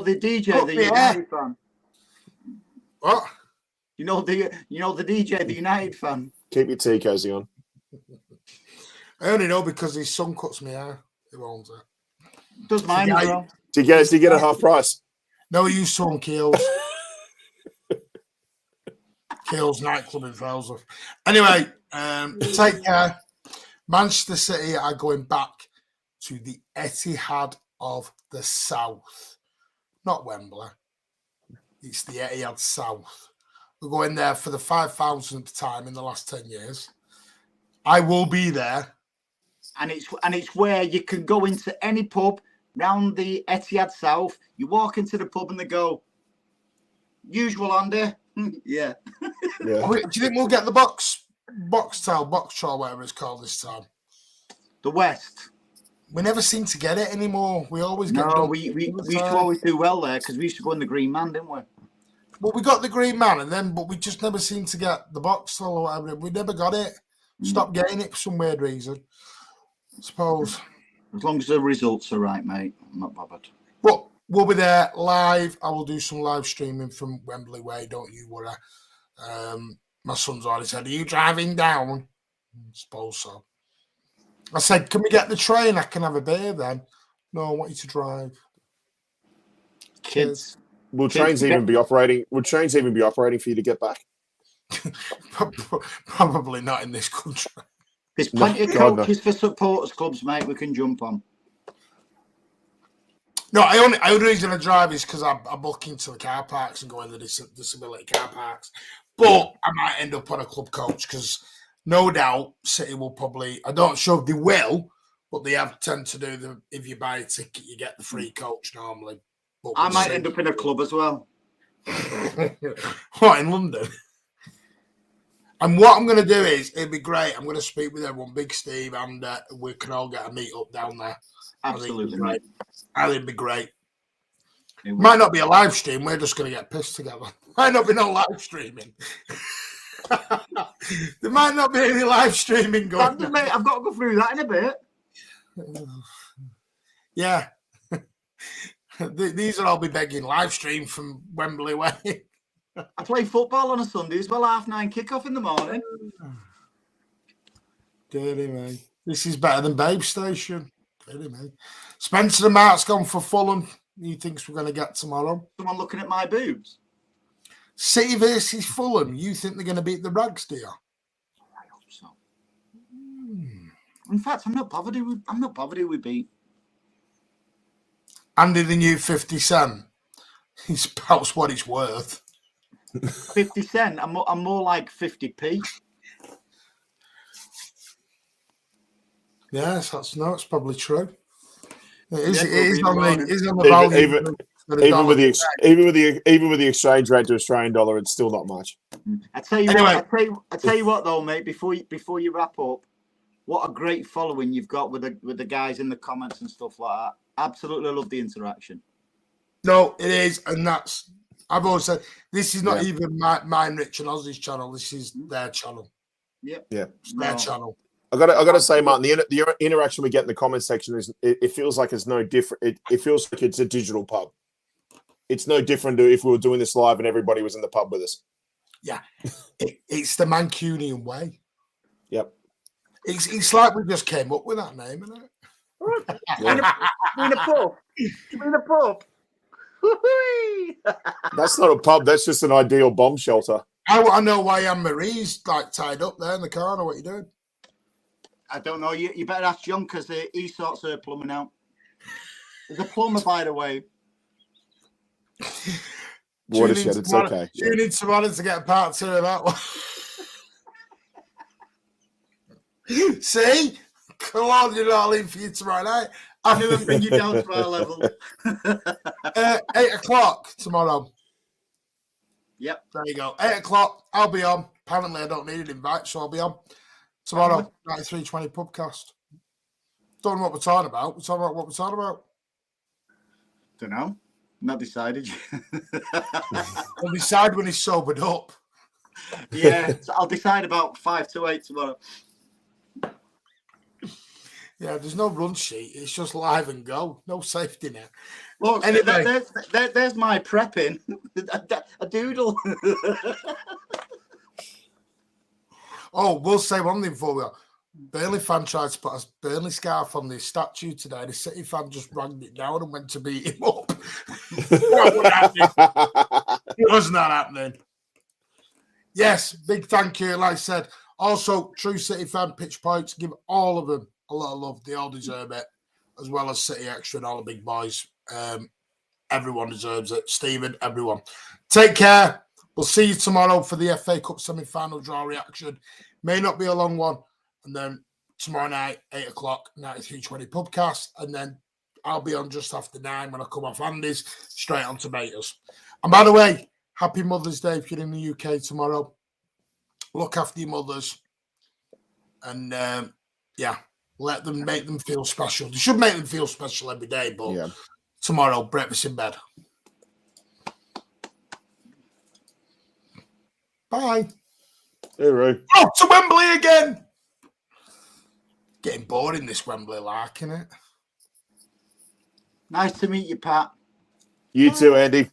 the DJ, the United fan? What? You know the DJ, the United fan. Keep your tea cozy on. I only know because his son cuts me hair. Who owns it? Does mine as well. Do you get it half price? No, you saw Keels. Keels nightclub in Fellsworth. Anyway, take care. Manchester City are going back to the Etihad of the South. Not Wembley. It's the Etihad South. We're going there for the 5,000th time in the last 10 years. I will be there. And it's where you can go into any pub round the Etihad South. You walk into the pub and they go, usual Andy. Yeah. Yeah. Do you think we'll get the box tail, box troll, whatever it's called this time? The West. We never seem to get it anymore. We always get No, we used to always do well there because we used to go in the Green Man, didn't we? Well, we got the Green Man, but we just never seemed to get the box tail or whatever. We never got it. Stopped getting it for some weird reason. I suppose. As long as the results are right, mate. I'm not bothered. But we'll be there live. I will do some live streaming from Wembley Way. Don't you worry. My son's already said, "Are you driving down?" I suppose so. I said, "Can we get the train? I can have a beer then." No, I want you to drive. Kids. Will trains even be operating? Will trains even be operating for you to get back? Probably not in this country. There's plenty of coaches for supporters clubs, mate. We can jump on. No, I only reason I drive is because I book into the car parks and go in the disability car parks. But I might end up on a club coach because no doubt City will probably. I don't sure they will, but they have tend to do if you buy a ticket, you get the free coach normally. But I might end up in a club as well. What, in London? And what I'm going to do is, it'd be great. I'm going to speak with everyone, Big Steve, and we can all get a meet up down there. Absolutely, mate. I think it'd be great. Might not be a live stream. We're just going to get pissed together. Might not be no live streaming. There might not be any live streaming going on. Mate, I've got to go through that in a bit. Yeah. These will all be begging live stream from Wembley Way. I play football on a Sunday as well, 9:30 kickoff in the morning. Dirty, mate. This is better than Babe Station. Dirty, mate. Spencer and Mark's gone for Fulham. He thinks we're going to get tomorrow. Someone looking at my boobs. City versus Fulham. You think they're going to beat the Rags, do you? I hope so. In fact, I'm not bothered who we beat. Andy, the new 50 Cent. He's about what it's worth. 50 cent. I'm more like 50p. Yes, it's probably true. It Yeah, is on the value. Even with the exchange rate to Australian dollar, it's still not much. I tell you what, though, mate. Before you wrap up, what a great following you've got with the guys in the comments and stuff like that. Absolutely love the interaction. No, it is, and that's. I've always said this is not even mine, Rich and Ozzy's channel. This is their channel. Yep. Yeah, it's their channel. I got to say, Martin, the interaction we get in the comment section it feels like it's no different. It feels like it's a digital pub. It's no different to if we were doing this live and everybody was in the pub with us. Yeah, it's the Mancunian way. Yep. It's like we just came up with that name, isn't it? In a pub. In a pub. That's not a pub. That's just an ideal bomb shelter. I know why Anne Marie's like tied up there in the corner. What you doing? I don't know. You better ask John because he sorts her plumbing out. There's a plumber, by the way. Watershed, it's okay. You need someone to get a part 2 of that one. See? Come on, you're all in for you tomorrow night. I knew I'd bring you down to our level. 8 o'clock tomorrow. Yep. There you go. 8 o'clock. I'll be on. Apparently, I don't need an invite, so I'll be on. Tomorrow, 9320 Pubcast. Don't know what we're talking about. We're talking about what we're talking about. Don't know. Not decided. We'll decide when he's sobered up. Yeah, so I'll decide about 5 to 8 tomorrow. Yeah, there's no run sheet. It's just live and go. No safety net. Look, anyway. there's my prepping. A doodle. Oh, we'll say one thing before we go. Burnley fan tried to put a Burnley scarf on the statue today. The City fan just rang it down and went to beat him up. That wasn't happening. It was not happening. Yes, big thank you. Like I said, also true City fan pitch points. Give all of them a lot of love. They all deserve it, as well as City Extra and all the big boys. Everyone deserves it. Stephen, everyone. Take care. We'll see you tomorrow for the FA Cup semi-final draw reaction. May not be a long one. And then tomorrow night, 8 o'clock, 9320 Pubcast. And then I'll be on just after 9 when I come off Andy's, straight on tomatoes. And by the way, happy Mother's Day if you're in the UK tomorrow. Look after your mothers. And, let them make them feel special. You should make them feel special every day, but tomorrow, breakfast in bed. Bye. Hey, Ray. Oh, to Wembley again. Getting boring this Wembley lark, innit? Nice to meet you, Pat. You too, Andy.